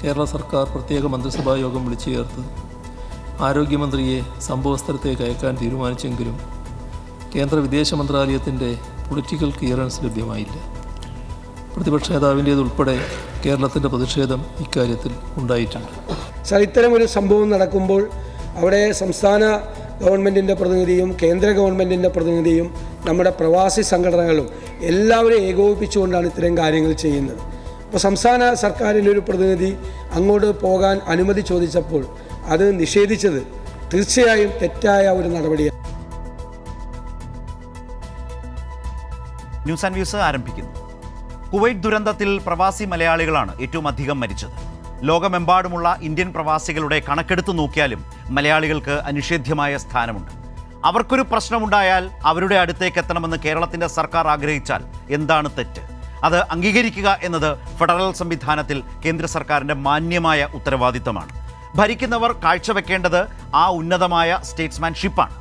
കേരള സർക്കാർ പ്രത്യേക മന്ത്രിസഭാ യോഗം വിളിച്ചു ചേർത്ത് ആരോഗ്യമന്ത്രിയെ സംഭവസ്ഥലത്തേക്ക് അയക്കാൻ തീരുമാനിച്ചെങ്കിലും കേന്ദ്ര വിദേശ മന്ത്രാലയത്തിൻ്റെ പൊളിറ്റിക്കൽ ക്ലിയറൻസ് ലഭ്യമായില്ല. പ്രതിപക്ഷ നേതാവിൻ്റേതുൾപ്പെടെ കേരളത്തിൻ്റെ പ്രതിഷേധം ഇക്കാര്യത്തിൽ ഉണ്ടായിട്ടുണ്ട്. ഇത്തരമൊരു സംഭവം നടക്കുമ്പോൾ അവിടെ സംസ്ഥാന ഗവൺമെൻറ്റിൻ്റെ പ്രതിനിധിയും കേന്ദ്ര ഗവൺമെൻറ്റിൻ്റെ പ്രതിനിധിയും നമ്മുടെ പ്രവാസി സംഘടനകളും എല്ലാവരും ഏകോപിപ്പിച്ചുകൊണ്ടാണ് ഇത്തരം കാര്യങ്ങൾ ചെയ്യുന്നത്. അപ്പോൾ സംസ്ഥാന സർക്കാരിൻ്റെ ഒരു പ്രതിനിധി അങ്ങോട്ട് പോകാൻ അനുമതി ചോദിച്ചപ്പോൾ അത് നിഷേധിച്ചത് തീർച്ചയായും തെറ്റായ ഒരു നടപടിയാണ്. ന്യൂസ് ആൻഡ് വ്യൂസ് ആരംഭിക്കുന്നു. കുവൈറ്റ് ദുരന്തത്തിൽ പ്രവാസി മലയാളികളാണ് ഏറ്റവും അധികം മരിച്ചത്. ലോകമെമ്പാടുമുള്ള ഇന്ത്യൻ പ്രവാസികളുടെ കണക്കെടുത്ത് നോക്കിയാലും മലയാളികൾക്ക് അനിഷേധ്യമായ സ്ഥാനമുണ്ട്. അവർക്കൊരു പ്രശ്നമുണ്ടായാൽ അവരുടെ അടുത്തേക്ക് എത്തണമെന്ന് കേരളത്തിൻ്റെ സർക്കാർ ആഗ്രഹിച്ചാൽ എന്താണ് തെറ്റ്? അത് അംഗീകരിക്കുക എന്നത് ഫെഡറൽ സംവിധാനത്തിൽ കേന്ദ്ര സർക്കാരിൻ്റെ മാന്യമായ ഉത്തരവാദിത്തമാണ്. ഭരിക്കുന്നവർ കാഴ്ചവെക്കേണ്ടത് ആ ഉന്നതമായ സ്റ്റേറ്റ്സ്മാൻഷിപ്പാണ്.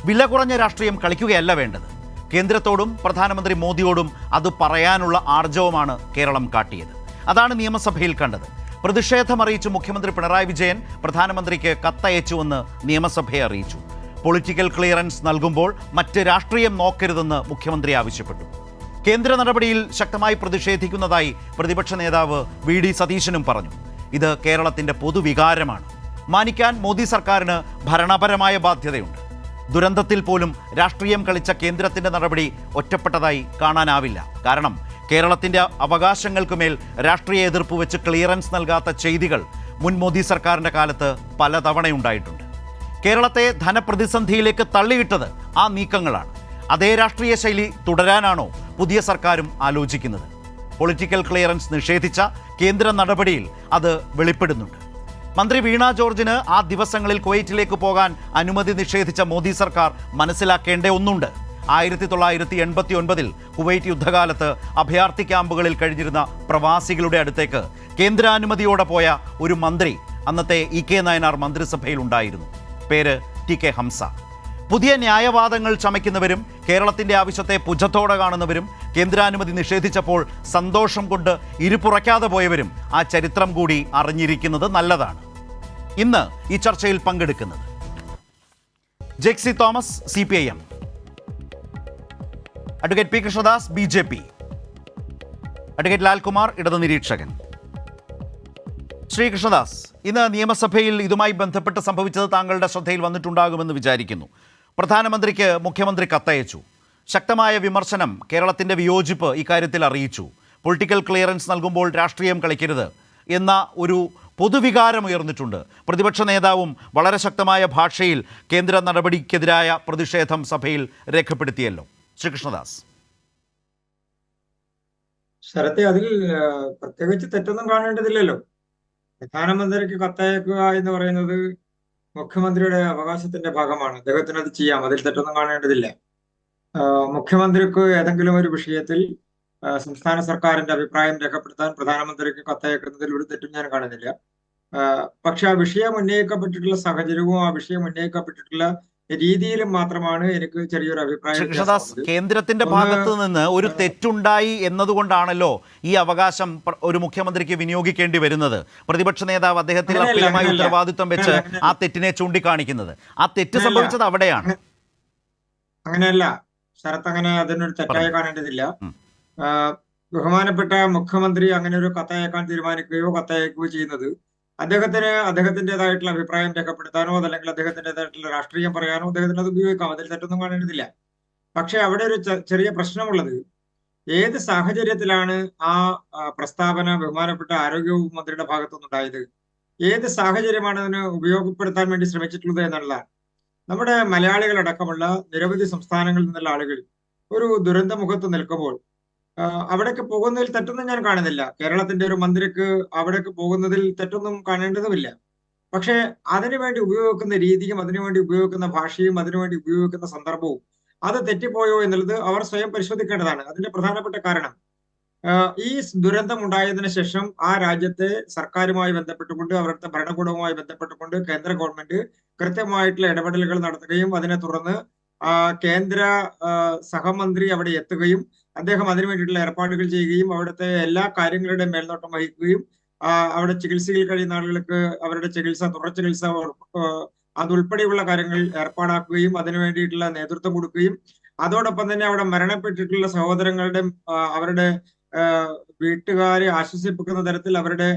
വില കുറഞ്ഞ രാഷ്ട്രീയം കളിക്കുകയല്ല വേണ്ടത്. കേന്ദ്രത്തോടും പ്രധാനമന്ത്രി മോദിയോടും അത് പറയാനുള്ള ആർജവമാണ് കേരളം കാട്ടിയത്. അതാണ് നിയമസഭയിൽ കണ്ടത്. പ്രതിഷേധമറിയിച്ച് മുഖ്യമന്ത്രി പിണറായി വിജയൻ പ്രധാനമന്ത്രിക്ക് കത്തയച്ചുവെന്ന് നിയമസഭയെ അറിയിച്ചു. പൊളിറ്റിക്കൽ ക്ലിയറൻസ് നൽകുമ്പോൾ മറ്റ് രാഷ്ട്രീയം നോക്കരുതെന്ന് മുഖ്യമന്ത്രി ആവശ്യപ്പെട്ടു. കേന്ദ്ര നടപടിയിൽ ശക്തമായി പ്രതിഷേധിക്കുന്നതായി പ്രതിപക്ഷ നേതാവ് VD സതീശനും പറഞ്ഞു. ഇത് കേരളത്തിൻ്റെ പൊതുവികാരമാണ്. മാനിക്കാൻ മോദി സർക്കാരിന് ഭരണപരമായ ബാധ്യതയുണ്ട്. ദുരന്തത്തിൽ പോലും രാഷ്ട്രീയം കളിച്ച കേന്ദ്രത്തിൻ്റെ നടപടി ഒറ്റപ്പെട്ടതായി കാണാനാവില്ല. കാരണം കേരളത്തിൻ്റെ അവകാശങ്ങൾക്കുമേൽ രാഷ്ട്രീയ എതിർപ്പ് വെച്ച് ക്ലിയറൻസ് നൽകാത്ത ചെയ്തികൾ മുൻ മോദി സർക്കാരിൻ്റെ കാലത്ത് പലതവണയുണ്ടായിട്ടുണ്ട്. കേരളത്തെ ധനപ്രതിസന്ധിയിലേക്ക് തള്ളിയിട്ടത് ആ നീക്കങ്ങളാണ്. അതേ രാഷ്ട്രീയ ശൈലി തുടരാനാണോ പുതിയ സർക്കാരും ആലോചിക്കുന്നത്? പൊളിറ്റിക്കൽ ക്ലിയറൻസ് നിഷേധിച്ച കേന്ദ്ര നടപടിയിൽ അത് വെളിപ്പെടുന്നുണ്ട്. മന്ത്രി വീണ ജോർജിന് ആ ദിവസങ്ങളിൽ കുവൈറ്റിലേക്ക് പോകാൻ അനുമതി നിഷേധിച്ച മോദി സർക്കാർ മനസ്സിലാക്കേണ്ട ഒന്നുണ്ട്. 1989 കുവൈറ്റ് യുദ്ധകാലത്ത് അഭയാർത്ഥി ക്യാമ്പുകളിൽ കഴിഞ്ഞിരുന്ന പ്രവാസികളുടെ അടുത്തേക്ക് കേന്ദ്രാനുമതിയോടെ പോയ ഒരു മന്ത്രി അന്നത്തെ EK നായനാർ മന്ത്രിസഭയിൽ ഉണ്ടായിരുന്നു. പേര് TK ഹംസ. പുതിയ ന്യായവാദങ്ങൾ ചമയ്ക്കുന്നവരും കേരളത്തിൻ്റെ ആവശ്യത്തെ പുച്ഛത്തോടെ കാണുന്നവരും കേന്ദ്രാനുമതി നിഷേധിച്ചപ്പോൾ സന്തോഷം കൊണ്ട് ഇരുപുറയ്ക്കാതെ പോയവരും ആ ചരിത്രം കൂടി അറിഞ്ഞിരിക്കുന്നത് നല്ലതാണ്. ഇന്ന് ഈ ചർച്ചയിൽ പങ്കെടുക്കുന്നത് Jexy Thomas CPIM, advocate P Krishnadas BJP, advocate Lalkumar ഇടതു നിരീക്ഷകൻ. ശ്രീ കൃഷ്ണദാസ്, ഇന്ന് നിയമസഭയിൽ ഇതുമായി ബന്ധപ്പെട്ട് സംഭവിച്ചത് താങ്കളുടെ ശ്രദ്ധയിൽ വന്നിട്ടുണ്ടാകുമെന്ന് വിചാരിക്കുന്നു. പ്രധാനമന്ത്രിക്ക് മുഖ്യമന്ത്രി കത്തയച്ചു. ശക്തമായ വിമർശനം, കേരളത്തിൻ്റെ വിയോജിപ്പ് ഇക്കാര്യത്തിൽ അറിയിച്ചു. പൊളിറ്റിക്കൽ ക്ലിയറൻസ് നൽകുമ്പോൾ രാഷ്ട്രീയം കളിക്കരുത് എന്ന ഒരു പൊതുവികാരം ഉയർന്നിട്ടുണ്ട്. പ്രതിപക്ഷ നേതാവും വളരെ ശക്തമായ ഭാഷയിൽ കേന്ദ്ര നടപടിക്കെതിരായ പ്രതിഷേധം സഭയിൽ രേഖപ്പെടുത്തിയല്ലോ. ശ്രീകൃഷ്ണദാസ്. ശരത്തെ, അതിൽ പ്രത്യേകിച്ച് തെറ്റൊന്നും കാണേണ്ടതില്ലല്ലോ. പ്രധാനമന്ത്രിക്ക് കത്തയക്കുക എന്ന് പറയുന്നത് മുഖ്യമന്ത്രിയുടെ അവകാശത്തിന്റെ ഭാഗമാണ്. അദ്ദേഹത്തിന് അത് ചെയ്യാം, അതിൽ തെറ്റൊന്നും കാണേണ്ടതില്ല. മുഖ്യമന്ത്രിക്ക് ഏതെങ്കിലും ഒരു വിഷയത്തിൽ സംസ്ഥാന സർക്കാരിന്റെ അഭിപ്രായം രേഖപ്പെടുത്താൻ പ്രധാനമന്ത്രിക്ക് കത്തയക്കുന്നതിൽ ഒരു തെറ്റും ഞാൻ കാണുന്നില്ല. പക്ഷെ ആ വിഷയം ഉന്നയിക്കപ്പെട്ടിട്ടുള്ള സാഹചര്യവും ആ വിഷയം ഉന്നയിക്കപ്പെട്ടിട്ടുള്ള രീതിയിലും മാത്രമാണ് എനിക്ക് ചെറിയൊരു അഭിപ്രായം. കേന്ദ്രത്തിന്റെ ഭാഗത്ത് നിന്ന് ഒരു തെറ്റുണ്ടായി എന്നതുകൊണ്ടാണല്ലോ ഈ അവകാശം ഒരു മുഖ്യമന്ത്രിക്ക് വിനിയോഗിക്കേണ്ടി വരുന്നത്. പ്രതിപക്ഷ നേതാവ് അദ്ദേഹത്തിന് അപ്പീലുമായി ഉത്തരവാദിത്വം വെച്ച് ആ തെറ്റിനെ ചൂണ്ടിക്കാണിക്കുന്നത്. ആ തെറ്റ് സംഭവിച്ചത് അവിടെയാണ്. അങ്ങനെയല്ല ശരത്ത്, അങ്ങനെ അതിനൊരു തെറ്റായി കാണേണ്ടതില്ല. ബഹുമാനപ്പെട്ട മുഖ്യമന്ത്രി അങ്ങനെ ഒരു കത്തയക്കാൻ തീരുമാനിക്കുകയോ കത്തയക്കുകയോ ചെയ്യുന്നത് അദ്ദേഹത്തിൻ്റെതായിട്ടുള്ള അഭിപ്രായം രേഖപ്പെടുത്താനോ അതല്ലെങ്കിൽ അദ്ദേഹത്തിൻ്റെതായിട്ടുള്ള രാഷ്ട്രീയം പറയാനോ അദ്ദേഹത്തിന് അത് ഉപയോഗിക്കാം. അതിൽ തെറ്റൊന്നും കാണേണ്ടതില്ല. പക്ഷെ അവിടെ ഒരു ചെറിയ പ്രശ്നമുള്ളത്, ഏത് സാഹചര്യത്തിലാണ് ആ പ്രസ്താവന ബഹുമാനപ്പെട്ട ആരോഗ്യ മന്ത്രിയുടെ ഭാഗത്തുനിന്നുണ്ടായത്, ഏത് സാഹചര്യമാണ് അതിന് ഉപയോഗപ്പെടുത്താൻ വേണ്ടി ശ്രമിച്ചിട്ടുള്ളത് എന്നുള്ളതാണ്. നമ്മുടെ മലയാളികളടക്കമുള്ള നിരവധി സംസ്ഥാനങ്ങളിൽ നിന്നുള്ള ആളുകൾ ഒരു ദുരന്ത മുഖത്ത് നിൽക്കുമ്പോൾ അവിടേക്ക് പോകുന്നതിൽ തെറ്റൊന്നും ഞാൻ കാണുന്നില്ല. കേരളത്തിന്റെ ഒരു മന്ത്രിക്ക് അവിടേക്ക് പോകുന്നതിൽ തെറ്റൊന്നും കാണേണ്ടതുമില്ല. പക്ഷെ അതിനുവേണ്ടി ഉപയോഗിക്കുന്ന രീതിയും അതിനുവേണ്ടി ഉപയോഗിക്കുന്ന ഭാഷയും അതിനുവേണ്ടി ഉപയോഗിക്കുന്ന സന്ദർഭവും അത് തെറ്റിപ്പോയോ എന്നുള്ളത് അവർ സ്വയം പരിശോധിക്കേണ്ടതാണ്. അതിന്റെ പ്രധാനപ്പെട്ട കാരണം, ഈ ദുരന്തം ഉണ്ടായതിനു ശേഷം ആ രാജ്യത്തെ സർക്കാരുമായി ബന്ധപ്പെട്ടുകൊണ്ട് അവരുടെ ഭരണകൂടവുമായി ബന്ധപ്പെട്ടുകൊണ്ട് കേന്ദ്ര ഗവൺമെന്റ് കൃത്യമായിട്ടുള്ള ഇടപെടലുകൾ നടത്തുകയും അതിനെ തുടർന്ന് കേന്ദ്ര സഹമന്ത്രി അവിടെ എത്തുകയും അദ്ദേഹം അതിനു വേണ്ടിയിട്ടുള്ള ഏർപ്പാടുകൾ ചെയ്യുകയും അവിടുത്തെ എല്ലാ കാര്യങ്ങളുടെയും മേൽനോട്ടം വഹിക്കുകയും അവിടെ ചികിത്സയിൽ കഴിയുന്ന ആളുകൾക്ക് അവരുടെ ചികിത്സ, തുടർ ചികിത്സ അതുൾപ്പെടെയുള്ള കാര്യങ്ങൾ ഏർപ്പാടാക്കുകയും അതിനു വേണ്ടിയിട്ടുള്ള നേതൃത്വം കൊടുക്കുകയും അതോടൊപ്പം തന്നെ അവിടെ മരണപ്പെട്ടിട്ടുള്ള സഹോദരങ്ങളുടെ അവരുടെ വീട്ടുകാരെ ആശ്വസിപ്പിക്കുന്ന തരത്തിൽ അവരുടെ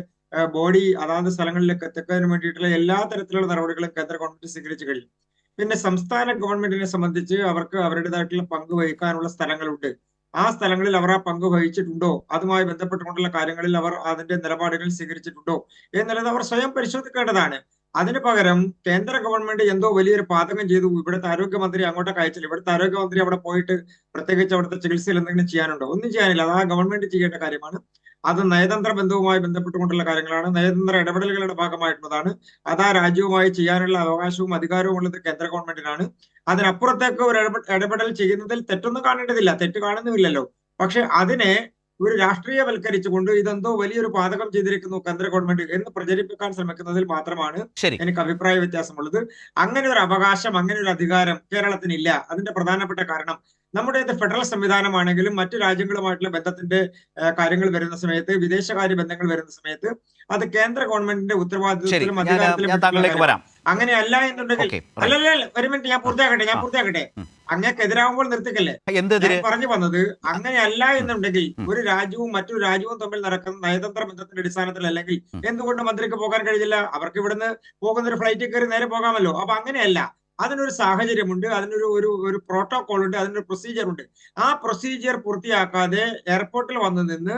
ബോഡി അതാത് സ്ഥലങ്ങളിലേക്ക് എത്തിക്കുന്നതിന് വേണ്ടിയിട്ടുള്ള എല്ലാ തരത്തിലുള്ള നടപടികളും കേന്ദ്ര ഗവൺമെന്റ് സ്വീകരിച്ചു കഴിഞ്ഞു. പിന്നെ സംസ്ഥാന ഗവൺമെന്റിനെ സംബന്ധിച്ച് അവർക്ക് അവരുടേതായിട്ടുള്ള പങ്ക് വഹിക്കാനുള്ള സ്ഥലങ്ങളുണ്ട്. ആ സ്ഥലങ്ങളിൽ അവർ ആ പങ്ക് വഹിച്ചിട്ടുണ്ടോ, അതുമായി ബന്ധപ്പെട്ടുകൊണ്ടുള്ള കാര്യങ്ങളിൽ അവർ അതിന്റെ നിലപാടുകൾ സ്വീകരിച്ചിട്ടുണ്ടോ എന്നുള്ളത് അവർ സ്വയം പരിശോധിക്കേണ്ടതാണ്. അതിനു പകരം കേന്ദ്ര ഗവൺമെന്റ് എന്തോ വലിയൊരു പാതകം ചെയ്തു, ഇവിടുത്തെ ആരോഗ്യമന്ത്രി അങ്ങോട്ടൊക്കെ അയച്ചില്ല, ഇവിടുത്തെ ആരോഗ്യമന്ത്രി അവിടെ പോയിട്ട് പ്രത്യേകിച്ച് അവിടുത്തെ ചികിത്സയിൽ എന്തെങ്കിലും ചെയ്യാനുണ്ടോ? ഒന്നും ചെയ്യാനില്ല. അത് ആ ഗവൺമെന്റ് ചെയ്യേണ്ട കാര്യമാണ്. അത് നയതന്ത്ര ബന്ധവുമായി ബന്ധപ്പെട്ടുകൊണ്ടുള്ള കാര്യങ്ങളാണ്, നയതന്ത്ര ഇടപെടലുകളുടെ ഭാഗമായിട്ടുള്ളതാണ്. അത് ആ രാജ്യവുമായി ചെയ്യാനുള്ള അവകാശവും അധികാരവും ഉള്ളത് കേന്ദ്ര ഗവൺമെന്റിനാണ്. അതിനപ്പുറത്തേക്ക് ഒരു ഇടപെടൽ ചെയ്യുന്നതിൽ തെറ്റൊന്നും കാണേണ്ടതില്ല, തെറ്റ് കാണുന്നുമില്ലല്ലോ. പക്ഷെ അതിനെ ഒരു രാഷ്ട്രീയവൽക്കരിച്ചുകൊണ്ട് ഇതെന്തോ വലിയൊരു പാതകം ചെയ്തിരിക്കുന്നു കേന്ദ്ര ഗവൺമെന്റ് എന്ന് പ്രചരിപ്പിക്കാൻ ശ്രമിക്കുന്നതിൽ മാത്രമാണ് എനിക്ക് അഭിപ്രായ വ്യത്യാസമുള്ളത്. അങ്ങനെ ഒരു അവകാശം, അങ്ങനെ ഒരു അധികാരം കേരളത്തിനില്ല. അതിന്റെ പ്രധാനപ്പെട്ട കാരണം നമ്മുടേത് ഫെഡറൽ സംവിധാനമാണെങ്കിലും മറ്റു രാജ്യങ്ങളുമായിട്ടുള്ള ബന്ധത്തിന്റെ കാര്യങ്ങൾ വരുന്ന സമയത്ത്, വിദേശകാര്യ ബന്ധങ്ങൾ വരുന്ന സമയത്ത് അത് കേന്ദ്ര ഗവൺമെന്റിന്റെ ഉത്തരവാദിത്വത്തിലും അധികാരത്തിലും അങ്ങനെയല്ല എന്നുണ്ടെങ്കിൽ അല്ലല്ല ഒരു മിനിറ്റ് ഞാൻ പൂർത്തിയാക്കട്ടെ അങ്ങേക്കെതിരാകുമ്പോൾ നിർത്തിക്കല്ലേ. പറഞ്ഞു വന്നത് അങ്ങനെയല്ല എന്നുണ്ടെങ്കിൽ ഒരു രാജ്യവും മറ്റൊരു രാജ്യവും തമ്മിൽ നടക്കുന്ന നയതന്ത്ര ബന്ധത്തിന്റെ അടിസ്ഥാനത്തിൽ അല്ലെങ്കിൽ എന്തുകൊണ്ട് മന്ത്രിക്ക് പോകാൻ കഴിയില്ല? അവർക്ക് ഇവിടുന്ന് പോകുന്ന ഒരു ഫ്ലൈറ്റിൽ കയറി നേരെ പോകാമല്ലോ. അപ്പൊ അങ്ങനെയല്ല, അതിനൊരു സാഹചര്യമുണ്ട്, അതിനൊരു ഒരു പ്രോട്ടോകോൾ ഉണ്ട്, അതിനൊരു പ്രൊസീജിയർ ഉണ്ട്. ആ പ്രൊസീജിയർ പൂർത്തിയാക്കാതെ എയർപോർട്ടിൽ വന്നു നിന്ന്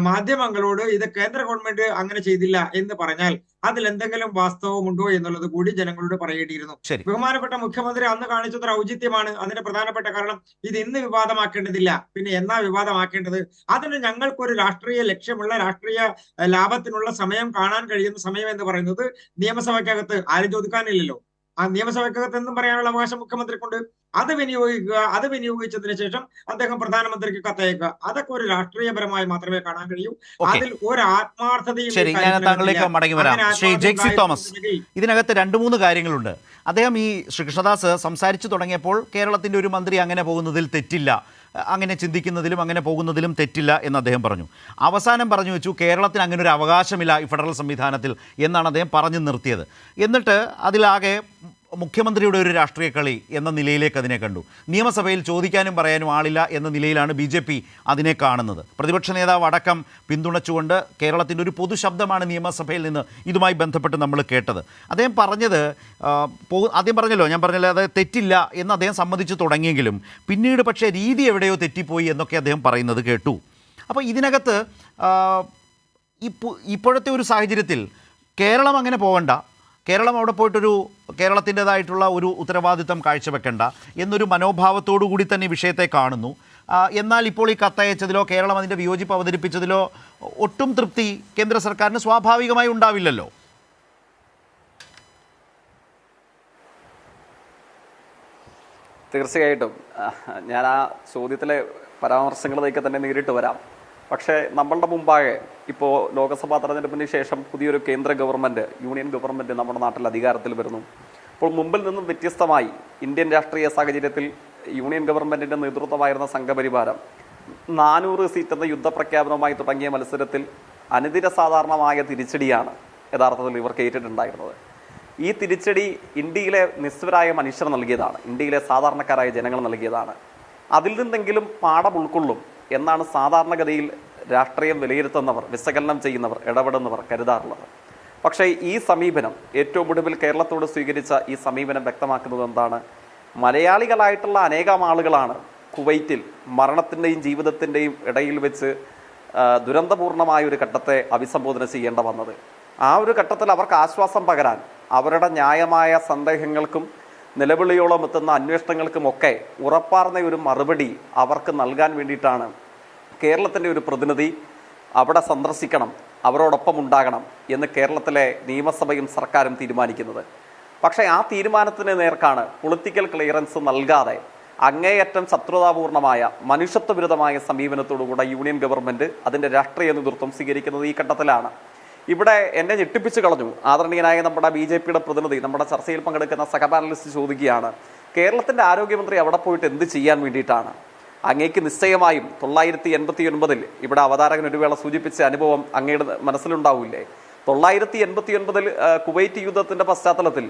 മാധ്യമങ്ങളോട് ഇത് കേന്ദ്ര ഗവൺമെന്റ് അങ്ങനെ ചെയ്തില്ല എന്ന് പറഞ്ഞാൽ അതിൽ എന്തെങ്കിലും വാസ്തവമുണ്ടോ എന്നുള്ളത് കൂടി ജനങ്ങളോട് പറയേണ്ടിയിരുന്നു. ബഹുമാനപ്പെട്ട മുഖ്യമന്ത്രി അന്ന് കാണിച്ചതൊരു ഔചിത്യമാണ്. അതിന്റെ പ്രധാനപ്പെട്ട കാരണം ഇത് ഇന്ന് വിവാദമാക്കേണ്ടതില്ല, പിന്നെ എന്നാ വിവാദമാക്കേണ്ടത്? അതിന് ഞങ്ങൾക്കൊരു രാഷ്ട്രീയ ലക്ഷ്യമുള്ള, രാഷ്ട്രീയ ലാഭത്തിനുള്ള സമയം കാണാൻ കഴിയുന്ന സമയം എന്ന് പറയുന്നത് നിയമസഭയ്ക്കകത്ത് ആരും ചോദിക്കാനില്ലല്ലോ. ആ നിയമസഭയ്ക്കകത്ത് എന്നും പറയാനുള്ള അവകാശം മുഖ്യമന്ത്രിക്കുണ്ട്. അത് വിനിയോഗിക്കുക. അത് വിനിയോഗിച്ചതിന് ശേഷം അദ്ദേഹം പ്രധാനമന്ത്രിക്ക് കത്തയക്കുക. അതൊക്കെ ഒരു രാഷ്ട്രീയപരമായി മാത്രമേ കാണാൻ കഴിയൂ. അതിൽ ഒരു ആത്മാർത്ഥതയും. ഇതിനകത്ത് 2-3 കാര്യങ്ങളുണ്ട്. അദ്ദേഹം ഈ ശ്രീകൃഷ്ണദാസ് സംസാരിച്ചു തുടങ്ങിയപ്പോൾ കേരളത്തിന്റെ ഒരു മന്ത്രി അങ്ങനെ പോകുന്നതിൽ തെറ്റില്ല, അങ്ങനെ ചിന്തിക്കുന്നതിലും അങ്ങനെ പോകുന്നതിലും തെറ്റില്ല എന്ന് അദ്ദേഹം പറഞ്ഞു. അവസാനം പറഞ്ഞു വെച്ചു കേരളത്തിന് അങ്ങനെ ഒരു അവകാശമില്ല ഈ ഫെഡറൽ സംവിധാനത്തിൽ എന്നാണ് അദ്ദേഹം പറഞ്ഞു നിർത്തിയത്. എന്നിട്ട് അതിലാകെ മുഖ്യമന്ത്രിയുടെ ഒരു രാഷ്ട്രീയ കളി എന്ന നിലയിലേക്ക് അതിനെ കണ്ടു. നിയമസഭയിൽ ചോദിക്കാനും പറയാനും ആളില്ല എന്ന നിലയിലാണ് BJP അതിനെ കാണുന്നത്. പ്രതിപക്ഷ നേതാവ് അടക്കം പിന്തുണച്ചുകൊണ്ട് കേരളത്തിൻ്റെ ഒരു പൊതുശബ്ദമാണ് നിയമസഭയിൽ നിന്ന് ഇതുമായി ബന്ധപ്പെട്ട് നമ്മൾ കേട്ടത്. അദ്ദേഹം പറഞ്ഞത് ആദ്യം പറഞ്ഞല്ലോ, ഞാൻ പറഞ്ഞല്ലോ, അത് തെറ്റില്ല എന്ന് അദ്ദേഹം സമ്മതിച്ചു തുടങ്ങിയെങ്കിലും പിന്നീട് പക്ഷേ രീതി എവിടെയോ തെറ്റിപ്പോയി എന്നൊക്കെ അദ്ദേഹം പറയുന്നത് കേട്ടു. അപ്പോൾ ഇതിനകത്ത് ഇപ്പോഴത്തെ ഒരു സാഹചര്യത്തിൽ കേരളം അങ്ങനെ പോകണ്ട, കേരളം അവിടെ പോയിട്ടൊരു കേരളത്തിൻ്റെതായിട്ടുള്ള ഒരു ഉത്തരവാദിത്തം കാഴ്ചവെക്കേണ്ട എന്നൊരു മനോഭാവത്തോടു കൂടി തന്നെ വിഷയത്തെ കാണുന്നു. എന്നാൽ ഇപ്പോൾ ഈ കത്തയച്ചതിലോ കേരളം അതിൻ്റെ വിയോജിപ്പ് അവതരിപ്പിച്ചതിലോ ഒട്ടും തൃപ്തി കേന്ദ്ര സർക്കാരിന് സ്വാഭാവികമായി ഉണ്ടാവില്ലല്ലോ. തീർച്ചയായിട്ടും ഞാൻ ആ ചോദ്യത്തിലെ പരാമർശങ്ങളിലേക്ക് തന്നെ നേരിട്ട് വരാം. പക്ഷേ നമ്മളുടെ മുമ്പാകെ ഇപ്പോൾ ലോക്സഭാ തെരഞ്ഞെടുപ്പിന് ശേഷം പുതിയൊരു കേന്ദ്ര ഗവൺമെൻറ്, യൂണിയൻ ഗവൺമെൻറ് നമ്മുടെ നാട്ടിൽ അധികാരത്തിൽ വരുന്നു. അപ്പോൾ മുമ്പിൽ നിന്നും വ്യത്യസ്തമായി ഇന്ത്യൻ രാഷ്ട്രീയ സാഹചര്യത്തിൽ യൂണിയൻ ഗവൺമെൻറ്റിൻ്റെ നേതൃത്വമായിരുന്ന സംഘപരിവാരം 400 സീറ്റ് എന്ന യുദ്ധപ്രഖ്യാപനവുമായി തുടങ്ങിയ മത്സരത്തിൽ അനുദിന സാധാരണമായ തിരിച്ചടിയാണ് യഥാർത്ഥത്തിൽ ഇവർക്ക് ഏറ്റിട്ടുണ്ടായിരുന്നത്. ഈ തിരിച്ചടി ഇന്ത്യയിലെ നിസ്വരായ മനുഷ്യർ നൽകിയതാണ്, ഇന്ത്യയിലെ സാധാരണക്കാരായ ജനങ്ങൾ നൽകിയതാണ്. അതിൽ നിന്നെങ്കിലും പാഠം ഉൾക്കൊള്ളും എന്നാണ് സാധാരണഗതിയിൽ രാഷ്ട്രീയം വിലയിരുത്തുന്നവർ, വിശകലനം ചെയ്യുന്നവർ, ഇടപെടുന്നവർ കരുതാറുള്ളത്. പക്ഷേ ഈ സമീപനം, ഏറ്റവും ഒടുവിൽ കേരളത്തോട് സ്വീകരിച്ച ഈ സമീപനം വ്യക്തമാക്കുന്നത് എന്താണ്? മലയാളികളായിട്ടുള്ള അനേകം ആളുകളാണ് കുവൈറ്റിൽ മരണത്തിൻ്റെയും ജീവിതത്തിൻ്റെയും ഇടയിൽ വെച്ച് ദുരന്തപൂർണമായ ഒരു ഘട്ടത്തെ അഭിസംബോധന ചെയ്യേണ്ട വന്നത്. ആ ഒരു ഘട്ടത്തിൽ അവർക്ക് ആശ്വാസം പകരാൻ, അവരുടെ ന്യായമായ സന്ദേഹങ്ങൾക്കും നിലവിളിയോളം എത്തുന്ന അന്വേഷണങ്ങൾക്കുമൊക്കെ ഉറപ്പാർന്ന ഒരു മറുപടി അവർക്ക് നൽകാൻ വേണ്ടിയിട്ടാണ് കേരളത്തിൻ്റെ ഒരു പ്രതിനിധി അവിടെ സന്ദർശിക്കണം, അവരോടൊപ്പം ഉണ്ടാകണം എന്ന് കേരളത്തിലെ നിയമസഭയും സർക്കാരും തീരുമാനിക്കുന്നത്. പക്ഷേ ആ തീരുമാനത്തിന് നേർക്കാണ് പൊളിറ്റിക്കൽ ക്ലിയറൻസ് നൽകാതെ അങ്ങേയറ്റം ശത്രുതാപൂർണമായ മനുഷ്യത്വവിരുദ്ധമായ സമീപനത്തോടുകൂടെ യൂണിയൻ ഗവൺമെൻറ് അതിൻ്റെ രാഷ്ട്രീയ നേതൃത്വം സ്വീകരിക്കുന്നത് ഈ ഘട്ടത്തിലാണ്. ഇവിടെ എന്നെ ഞെട്ടിപ്പിച്ചു കളഞ്ഞു. ആദരണീയനായ നമ്മുടെ BJPയുടെ പ്രതിനിധി നമ്മുടെ ചർച്ചയിൽ പങ്കെടുക്കുന്ന സഹപാനലിസ്റ്റ് ചോദിക്കുകയാണ്, കേരളത്തിൻ്റെ ആരോഗ്യമന്ത്രി അവിടെ പോയിട്ട് എന്ത് ചെയ്യാൻ വേണ്ടിയിട്ടാണ്? അങ്ങേക്ക് നിശ്ചയമായും 989 ഇവിടെ അവതാരകൻ ഒരു വേള സൂചിപ്പിച്ച അനുഭവം അങ്ങയുടെ മനസ്സിലുണ്ടാവില്ലേ? 989 കുവൈറ്റ് യുദ്ധത്തിന്റെ പശ്ചാത്തലത്തിൽ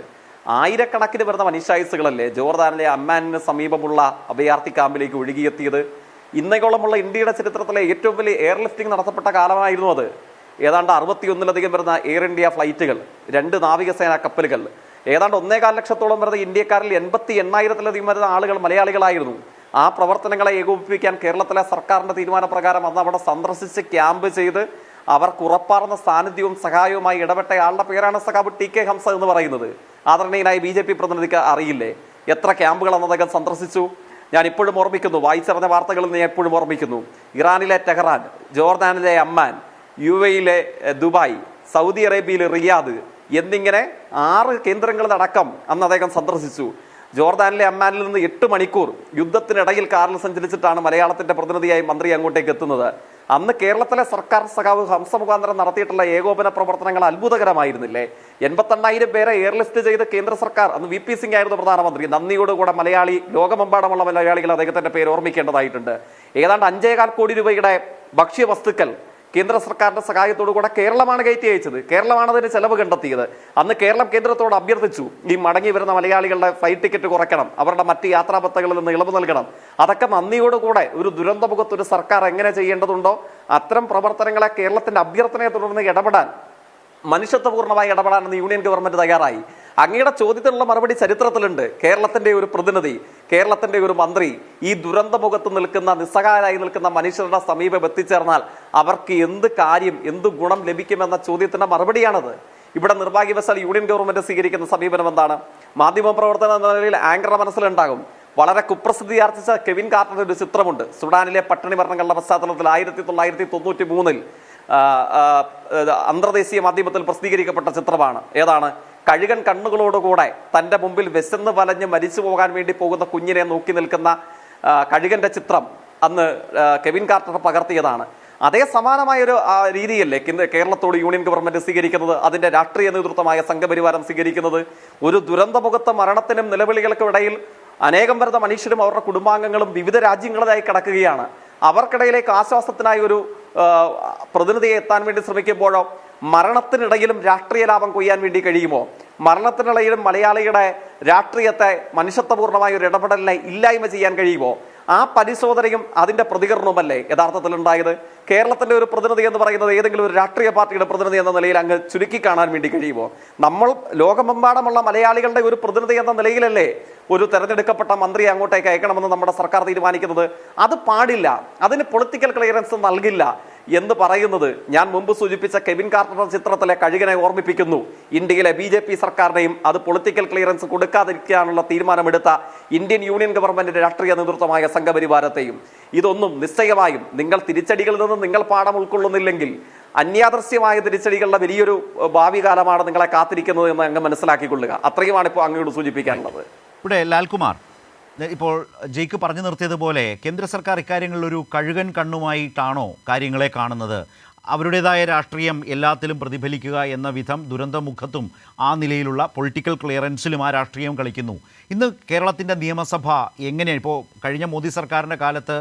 ആയിരക്കണക്കിന് വരുന്ന മനുഷ്യായുസുകളല്ലേ ജോർദാനിലെ അമ്മാനിന് സമീപമുള്ള അഭയാർത്ഥി ക്യാമ്പിലേക്ക് ഒഴുകിയെത്തിയത്. ഇന്നേക്കോളമുള്ള ഇന്ത്യയുടെ ചരിത്രത്തിലെ ഏറ്റവും വലിയ എയർലിഫ്റ്റിംഗ് നടത്തപ്പെട്ട കാലമായിരുന്നു അത്. ഏതാണ്ട് 61-ലധികം വരുന്ന എയർ ഇന്ത്യ ഫ്ലൈറ്റുകൾ, 2 നാവികസേനാ കപ്പലുകൾ, ഏതാണ്ട് 1.25 ലക്ഷത്തോളം വരുന്ന ഇന്ത്യക്കാരിൽ 88,000-ലധികം വരുന്ന ആളുകൾ മലയാളികളായിരുന്നു. ആ പ്രവർത്തനങ്ങളെ ഏകോപിപ്പിക്കാൻ കേരളത്തിലെ സർക്കാരിന്റെ തീരുമാനപ്രകാരം അന്ന് അവിടെ സന്ദർശിച്ച് ക്യാമ്പ് ചെയ്ത് അവർക്ക് ഉറപ്പാർന്ന സാന്നിധ്യവും സഹായവുമായി ഇടപെട്ടയാളുടെ പേരാണ് സഖാബ് ടി കെ ഹംസ എന്ന് പറയുന്നത്. ആദരണീയനായ BJP പ്രതിനിധിക്ക് അറിയില്ലേ എത്ര ക്യാമ്പുകൾ അന്ന് അദ്ദേഹം സന്ദർശിച്ചു? ഞാൻ ഇപ്പോഴും ഓർമ്മിക്കുന്നു, വായിച്ചറിഞ്ഞ വാർത്തകളിൽ ഞാൻ എപ്പോഴും ഓർമ്മിക്കുന്നു. ഇറാനിലെ ടെഹ്റാൻ, ജോർദാനിലെ അമ്മാൻ, UAE-യിലെ ദുബായ്, സൗദി അറേബ്യയിലെ റിയാദ് എന്നിങ്ങനെ 6 കേന്ദ്രങ്ങളിലടക്കം അന്ന് അദ്ദേഹം സന്ദർശിച്ചു. ജോർദാനിലെ അമ്മാനിൽ നിന്ന് 8 മണിക്കൂർ യുദ്ധത്തിനിടയിൽ കാറിൽ സഞ്ചരിച്ചിട്ടാണ് മലയാളത്തിന്റെ പ്രതിനിധിയായി മന്ത്രി അങ്ങോട്ടേക്ക് എത്തുന്നത്. അന്ന് കേരളത്തിലെ സർക്കാർ സഖാവ് ഹംസ മുഖാന്തരം നടത്തിയിട്ടുള്ള ഏകോപന പ്രവർത്തനങ്ങൾ അത്ഭുതകരമായിരുന്നില്ലേ? 88,000 പേരെ എയർലിഫ്റ്റ് ചെയ്ത് കേന്ദ്ര സർക്കാർ, അന്ന് VP സിംഗ് ആയിരുന്നു പ്രധാനമന്ത്രി. നന്ദിയോടുകൂടെ മലയാളി, ലോകമെമ്പാടുമുള്ള മലയാളികൾ അദ്ദേഹത്തിന്റെ പേര് ഓർമ്മിക്കേണ്ടതായിട്ടുണ്ട്. ഏതാണ്ട് 5.25 കോടി രൂപയുടെ ഭക്ഷ്യവസ്തുക്കൾ കേന്ദ്ര സർക്കാരിന്റെ സഹായത്തോടു കൂടെ കേരളമാണ് കയറ്റി അയച്ചത്. കേരളമാണ് അതിന് ചെലവ് കണ്ടെത്തിയത്. അന്ന് കേരളം കേന്ദ്രത്തോട് അഭ്യർത്ഥിച്ചു, ഈ മടങ്ങി വരുന്ന മലയാളികളുടെ ഫ്ലൈറ്റ് ടിക്കറ്റ് കുറയ്ക്കണം, അവരുടെ മറ്റ് യാത്രാപത്തകളിൽ നിന്ന് ഇളവ് നൽകണം. അതൊക്കെ നന്ദിയോടുകൂടെ ഒരു ദുരന്തമുഖത്ത് ഒരു സർക്കാർ എങ്ങനെ ചെയ്യേണ്ടതുണ്ടോ അത്തരം പ്രവർത്തനങ്ങളെ കേരളത്തിന്റെ അഭ്യർത്ഥനയെ തുടർന്ന് ഇടപെടാൻ, മനുഷ്യത്വപൂർണ്ണമായി ഇടപെടാൻ യൂണിയൻ ഗവൺമെന്റ് തയ്യാറായി. അങ്ങയുടെ ചോദ്യത്തിനുള്ള മറുപടി ചരിത്രത്തിലുണ്ട്. കേരളത്തിന്റെ ഒരു പ്രതിനിധി, കേരളത്തിന്റെ ഒരു മന്ത്രി ഈ ദുരന്തമുഖത്ത് നിൽക്കുന്ന, നിസ്സഹായരായി നിൽക്കുന്ന മനുഷ്യരുടെ സമീപം എത്തിച്ചേർന്നാൽ അവർക്ക് എന്ത് കാര്യം, എന്ത് ഗുണം ലഭിക്കുമെന്ന ചോദ്യത്തിന്റെ മറുപടിയാണത്. ഇവിടെ നിർഭാഗ്യവശാൽ യൂണിയൻ ഗവൺമെന്റ് സ്വീകരിക്കുന്ന സമീപനം എന്താണ്? മാധ്യമ പ്രവർത്തനം എന്ന നിലയിൽ ആങ്കറുടെ മനസ്സിലുണ്ടാകും. വളരെ കുപ്രസിദ്ധി ആർജിച്ച കെവിൻ കാർട്ടറുടെ ഒരു ചിത്രമുണ്ട്. സുഡാനിലെ പട്ടിണി മരണങ്ങളുടെ പശ്ചാത്തലത്തിൽ 1993 അന്തർദേശീയ മാധ്യമത്തിൽ പ്രസിദ്ധീകരിക്കപ്പെട്ട ചിത്രമാണ്. ഏതാണ്? കഴുകൻ കണ്ണുകളോടുകൂടെ തൻ്റെ മുമ്പിൽ വിശന്ന് വലഞ്ഞ് മരിച്ചു പോകാൻ വേണ്ടി പോകുന്ന കുഞ്ഞിനെ നോക്കി നിൽക്കുന്ന കഴുകന്റെ ചിത്രം അന്ന് കെവിൻ കാർട്ടർ പകർത്തിയതാണ്. അതേ സമാനമായൊരു രീതിയല്ലേ കേരളത്തോട് യൂണിയൻ ഗവൺമെന്റ് സ്വീകരിക്കുന്നത്, അതിന്റെ രാഷ്ട്രീയ നേതൃത്വമായ സംഘപരിവാരം സ്വീകരിക്കുന്നത്? ഒരു ദുരന്തമുഖത്തെ മരണത്തിനും നിലവിളികൾക്കും ഇടയിൽ അനേകം വരുന്ന മനുഷ്യരും അവരുടെ കുടുംബാംഗങ്ങളും വിവിധ രാജ്യങ്ങളിലായി കിടക്കുകയാണ്. അവർക്കിടയിലേക്ക് ആശ്വാസത്തിനായി ഒരു പ്രതിനിധിയെ എത്താൻ വേണ്ടി ശ്രമിക്കുമ്പോഴോ മരണത്തിനിടയിലും രാഷ്ട്രീയ ലാഭം കൊയ്യാൻ വേണ്ടി കഴിയുമോ? മരണത്തിനിടയിലും മലയാളിയുടെ രാഷ്ട്രീയത്തെ മനുഷ്യത്വപൂർണ്ണമായ ഒരു ഇടപെടലിനെ ഇല്ലായ്മ ചെയ്യാൻ കഴിയുമോ? ആ പരിശോധനയും അതിന്റെ പ്രതികരണവുമല്ലേ യഥാർത്ഥത്തിൽ ഉണ്ടായത്? കേരളത്തിന്റെ ഒരു പ്രതിനിധി എന്ന് പറയുന്നത് ഏതെങ്കിലും ഒരു രാഷ്ട്രീയ പാർട്ടിയുടെ പ്രതിനിധി എന്ന നിലയിൽ അങ്ങ് ചുരുക്കി കാണാൻ വേണ്ടി കഴിയുമോ? നമ്മൾ ലോകമെമ്പാടുമുള്ള മലയാളികളുടെ ഒരു പ്രതിനിധി എന്ന നിലയിലല്ലേ ഒരു തെരഞ്ഞെടുക്കപ്പെട്ട മന്ത്രിയെ അങ്ങോട്ടേക്ക് അയക്കണമെന്ന് നമ്മുടെ സർക്കാർ തീരുമാനിക്കുന്നത്? അത് പാടില്ല, അതിന് പൊളിറ്റിക്കൽ ക്ലിയറൻസ് നൽകില്ല എന്ന് പറയുന്നത് ഞാൻ മുമ്പ് സൂചിപ്പിച്ച കെവിൻ കാർട്ടറുടെ ചിത്രത്തിലെ കഴുകനെ ഓർമ്മിപ്പിക്കുന്നു. ഇന്ത്യയിലെ BJP സർക്കാരിനെയും അത് പൊളിറ്റിക്കൽ ക്ലിയറൻസ് കൊടുക്കാതിരിക്കാനുള്ള തീരുമാനമെടുത്ത ഇന്ത്യൻ യൂണിയൻ ഗവൺമെന്റിന്റെ രാഷ്ട്രീയ നേതൃത്വമായ സംഘപരിവാരത്തെയും. ഇതൊന്നും നിശ്ചയമായും നിങ്ങൾ തിരിച്ചടികളിൽ നിന്ന് നിങ്ങൾ പാഠം ഉൾക്കൊള്ളുന്നില്ലെങ്കിൽ അന്യാദൃശ്യമായ തിരിച്ചടികളുടെ വലിയൊരു ഭാവി കാലമാണ് നിങ്ങളെ കാത്തിരിക്കുന്നത് എന്ന് അങ്ങ് മനസ്സിലാക്കിക്കൊള്ളുക. അത്രയുമാണ് ഇപ്പോൾ അങ്ങോട്ട് സൂചിപ്പിക്കാനുള്ളത്. ഇവിടെ ലാൽകുമാർ, ഇപ്പോൾ ജയ്ക്ക് പറഞ്ഞു നിർത്തിയതുപോലെ കേന്ദ്ര സർക്കാർ ഇക്കാര്യങ്ങളിൽ ഒരു കഴുകൻ കണ്ണുമായിട്ടാണോ കാര്യങ്ങളെ കാണുന്നത്? അവരുടേതായ രാഷ്ട്രീയം എല്ലാത്തിലും പ്രതിഫലിക്കുക എന്ന വിധം ദുരന്തമുഖത്തും ആ നിലയിലുള്ള പൊളിറ്റിക്കൽ ക്ലിയറൻസിലും ആ രാഷ്ട്രീയം കളിക്കുന്നു. ഇന്ന് കേരളത്തിൻ്റെ നിയമസഭ എങ്ങനെയാണ്? ഇപ്പോൾ കഴിഞ്ഞ മോദി സർക്കാരിൻ്റെ കാലത്ത്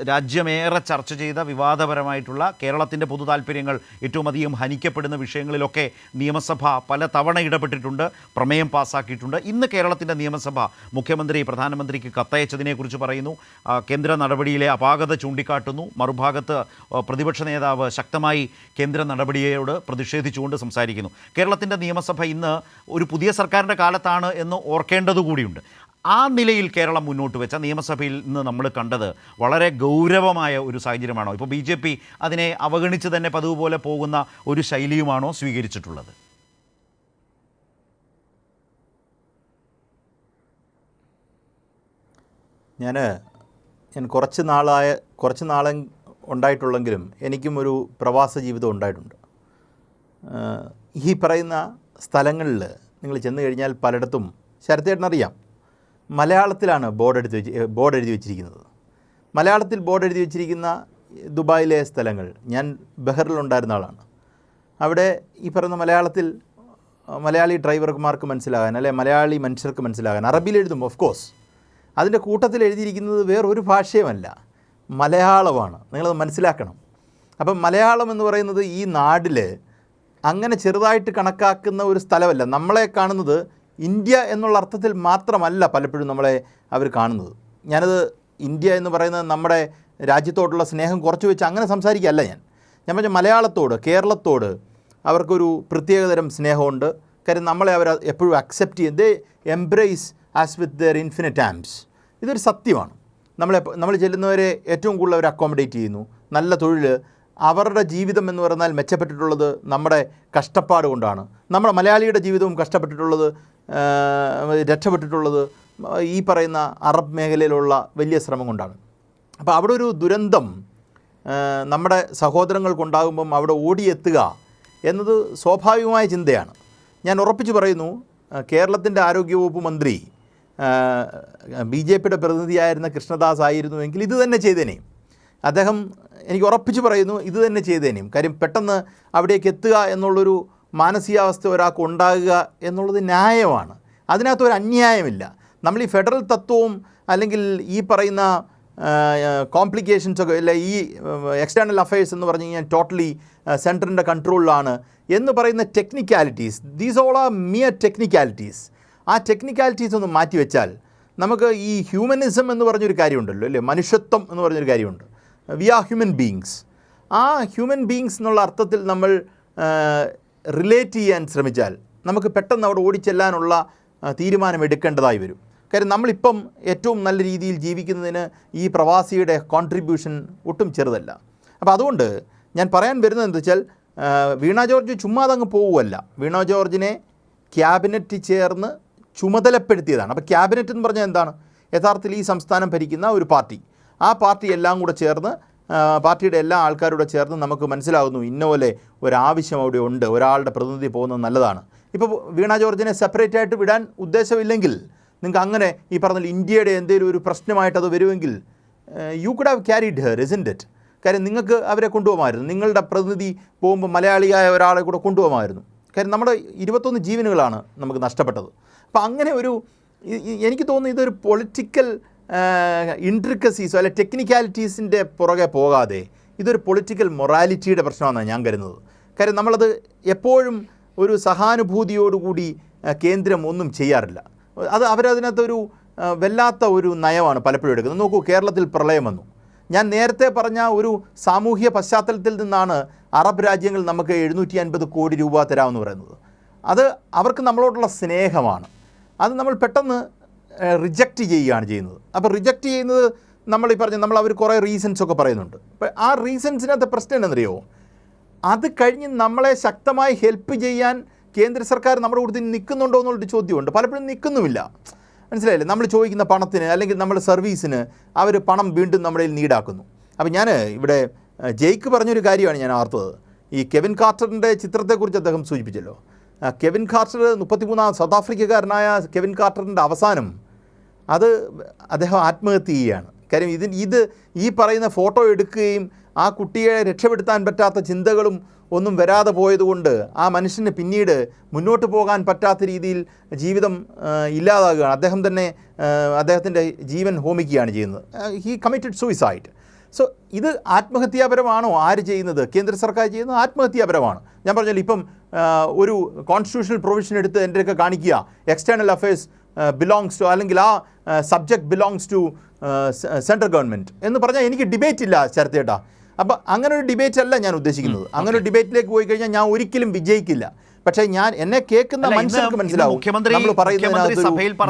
രാജ്യമേറെ ചർച്ച ചെയ്ത വിവാദപരമായിട്ടുള്ള കേരളത്തിൻ്റെ പൊതു താല്പര്യങ്ങൾ ഏറ്റവും അധികം ഹനിക്കപ്പെടുന്ന വിഷയങ്ങളിലൊക്കെ നിയമസഭ പല തവണ ഇടപെട്ടിട്ടുണ്ട്, പ്രമേയം പാസ്സാക്കിയിട്ടുണ്ട്. ഇന്ന് കേരളത്തിൻ്റെ നിയമസഭ മുഖ്യമന്ത്രി പ്രധാനമന്ത്രിക്ക് കത്തയച്ചതിനെക്കുറിച്ച് പറയുന്നു, കേന്ദ്ര നടപടിയിലെ അപാകത ചൂണ്ടിക്കാട്ടുന്നു. മറുഭാഗത്ത് പ്രതിപക്ഷ നേതാവ് ശക്തമായി കേന്ദ്ര നടപടിയോട് പ്രതിഷേധിച്ചുകൊണ്ട് സംസാരിക്കുന്നു. കേരളത്തിൻ്റെ നിയമസഭ ഇന്ന് ഒരു പുതിയ സർക്കാരിൻ്റെ കാലത്താണ് എന്ന് ഓർക്കേണ്ടതുകൂടിയുണ്ട്. ആ നിലയിൽ കേരളം മുന്നോട്ട് വെച്ച നിയമസഭയിൽ നിന്ന് നമ്മൾ കണ്ടത് വളരെ ഗൗരവമായ ഒരു സാഹചര്യമാണോ? ഇപ്പോൾ BJP അതിനെ അവഗണിച്ച് തന്നെ പതിവ് പോലെ പോകുന്ന ഒരു ശൈലിയുമാണോ സ്വീകരിച്ചിട്ടുള്ളത്? ഞാൻ കുറച്ച് നാളെ ഉണ്ടായിട്ടുള്ളെങ്കിലും എനിക്കും ഒരു പ്രവാസ ജീവിതം ഉണ്ടായിട്ടുണ്ട്. ഈ പറയുന്ന സ്ഥലങ്ങളിൽ നിങ്ങൾ ചെന്ന് കഴിഞ്ഞാൽ പലയിടത്തും ശരത്തേട്ടനറിയാം, മലയാളത്തിലാണ് ബോർഡ് എഴുതി വെച്ചിരിക്കുന്നത്. മലയാളത്തിൽ ബോർഡ് എഴുതി വെച്ചിരിക്കുന്ന ദുബായിലെ സ്ഥലങ്ങൾ, ഞാൻ ബഹറിലുണ്ടായിരുന്ന ആളാണ്. അവിടെ ഈ പറയുന്ന മലയാളി ഡ്രൈവർമാർക്ക് മനസ്സിലാകാൻ, അല്ലെ മലയാളി മനുഷ്യർക്ക് മനസ്സിലാകാൻ അറബിയിൽ എഴുതും. ഓഫ് കോഴ്സ് അതിൻ്റെ കൂട്ടത്തിൽ എഴുതിയിരിക്കുന്നത് വേറൊരു ഭാഷയുമല്ല, മലയാളമാണ്. നിങ്ങളത് മനസ്സിലാക്കണം. അപ്പം മലയാളം എന്ന് പറയുന്നത് ഈ നാട്ടിൽ അങ്ങനെ ചെറുതായിട്ട് കണക്കാക്കുന്ന ഒരു സ്ഥലമല്ല. നമ്മളെ കാണുന്നത് ഇന്ത്യ എന്നുള്ള അർത്ഥത്തിൽ മാത്രമല്ല പലപ്പോഴും നമ്മളെ അവർ കാണുന്നത്. ഞാനത് ഇന്ത്യ എന്ന് പറയുന്നത് നമ്മുടെ രാജ്യത്തോടുള്ള സ്നേഹം കുറച്ച് വെച്ച് അങ്ങനെ സംസാരിക്കുകയല്ല ഞാൻ പറഞ്ഞ മലയാളത്തോട്, കേരളത്തോട് അവർക്കൊരു പ്രത്യേകതരം സ്നേഹമുണ്ട്. കാര്യം നമ്മളെ അവർ എപ്പോഴും അക്സെപ്റ്റ് ചെയ്യും. They embrace us with their infinite arms. ഇതൊരു സത്യമാണ്. നമ്മൾ ചെല്ലുന്നവരെ ഏറ്റവും കൂടുതൽ അവർ അക്കോമഡേറ്റ് ചെയ്യുന്നു. നല്ല തൊഴിൽ, അവരുടെ ജീവിതം എന്ന് പറഞ്ഞാൽ മെച്ചപ്പെട്ടിട്ടുള്ളത് നമ്മുടെ കഷ്ടപ്പാട് കൊണ്ടാണ്. നമ്മുടെ മലയാളിയുടെ ജീവിതവും കഷ്ടപ്പെട്ടിട്ടുള്ളത്, രക്ഷപ്പെട്ടിട്ടുള്ളത് ഈ പറയുന്ന അറബ് മേഖലയിലുള്ള വലിയ ശ്രമം കൊണ്ടാണ്. അപ്പോൾ അവിടെ ഒരു ദുരന്തം നമ്മുടെ സഹോദരങ്ങൾക്കുണ്ടാകുമ്പം അവിടെ ഓടിയെത്തുക എന്നത് സ്വാഭാവികമായ ചിന്തയാണ്. ഞാൻ ഉറപ്പിച്ച് പറയുന്നു, കേരളത്തിൻ്റെ ആരോഗ്യവകുപ്പ് മന്ത്രി BJP പ്രതിനിധിയായിരുന്ന കൃഷ്ണദാസ് ആയിരുന്നുവെങ്കിൽ ഇത് തന്നെ ചെയ്തേനെയും. അദ്ദേഹം, എനിക്ക് ഉറപ്പിച്ച് പറയുന്നു, ഇത് തന്നെ ചെയ്തേനെയും. കാര്യം പെട്ടെന്ന് അവിടേക്ക് എത്തുക എന്നുള്ളൊരു മാനസികാവസ്ഥ ഒരാൾക്ക് ഉണ്ടാകുക എന്നുള്ളത് ന്യായമാണ്. അതിനകത്തൊരു അന്യായമില്ല. നമ്മൾ ഈ ഫെഡറൽ തത്വവും അല്ലെങ്കിൽ ഈ പറയുന്ന കോംപ്ലിക്കേഷൻസൊക്കെ അല്ല, ഈ എക്സ്റ്റേണൽ അഫയേഴ്സ് എന്ന് പറഞ്ഞു കഴിഞ്ഞാൽ ടോട്ടലി സെൻറ്ററിൻ്റെ കൺട്രോളിലാണ് എന്ന് പറയുന്ന technicalities, these all are mere technicalities. ആ ടെക്നിക്കാലിറ്റീസ് ഒന്ന് മാറ്റിവെച്ചാൽ നമുക്ക് ഈ ഹ്യൂമനിസം എന്ന് പറഞ്ഞൊരു കാര്യമുണ്ടല്ലോ അല്ലേ, മനുഷ്യത്വം എന്ന് പറഞ്ഞൊരു കാര്യമുണ്ട്. We are human beings. ആ ഹ്യൂമൻ ബീയിങ്സ് എന്നുള്ള അർത്ഥത്തിൽ നമ്മൾ റിലേറ്റ് ചെയ്യാൻ ശ്രമിച്ചാൽ നമുക്ക് പെട്ടെന്ന് അവിടെ ഓടിച്ചെല്ലാനുള്ള തീരുമാനം എടുക്കേണ്ടതായി വരും. കാര്യം നമ്മളിപ്പം ഏറ്റവും നല്ല രീതിയിൽ ജീവിക്കുന്നതിന് ഈ പ്രവാസിയുടെ കോൺട്രിബ്യൂഷൻ ഒട്ടും ചെറുതല്ല. അപ്പോൾ അതുകൊണ്ട് ഞാൻ പറയാൻ വരുന്നത് എന്താ വെച്ചാൽ, വീണ ജോർജ് ചുമ്മാതങ്ങ് പോവുമല്ല. വീണ ജോർജിനെ ക്യാബിനറ്റ് ചേർന്ന് ചുമതലപ്പെടുത്തിയതാണ്. അപ്പോൾ ക്യാബിനറ്റ് എന്ന് പറഞ്ഞാൽ എന്താണ്? യഥാർത്ഥത്തിൽ ഈ സംസ്ഥാനം ഭരിക്കുന്ന ഒരു പാർട്ടി, ആ പാർട്ടി എല്ലാം കൂടെ ചേർന്ന്, പാർട്ടിയുടെ എല്ലാ ആൾക്കാരോടെ ചേർന്ന് നമുക്ക് മനസ്സിലാകുന്നു ഇന്നപോലെ ഒരാവശ്യം അവിടെ ഉണ്ട്, ഒരാളുടെ പ്രതിനിധി പോകുന്നത് നല്ലതാണ്. ഇപ്പോൾ വീണ ജോർജിനെ സെപ്പറേറ്റ് ആയിട്ട് വിടാൻ ഉദ്ദേശമില്ലെങ്കിൽ നിങ്ങൾക്ക് അങ്ങനെ ഈ പറഞ്ഞ ഇന്ത്യയുടെ എന്തെങ്കിലും ഒരു പ്രശ്നമായിട്ട് അത് വരുമെങ്കിൽ you could have carried her, isn't it? കാര്യം നിങ്ങൾക്ക് അവരെ കൊണ്ടുപോകാമായിരുന്നു. നിങ്ങളുടെ പ്രതിനിധി പോകുമ്പോൾ മലയാളിയായ ഒരാളെ കൂടെ കൊണ്ടുപോകാമായിരുന്നു. കാര്യം നമ്മുടെ 21 ജീവനുകളാണ് നമുക്ക് നഷ്ടപ്പെട്ടത്. അപ്പോൾ അങ്ങനെ ഒരു, എനിക്ക് തോന്നുന്നു ഇതൊരു പൊളിറ്റിക്കൽ ഇൻട്രിക്കസീസോ അല്ലെ ടെക്നിക്കാലിറ്റീസിൻ്റെ പുറകെ പോകാതെ ഇതൊരു പൊളിറ്റിക്കൽ മൊറാലിറ്റിയുടെ പ്രശ്നമാണെന്നാണ് ഞാൻ കരുതുന്നത്. കാര്യം നമ്മളത് എപ്പോഴും ഒരു സഹാനുഭൂതിയോടുകൂടി കേന്ദ്രം ഒന്നും ചെയ്യാറില്ല. അത് അവരതിനകത്തൊരു വല്ലാത്ത ഒരു നയമാണ് പലപ്പോഴും എടുക്കുന്നത്. നോക്കൂ, കേരളത്തിൽ പ്രളയം വന്നു. ഞാൻ നേരത്തെ പറഞ്ഞ ഒരു സാമൂഹ്യ പശ്ചാത്തലത്തിൽ നിന്നാണ് അറബ് രാജ്യങ്ങൾ നമുക്ക് 750 കോടി രൂപ തരാമെന്ന് പറയുന്നത്. അത് അവർക്ക് നമ്മളോടുള്ള സ്നേഹമാണ്. അത് നമ്മൾ പെട്ടെന്ന് റിജക്റ്റ് ചെയ്യുകയാണ് ചെയ്യുന്നത്. അപ്പോൾ റിജക്റ്റ് ചെയ്യുന്നത് നമ്മൾ ഈ പറഞ്ഞ അവർ കുറേ റീസൺസൊക്കെ പറയുന്നുണ്ട്. അപ്പോൾ ആ റീസൺസിനകത്ത് പ്രശ്നം എന്നറിയോ, അത് കഴിഞ്ഞ് നമ്മളെ ശക്തമായി ഹെൽപ്പ് ചെയ്യാൻ കേന്ദ്ര സർക്കാർ നമ്മുടെ കൂട്ടത്തിൽ നിൽക്കുന്നുണ്ടോ എന്നുള്ളൊരു ചോദ്യമുണ്ട്. പലപ്പോഴും നിൽക്കുന്നുമില്ല. മനസ്സിലായില്ലേ? നമ്മൾ ചോദിക്കുന്ന പണത്തിന് അല്ലെങ്കിൽ നമ്മുടെ സർവീസിന് അവർ പണം വീണ്ടും നമ്മുടെ നീടാക്കുന്നു. അപ്പോൾ ഞാൻ ഇവിടെ ജയ്ക്ക് പറഞ്ഞൊരു കാര്യമാണ് ഞാൻ ഓർത്തത്. ഈ കെവിൻ കാർട്ടറിൻ്റെ ചിത്രത്തെക്കുറിച്ച് അദ്ദേഹം സൂചിപ്പിച്ചല്ലോ. കെവിൻ കാർട്ടർ 33 സൗത്ത് ആഫ്രിക്കക്കാരനായ കെവിൻ കാർട്ടറിൻ്റെ അവസാനം അത് അദ്ദേഹം ആത്മഹത്യ ചെയ്യുകയാണ്. കാര്യം ഇത് ഈ പറയുന്ന ഫോട്ടോ എടുക്കുകയും ആ കുട്ടിയെ രക്ഷപ്പെടുത്താൻ പറ്റാത്ത ചിന്തകളും ഒന്നും വരാതെ പോയതുകൊണ്ട് ആ മനുഷ്യന് പിന്നീട് മുന്നോട്ട് പോകാൻ പറ്റാത്ത രീതിയിൽ ജീവിതം ഇല്ലാതാകുകയാണ്. അദ്ദേഹം തന്നെ അദ്ദേഹത്തിൻ്റെ ജീവൻ ഹോമിക്കുകയാണ് ചെയ്യുന്നത്. He committed suicide. സോ ഇത് ആത്മഹത്യാപരമാണോ ആര് ചെയ്യുന്നത്? കേന്ദ്ര സർക്കാർ ചെയ്യുന്നത് ആത്മഹത്യാപരമാണ്. ഞാൻ പറഞ്ഞാൽ ഇപ്പം ഒരു കോൺസ്റ്റിറ്റ്യൂഷണൽ പ്രൊവിഷൻ എടുത്ത് എൻ്റെയൊക്കെ കാണിക്കുക, എക്സ്റ്റേണൽ അഫയേഴ്സ് ബിലോങ്സ് ടു, അല്ലെങ്കിൽ ആ subject belongs to central government എന്ന് പറഞ്ഞാൽ എനിക്ക് ഡിബേറ്റ് ഇല്ല ശരത്തേട്ടാ. അപ്പോൾ അങ്ങനെ ഒരു ഡിബേറ്റ് അല്ല ഞാൻ ഉദ്ദേശിക്കുന്നത്. അങ്ങനെ ഒരു ഡിബേറ്റിലേക്ക് പോയി കഴിഞ്ഞാൽ ഞാൻ ഒരിക്കലും വിജയിക്കില്ല. പക്ഷേ ഞാൻ എന്നെ കേൾക്കുന്ന മനുഷ്യർക്ക് മനസ്സിലാവും നമ്മൾ പറയുന്നതിനകത്ത്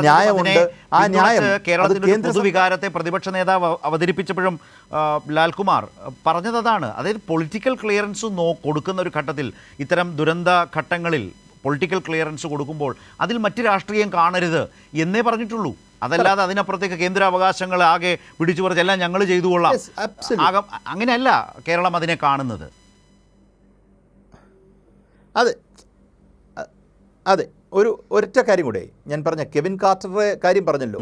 ന്യായമുണ്ട്. ആ ന്യായം കേരളത്തിന്റെ പൊതുവികാരത്തെ പ്രതിപക്ഷ നേതാവ് അവതരിപ്പിച്ചപ്പോഴും ലാൽകുമാർ പറഞ്ഞത് അതാണ്. അതായത് പൊളിറ്റിക്കൽ ക്ലിയറൻസ് കൊടുക്കുന്ന ഒരു ഘട്ടത്തിൽ, ഇത്തരം ദുരന്ത ഘട്ടങ്ങളിൽ പൊളിറ്റിക്കൽ ക്ലിയറൻസ് കൊടുക്കുമ്പോൾ അതിൽ മറ്റ് രാഷ്ട്രീയം കാണരുത് എന്നേ പറഞ്ഞിട്ടുള്ളൂ. അതല്ലാതെ അതിനപ്പുറത്തേക്ക് കേന്ദ്ര അവകാശങ്ങൾ ആകെ പിടിച്ചു പറിച്ച് എല്ലാം ഞങ്ങൾ ചെയ്തുകൊള്ളാം, അങ്ങനെയല്ല കേരളം അതിനെ കാണുന്നത്. അതെ അതെ, ഒരൊറ്റ കാര്യം കൂടെ ഞാൻ പറഞ്ഞ കെവിൻ കാർട്ടറുടെ കാര്യം പറഞ്ഞല്ലോ.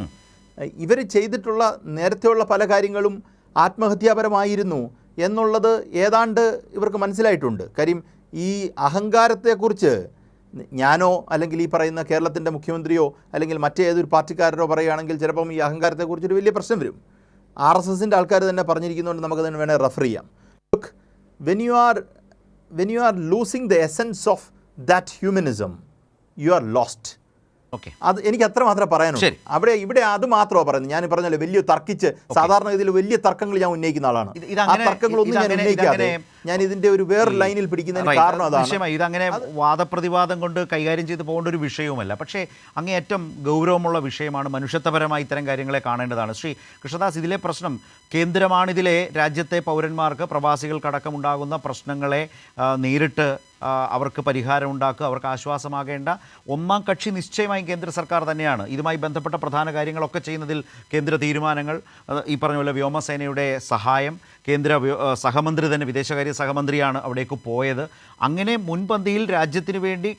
ഇവർ ചെയ്തിട്ടുള്ള നേരത്തെയുള്ള പല കാര്യങ്ങളും ആത്മഹത്യാപരമായിരുന്നു എന്നുള്ളത് ഏതാണ്ട് ഇവർക്ക് മനസ്സിലായിട്ടുണ്ട്. കാര്യം ഈ അഹങ്കാരത്തെക്കുറിച്ച് ഞാനോ അല്ലെങ്കിൽ ഈ പറയുന്ന കേരളത്തിൻ്റെ മുഖ്യമന്ത്രിയോ അല്ലെങ്കിൽ മറ്റേതൊരു പാർട്ടിക്കാരോ പറയുകയാണെങ്കിൽ ചിലപ്പം ഈ അഹങ്കാരത്തെക്കുറിച്ചൊരു വലിയ പ്രശ്നം വരും. RSSൻ്റെ ആൾക്കാർ തന്നെ പറഞ്ഞിരിക്കുന്നതുകൊണ്ട് നമുക്ക് തന്നെ വേണേൽ റെഫർ ചെയ്യാം. Look, when you are losing the essence of that humanism, you are lost. Okay, അത് എനിക്ക് അത്ര മാത്രമേ പറയാനുള്ളൂ. ഇവിടെ അത് മാത്രമാണ് പറയുന്നത്. ഞാൻ പറഞ്ഞല്ലോ, വലിയ തർക്കിച്ച് സാധാരണഗതിയിൽ വലിയ തർക്കങ്ങൾ ഞാൻ ഉന്നയിക്കുന്ന ആളാണ്. ആ തർക്കങ്ങളൊന്നും ഞാൻ ഉന്നയിക്കാതെ ഞാൻ ഇതിന്റെ ഒരു വേറെ ലൈനിൽ പിടിക്കുന്നതിന് കാരണം അതാണ്. ഇതങ്ങനെ വാദപ്രതിവാദം കൊണ്ട് കൈകാര്യം ചെയ്ത് പോകേണ്ട ഒരു വിഷയവുമല്ല. പക്ഷേ അങ്ങേയറ്റം ഗൗരവമുള്ള വിഷയമാണ്. മനുഷ്യത്വപരമായി ഇത്തരം കാര്യങ്ങളെ കാണേണ്ടതാണ്. ശ്രീ കൃഷ്ണദാസ്, ഇതിലെ പ്രശ്നം കേന്ദ്രമാണിതിലെ രാജ്യത്തെ പൗരന്മാർക്ക്, പ്രവാസികൾക്കടക്കമുണ്ടാകുന്ന പ്രശ്നങ്ങളെ നേരിട്ട് അവർക്ക് പരിഹാരം ഉണ്ടാക്കുക, അവർക്ക് ആശ്വാസമാകേണ്ട ഒന്നാം കക്ഷി നിശ്ചയമായും കേന്ദ്ര സർക്കാർ തന്നെയാണ്. ഇതുമായി ബന്ധപ്പെട്ട പ്രധാന കാര്യങ്ങളൊക്കെ ചെയ്യുന്നതിൽ കേന്ദ്ര തീരുമാനങ്ങൾ, ഈ പറഞ്ഞ പോലെ വ്യോമസേനയുടെ സഹായം, കേന്ദ്ര സഹമന്ത്രി തന്നെ, വിദേശകാര്യ സഹമന്ത്രിയാണ് അവിടേക്ക് പോയത്. അങ്ങനെ മുൻപന്തിയിൽ രാജ്യത്തിന് വേണ്ടി,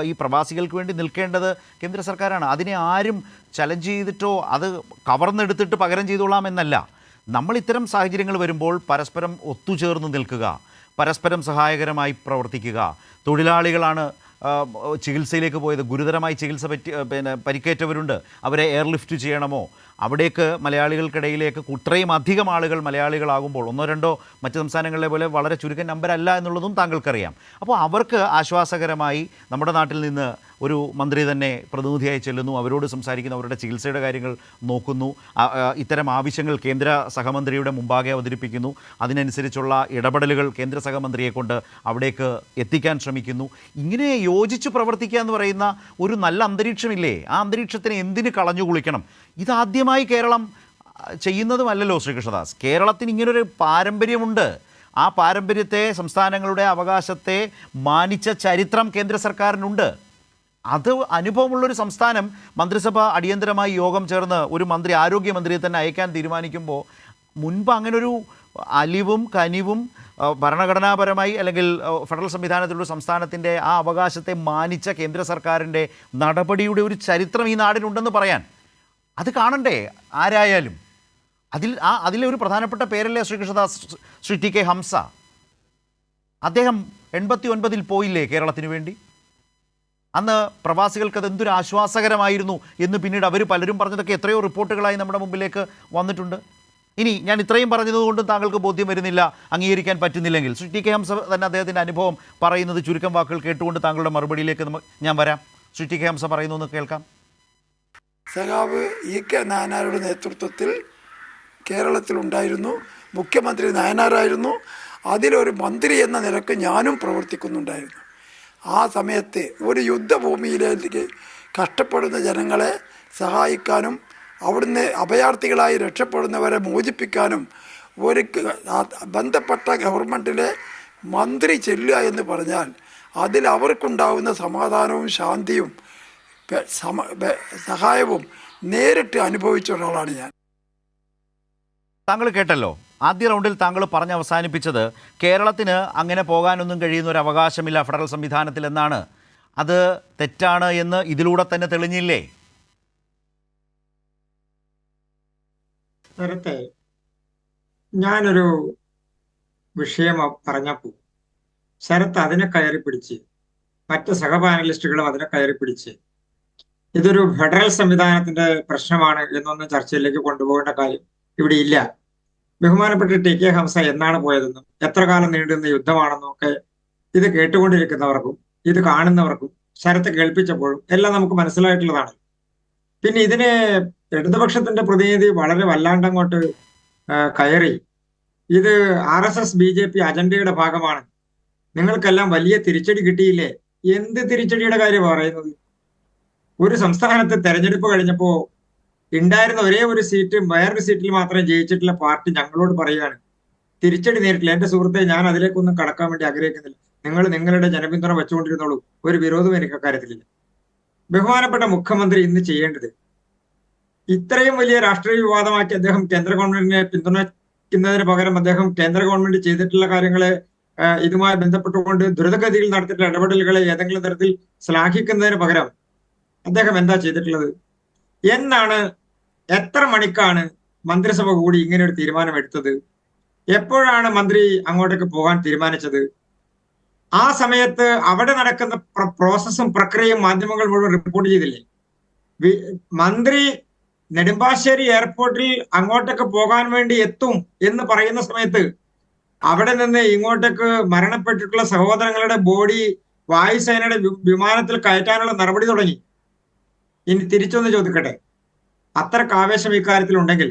ഈ പ്രവാസികൾക്ക് വേണ്ടി നിൽക്കേണ്ടത് കേന്ദ്ര സർക്കാരാണ്. അതിനെ ആരും ചലഞ്ച് ചെയ്തിട്ടോ അത് കവർന്നെടുത്തിട്ട് പകരം ചെയ്തോളാം എന്നല്ല. നമ്മൾ ഇത്തരം സാഹചര്യങ്ങൾ വരുമ്പോൾ പരസ്പരം ഒത്തുചേർന്ന് നിൽക്കുക, പരസ്പരം സഹായകരമായി പ്രവർത്തിക്കുക. തൊഴിലാളികളാണ് ചികിത്സയിലേക്ക് പോയത്, ഗുരുതരമായി ചികിത്സ പരിക്കേറ്റവരുണ്ട്, അവരെ എയർലിഫ്റ്റ് ചെയ്യണമോ? അവിടേക്ക് മലയാളികൾക്കിടയിലേക്ക് ഇത്രയും അധികം ആളുകൾ മലയാളികളാകുമ്പോൾ, ഒന്നോ രണ്ടോ മറ്റ് സംസ്ഥാനങ്ങളിലെ പോലെ വളരെ ചുരുക്കം നമ്പരല്ല എന്നുള്ളതും താങ്കൾക്കറിയാം. അപ്പോൾ അവർക്ക് ആശ്വാസകരമായി നമ്മുടെ നാട്ടിൽ നിന്ന് ഒരു മന്ത്രി തന്നെ പ്രതിനിധിയായി ചെല്ലുന്നു, അവരോട് സംസാരിക്കുന്നു, അവരുടെ ചികിത്സയുടെ കാര്യങ്ങൾ നോക്കുന്നു, ഇത്തരം ആവശ്യങ്ങൾ കേന്ദ്ര സഹമന്ത്രിയുടെ മുമ്പാകെ അവതരിപ്പിക്കുന്നു, അതിനനുസരിച്ചുള്ള ഇടപെടലുകൾ കേന്ദ്ര സഹമന്ത്രിയെ കൊണ്ട് അവിടേക്ക് എത്തിക്കാൻ ശ്രമിക്കുന്നു. ഇങ്ങനെ യോജിച്ച് പ്രവർത്തിക്കുക എന്ന് പറയുന്ന ഒരു നല്ല അന്തരീക്ഷമില്ലേ? ആ അന്തരീക്ഷത്തിന് എന്തിന് കളഞ്ഞു കുളിക്കണം? ഇതാദ്യമായി കേരളം ചെയ്യുന്നതുമല്ലല്ലോ ശ്രീകൃഷ്ണദാസ്. കേരളത്തിന് ഇങ്ങനൊരു പാരമ്പര്യമുണ്ട്. ആ പാരമ്പര്യത്തെ, സംസ്ഥാനങ്ങളുടെ അവകാശത്തെ മാനിച്ച ചരിത്രം കേന്ദ്ര സർക്കാരിനുണ്ട്. അത് അനുഭവമുള്ളൊരു സംസ്ഥാനം മന്ത്രിസഭ അടിയന്തരമായി യോഗം ചേർന്ന് ഒരു മന്ത്രി, ആരോഗ്യമന്ത്രിയെ തന്നെ അയക്കാൻ തീരുമാനിക്കുമ്പോൾ മുൻപ് അങ്ങനൊരു അലിവും കനിവും ഭരണഘടനാപരമായി അല്ലെങ്കിൽ ഫെഡറൽ സംവിധാനത്തിലുള്ള സംസ്ഥാനത്തിൻ്റെ ആ അവകാശത്തെ മാനിച്ച കേന്ദ്ര സർക്കാരിൻ്റെ നടപടിയുടെ ഒരു ചരിത്രം ഈ നാടിനുണ്ടെന്ന് പറയാൻ അത് കാണണ്ടേ ആരായാലും? അതിലെ ഒരു പ്രധാനപ്പെട്ട പേരല്ലേ ശ്രീകൃഷ്ണദാസ്, ശ്രീ ടി കെ ഹംസ. അദ്ദേഹം 89-ൽ പോയില്ലേ കേരളത്തിന് വേണ്ടി? അന്ന് പ്രവാസികൾക്ക് അത് എന്തൊരു ആശ്വാസകരമായിരുന്നു എന്ന് പിന്നീട് അവർ പലരും പറഞ്ഞതൊക്കെ എത്രയോ റിപ്പോർട്ടുകളായി നമ്മുടെ മുമ്പിലേക്ക് വന്നിട്ടുണ്ട്. ഇനി ഞാൻ ഇത്രയും പറഞ്ഞതുകൊണ്ടും താങ്കൾക്ക് ബോധ്യം വരുന്നില്ല, അംഗീകരിക്കാൻ പറ്റുന്നില്ലെങ്കിൽ ശ്രീ ടി കെ ഹംസ തന്നെ അദ്ദേഹത്തിൻ്റെ അനുഭവം പറയുന്നത് ചുരുക്കം വാക്കുകൾ കേട്ടുകൊണ്ട് താങ്കളുടെ മറുപടിയിലേക്ക് ഞാൻ വരാം. ശ്രീ ടി കെ ഹംസ പറയുന്നു എന്ന് കേൾക്കാം. സഖാവ് E.K. നായനാരുടെ നേതൃത്വത്തിൽ കേരളത്തിലുണ്ടായിരുന്നു. മുഖ്യമന്ത്രി നായനാരായിരുന്നു. അതിലൊരു മന്ത്രി എന്ന നിലക്ക് ഞാനും പ്രവർത്തിക്കുന്നുണ്ടായിരുന്നു. ആ സമയത്ത് ഒരു യുദ്ധഭൂമിയിലേക്ക് കഷ്ടപ്പെടുന്ന ജനങ്ങളെ സഹായിക്കാനും അവിടുന്ന് അഭയാർത്ഥികളായി രക്ഷപ്പെടുന്നവരെ മോചിപ്പിക്കാനും ഒരു ബന്ധപ്പെട്ട ഗവൺമെൻറ്റിലെ മന്ത്രി ചെല്ലുക എന്ന് പറഞ്ഞാൽ അതിൽ അവർക്കുണ്ടാവുന്ന സമാധാനവും ശാന്തിയും സഹായവും നേരിട്ട് അനുഭവിച്ച ഒരാളാണ് ഞാൻ. താങ്കൾ കേട്ടല്ലോ, ആദ്യ റൗണ്ടിൽ താങ്കൾ പറഞ്ഞ് അവസാനിപ്പിച്ചത് കേരളത്തിന് അങ്ങനെ പോകാനൊന്നും കഴിയുന്ന ഒരു അവകാശമില്ല ഫെഡറൽ സംവിധാനത്തിൽ എന്നാണ്. അത് തെറ്റാണ് എന്ന് ഇതിലൂടെ തന്നെ തെളിഞ്ഞില്ലേ? നേരത്തെ ഞാനൊരു വിഷയം പറഞ്ഞപ്പോൾ ശരത്ത് അതിനെ കയറി പിടിച്ച്, മറ്റ് സഹപാനലിസ്റ്റുകളും അതിനെ കയറി പിടിച്ച് ഇതൊരു ഫെഡറൽ സംവിധാനത്തിന്റെ പ്രശ്നമാണ് എന്നൊന്നും ചർച്ചയിലേക്ക് കൊണ്ടുപോകേണ്ട കാര്യം ഇവിടെ ഇല്ല. ബഹുമാനപ്പെട്ട ടി കെ ഹംസ എന്നാണ് പോയതെന്നും എത്ര കാലം നീണ്ടുന്ന യുദ്ധമാണെന്നും ഒക്കെ ഇത് കേട്ടുകൊണ്ടിരിക്കുന്നവർക്കും ഇത് കാണുന്നവർക്കും ശരത്ത് കേൾപ്പിച്ചപ്പോഴും എല്ലാം നമുക്ക് മനസ്സിലായിട്ടുള്ളതാണ്. പിന്നെ ഇതിനെ ഇടതുപക്ഷത്തിന്റെ പ്രതിനിധി വളരെ വല്ലാണ്ടങ്ങോട്ട് കയറി ഇത് RSS BJP അജണ്ടയുടെ ഭാഗമാണ്, നിങ്ങൾക്കെല്ലാം വലിയ തിരിച്ചടി കിട്ടിയില്ലേ? എന്ത് തിരിച്ചടിയുടെ കാര്യം പറയുന്നത്? ഒരു സംസ്ഥാനത്ത് തെരഞ്ഞെടുപ്പ് കഴിഞ്ഞപ്പോ ഉണ്ടായിരുന്ന ഒരേ ഒരു സീറ്റ്, വേറൊരു സീറ്റിൽ മാത്രമേ ജയിച്ചിട്ടുള്ള പാർട്ടി ഞങ്ങളോട് പറയുകയാണ് തിരിച്ചടി നേരിട്ടില്ല. എന്റെ സുഹൃത്തെ, ഞാൻ അതിലേക്കൊന്നും കടക്കാൻ വേണ്ടി ആഗ്രഹിക്കുന്നില്ല. നിങ്ങൾ നിങ്ങളുടെ ജനപിന്തുണ വെച്ചുകൊണ്ടിരുന്നോളൂ, ഒരു വിരോധവും എനിക്ക് അക്കാര്യത്തിലില്ല. ബഹുമാനപ്പെട്ട മുഖ്യമന്ത്രി ഇന്ന് ചെയ്യേണ്ടത് ഇത്രയും വലിയ രാഷ്ട്രീയ വിവാദമാക്കി അദ്ദേഹം കേന്ദ്ര ഗവൺമെന്റിനെ പിന്തുണയ്ക്കുന്നതിന് പകരം അദ്ദേഹം കേന്ദ്ര ഗവൺമെന്റ് ചെയ്തിട്ടുള്ള കാര്യങ്ങളെ ഇതുമായി ബന്ധപ്പെട്ടുകൊണ്ട് ദ്രുതഗതിയിൽ നടത്തിയിട്ടുള്ള ഇടപെടലുകളെ ഏതെങ്കിലും തരത്തിൽ ശ്ലാഘിക്കുന്നതിന് പകരം അദ്ദേഹം എന്താ ചെയ്തിട്ടുള്ളത്? എന്നാണ്, എത്ര മണിക്കാണ് മന്ത്രിസഭ കൂടി ഇങ്ങനെ ഒരു തീരുമാനം എടുത്തത്? എപ്പോഴാണ് മന്ത്രി അങ്ങോട്ടേക്ക് പോകാൻ തീരുമാനിച്ചത്? ആ സമയത്ത് അവിടെ നടക്കുന്ന പ്രോസസ്സും പ്രക്രിയയും മാധ്യമങ്ങൾ മുഴുവൻ റിപ്പോർട്ട് ചെയ്തില്ലേ? മന്ത്രി നെടുമ്പാശ്ശേരി എയർപോർട്ടിൽ അങ്ങോട്ടേക്ക് പോകാൻ വേണ്ടി എത്തും എന്ന് പറയുന്ന സമയത്ത് അവിടെ നിന്ന് ഇങ്ങോട്ടേക്ക് മരണപ്പെട്ടിട്ടുള്ള സഹോദരങ്ങളുടെ ബോഡി വായുസേനയുടെ വിമാനത്തിൽ കയറ്റാനുള്ള നടപടി തുടങ്ങി. ഇനി തിരിച്ചൊന്ന് ചോദിക്കട്ടെ, അത്രക്ക് ആവേശം ഇക്കാര്യത്തിൽ ഉണ്ടെങ്കിൽ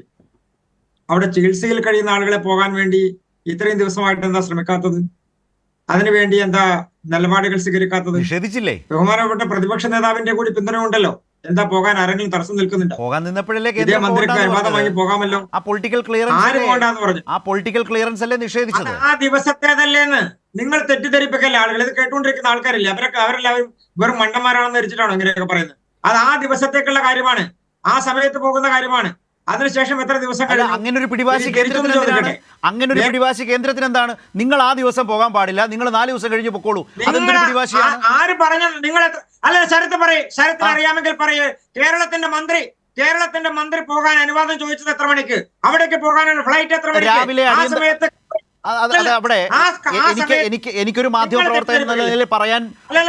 അവിടെ ചികിത്സയിൽ കഴിയുന്ന ആളുകളെ പോകാൻ വേണ്ടി ഇത്രയും ദിവസമായിട്ട് എന്താ ശ്രമിക്കാത്തത്? അതിനുവേണ്ടി എന്താ നിലപാടുകൾ സ്വീകരിക്കാത്തത്? നിഷേധിച്ചില്ലേ? ബഹുമാനപ്പെട്ട പ്രതിപക്ഷ നേതാവിന്റെ കൂടി പിന്തുണ ഉണ്ടല്ലോ. എന്താ പോകാൻ ആരെങ്കിലും തടസ്സം നിൽക്കുന്നുണ്ടോ? പോകാൻ നിന്നപ്പോഴല്ലേ ഇതേ മന്ത്രിക്ക് അനുവാദം വാങ്ങി പോകാമല്ലോ. ആ പൊളിറ്റിക്കൽ ക്ലിയറൻസ് ആര് പോകണ്ടെന്ന് പറഞ്ഞു? ആ പൊളിറ്റിക്കൽ ക്ലിയറൻസ് അല്ലേ നിഷേധിച്ചത്? ആ ദിവസത്തേതല്ലേന്ന് നിങ്ങൾ തെറ്റിദ്ധരിപ്പിക്കല്ലേ ആളുകൾ. ഇത് കേട്ടുകൊണ്ടിരിക്കുന്ന ആൾക്കാരില്ലേ, അവരെല്ലാവരും വെറും മണ്ടന്മാരാണെന്ന് ധരിച്ചിട്ടാണോ ഇങ്ങനെയൊക്കെ പറയുന്നത്? അത് ആ ദിവസത്തേക്കുള്ള കാര്യമാണ്, ആ സമയത്ത് പോകുന്ന കാര്യമാണ്. അതിനുശേഷം എത്ര ദിവസം അങ്ങനെ ഒരു പിടിവാശി കേന്ദ്രത്തിന് എന്താണ്? നിങ്ങൾ ആ ദിവസം പോകാൻ പാടില്ല, നിങ്ങൾ 4 ദിവസം കഴിഞ്ഞ് പൊക്കോളൂ. അതെന്തൊരു പിടിവാശിയാണ്? ആര് പറഞ്ഞത്? നിങ്ങൾ അല്ല, ശരത്ത് അറിയാമെങ്കിൽ പറയേ. കേരളത്തിന്റെ മന്ത്രി പോകാൻ അനുവാദം ചോദിച്ചത് എത്ര മണിക്ക്? അവിടേക്ക് പോകാനുള്ള ഫ്ലൈറ്റ് എത്ര മണിക്ക്? രാവിലെ. ആ സമയത്ത് അവിടെ എനിക്കൊരു മാധ്യമ പ്രവർത്തകൻ എന്ന നിലയിൽ പറയാൻ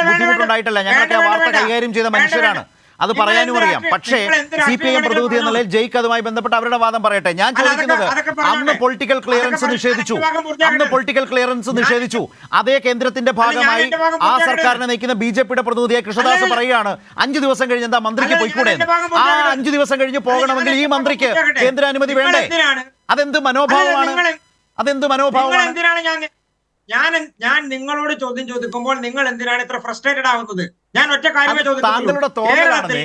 ബുദ്ധിമുട്ടുണ്ടായിട്ടല്ല. ഞങ്ങളൊക്കെ ആ വാർത്ത കൈകാര്യം ചെയ്ത മനുഷ്യരാണ്, അത് പറയാനും അറിയാം. പക്ഷേ CPIM പ്രതിനിധി എന്ന നിലയിൽ ജയ്ക്ക് അതുമായി ബന്ധപ്പെട്ട് അവരുടെ വാദം പറയട്ടെ. ഞാൻ ചോദിക്കുന്നത്, അന്ന് പൊളിറ്റിക്കൽ ക്ലിയറൻസ് നിഷേധിച്ചു. അതേ കേന്ദ്രത്തിന്റെ ഭാഗമായി ആ സർക്കാരിനെ നയിക്കുന്ന BJPയുടെ പ്രതിനിധിയെ കൃഷ്ണദാസ് പറയുകയാണ് 5 ദിവസം കഴിഞ്ഞ് എന്താ മന്ത്രിക്ക് പോയിക്കൂടെ? ആ 5 ദിവസം കഴിഞ്ഞ് പോകണമെങ്കിൽ ഈ മന്ത്രിക്ക് കേന്ദ്ര അനുമതി വേണ്ടേ? അതെന്ത് മനോഭാവമാണ്? ഞാൻ നിങ്ങളോട് ചോദ്യം ചോദിക്കുമ്പോൾ നിങ്ങൾ എന്തിനാണ് ഇത്ര ഫ്രസ്ട്രേറ്റഡ് ആവുന്നത്? ഞാൻ ഒറ്റ കാര്യമേ ചോദിക്കുന്നുള്ളൂ.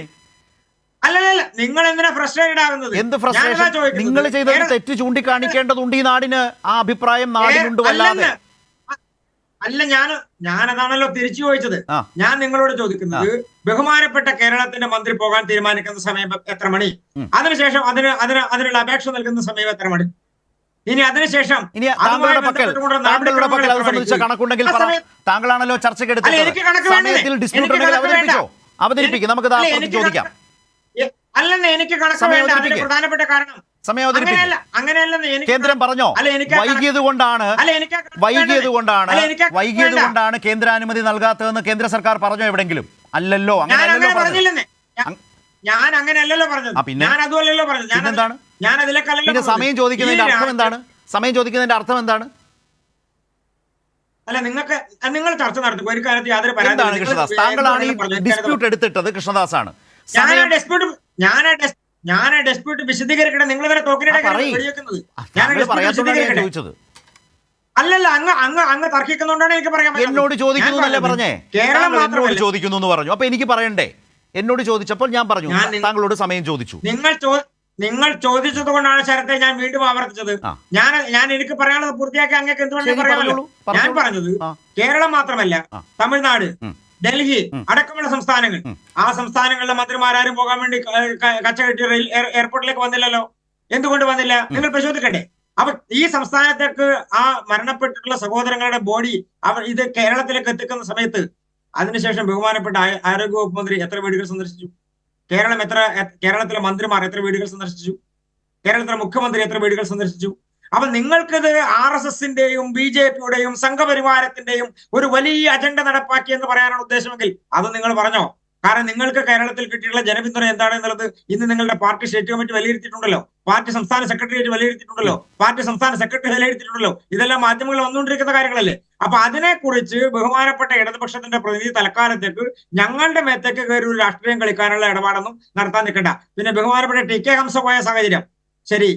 അല്ലല്ല, നിങ്ങൾ എന്തിനാ ഫ്രസ്ട്രേറ്റഡ് ആവുന്നത്? എന്ത് ഫ്രസ്ട്രേഷൻ? നിങ്ങൾ ചെയ്തത് തെറ്റ് ചൂണ്ടിക്കാണിക്കേണ്ടതുണ്ട് ഈ നാടിന്. ആ അഭിപ്രായം നാടിനുണ്ട്. വല്ലാതെ അല്ല, ഞാനതാണല്ലോ തിരിച്ചു ചോദിച്ചത്. ഞാൻ നിങ്ങളോട് ചോദിക്കുന്നത്, ബഹുമാനപ്പെട്ട കേരളത്തിന്റെ മന്ത്രി പോകാൻ തീരുമാനിക്കുന്ന സമയം എത്ര മണി? അതിനുശേഷം അതിനുള്ള അപേക്ഷ നൽകുന്ന സമയം എത്ര മണി? ഇനി അതിനുശേഷം താങ്കളുടെ പക്കൽ അത് സംബന്ധിച്ച കണക്കുണ്ടെങ്കിൽ താങ്കളാണല്ലോ ചർച്ചയ്ക്ക് എടുത്തത്. സമയത്തിൽ ഡിസ്പ്യൂട്ട് ഉണ്ടെങ്കിൽ അവതരിപ്പിക്കും. നമുക്ക് ചോദിക്കാം. അല്ലെന്ന് എനിക്ക് കണക്ക് വേണ്ട. അതിന്റെ പ്രധാനപ്പെട്ട കാരണം അങ്ങനെയല്ലെന്ന് കേന്ദ്രം പറഞ്ഞോ? വൈകിയത് കൊണ്ടാണ് കേന്ദ്രാനുമതി നൽകാത്തതെന്ന് കേന്ദ്ര സർക്കാർ പറഞ്ഞോ എവിടെങ്കിലും? അല്ലല്ലോ, അങ്ങനെയല്ലല്ലോ പറഞ്ഞത്. ഞാൻ അങ്ങനെയല്ലല്ലോ പറഞ്ഞത്. ഞാൻ അതുമല്ലല്ലോ പറഞ്ഞത്. ഞാൻ അതിലേക്കല്ലല്ലോ. സമയം ചോദിക്കുന്നതിന്റെ അർത്ഥം എന്താണ്? അല്ല, നിങ്ങൾ ചർച്ച നടത്തും ഒരു കാര്യത്തിൽ യാതൊരു പരാതി. കൃഷ്ണദാസ്, താങ്കളാണ് ഈ ഡിസ്പ്യൂട്ട് എടുത്തിട്ടത്. കൃഷ്ണദാസ് ആണ്. ഞാൻ ഡിസ്പ്യൂട്ട് വിശദീകരിക്കട്ടെ. നിങ്ങൾ തന്നെ തോക്കിനിടെ വെടിവെക്കുന്നത്. അല്ലല്ല, അങ്ങ് തർക്കിക്കുന്നുണ്ടാണ് എനിക്ക് പറയാൻ. എന്നോട് ചോദിക്കുന്നു എന്നല്ലേ പറഞ്ഞേ? എന്നോട് ചോദിക്കുന്നു എന്ന് പറഞ്ഞു. അപ്പൊ എനിക്ക് പറയണ്ടേ? എന്നോട് ചോദിച്ചപ്പോൾ ഞാൻ പറഞ്ഞു, താങ്കളോട് സമയം ചോദിച്ചു. നിങ്ങൾ ചോദിച്ചത് കൊണ്ടാണ് ശരത്തെ ഞാൻ വീണ്ടും ആവർത്തിച്ചത്. ഞാൻ എനിക്ക് പറയാനുള്ളത് പൂർത്തിയാക്കി അങ്ങേക്ക് എന്തുകൊണ്ടാണ് പറയാമല്ലോ. ഞാൻ പറഞ്ഞത് കേരളം മാത്രമല്ല, തമിഴ്നാട്, ഡൽഹി അടക്കമുള്ള സംസ്ഥാനങ്ങൾ, ആ സംസ്ഥാനങ്ങളിലെ മന്ത്രിമാരും പോകാൻ വേണ്ടി കച്ചകെട്ടി എയർപോർട്ടിലേക്ക് വന്നില്ലല്ലോ. എന്തുകൊണ്ട് വന്നില്ല? നിങ്ങൾ പരിശോധിക്കട്ടെ. അപ്പൊ ഈ സംസ്ഥാനത്തേക്ക് ആ മരണപ്പെട്ടിട്ടുള്ള സഹോദരങ്ങളുടെ ബോഡി ഇത് കേരളത്തിലേക്ക് എത്തിക്കുന്ന സമയത്ത് അതിനുശേഷം ബഹുമാനപ്പെട്ട ആരോഗ്യവകുപ്പ് മന്ത്രി എത്ര വീടുകൾ സന്ദർശിച്ചു? കേരളത്തിലെ മന്ത്രിമാർ എത്ര വീടുകൾ സന്ദർശിച്ചു? കേരളത്തിലെ മുഖ്യമന്ത്രി എത്ര വീടുകൾ സന്ദർശിച്ചു? അപ്പൊ നിങ്ങൾക്കിത് RSSന്റെയും BJPയുടെയും സംഘപരിവാരത്തിന്റെയും ഒരു വലിയ അജണ്ട നടപ്പാക്കി എന്ന് പറയാനാണ് ഉദ്ദേശമെങ്കിൽ അത് നിങ്ങൾ പറഞ്ഞോ. കാരണം നിങ്ങൾക്ക് കേരളത്തിൽ കിട്ടിയിട്ടുള്ള ജനപിന്തുണ എന്താണെന്നുള്ളത് ഇന്ന് നിങ്ങളുടെ പാർട്ടി സ്റ്റേറ്റ് കമ്മിറ്റി വിലയിരുത്തിയിട്ടുണ്ടല്ലോ, പാർട്ടി സംസ്ഥാന സെക്രട്ടേറിയറ്റ് വിലയിരുത്തിയിട്ടുണ്ടല്ലോ, പാർട്ടി സംസ്ഥാന സെക്രട്ടറി വിലയിരുത്തിയിട്ടുണ്ടല്ലോ. ഇതെല്ലാം മാധ്യമങ്ങൾ വന്നുകൊണ്ടിരിക്കുന്ന കാര്യങ്ങളല്ലേ. അപ്പൊ അതിനെക്കുറിച്ച് ബഹുമാനപ്പെട്ട ഇടതുപക്ഷത്തിന്റെ പ്രതിനിധി തൽക്കാലത്തേക്ക് ഞങ്ങളുടെ മേത്തേക്ക് കയറി ഒരു രാഷ്ട്രീയം കളിക്കാനുള്ള ഇടപാടൊന്നും നടത്താൻ നിൽക്കണ്ട. പിന്നെ ബഹുമാനപ്പെട്ട TK ഹംസ പോയ സാഹചര്യം ശരി.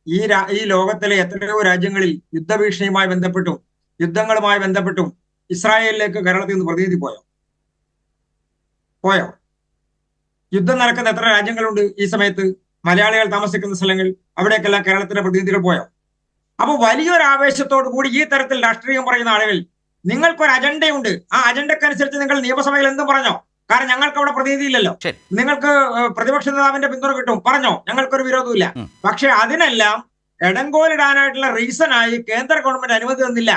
ഈ ലോകത്തിലെ എത്രയോ രാജ്യങ്ങളിൽ യുദ്ധഭീഷണിയുമായി ബന്ധപ്പെട്ടും യുദ്ധങ്ങളുമായി ബന്ധപ്പെട്ടും ഇസ്രായേലിലേക്ക് കേരളത്തിൽ നിന്ന് പ്രതിനിധി പോയോ? യുദ്ധം നടക്കുന്ന എത്ര രാജ്യങ്ങളുണ്ട് ഈ സമയത്ത്? മലയാളികൾ താമസിക്കുന്ന സ്ഥലങ്ങൾ, അവിടേക്കെല്ലാം കേരളത്തിന്റെ പ്രതിനിധികൾ പോയോ? അപ്പൊ വലിയൊരു ആവേശത്തോടു കൂടി ഈ തരത്തിൽ രാഷ്ട്രീയം പറയുന്ന ആളുകൾ, നിങ്ങൾക്കൊരു അജണ്ടയുണ്ട്. ആ അജണ്ടക്കനുസരിച്ച് നിങ്ങൾ നിയമസഭയിൽ എന്തും പറഞ്ഞോ. കാരണം ഞങ്ങൾക്ക് അവിടെ പ്രതിനിധി ഇല്ലല്ലോ. നിങ്ങൾക്ക് പ്രതിപക്ഷ നേതാവിന്റെ പിന്തുണ കിട്ടും, പറഞ്ഞോ, ഞങ്ങൾക്കൊരു വിരോധമില്ല. പക്ഷെ അതിനെല്ലാം ഇടങ്കോലിടാനായിട്ടുള്ള റീസണായി കേന്ദ്ര ഗവൺമെന്റ് അനുമതി തന്നില്ല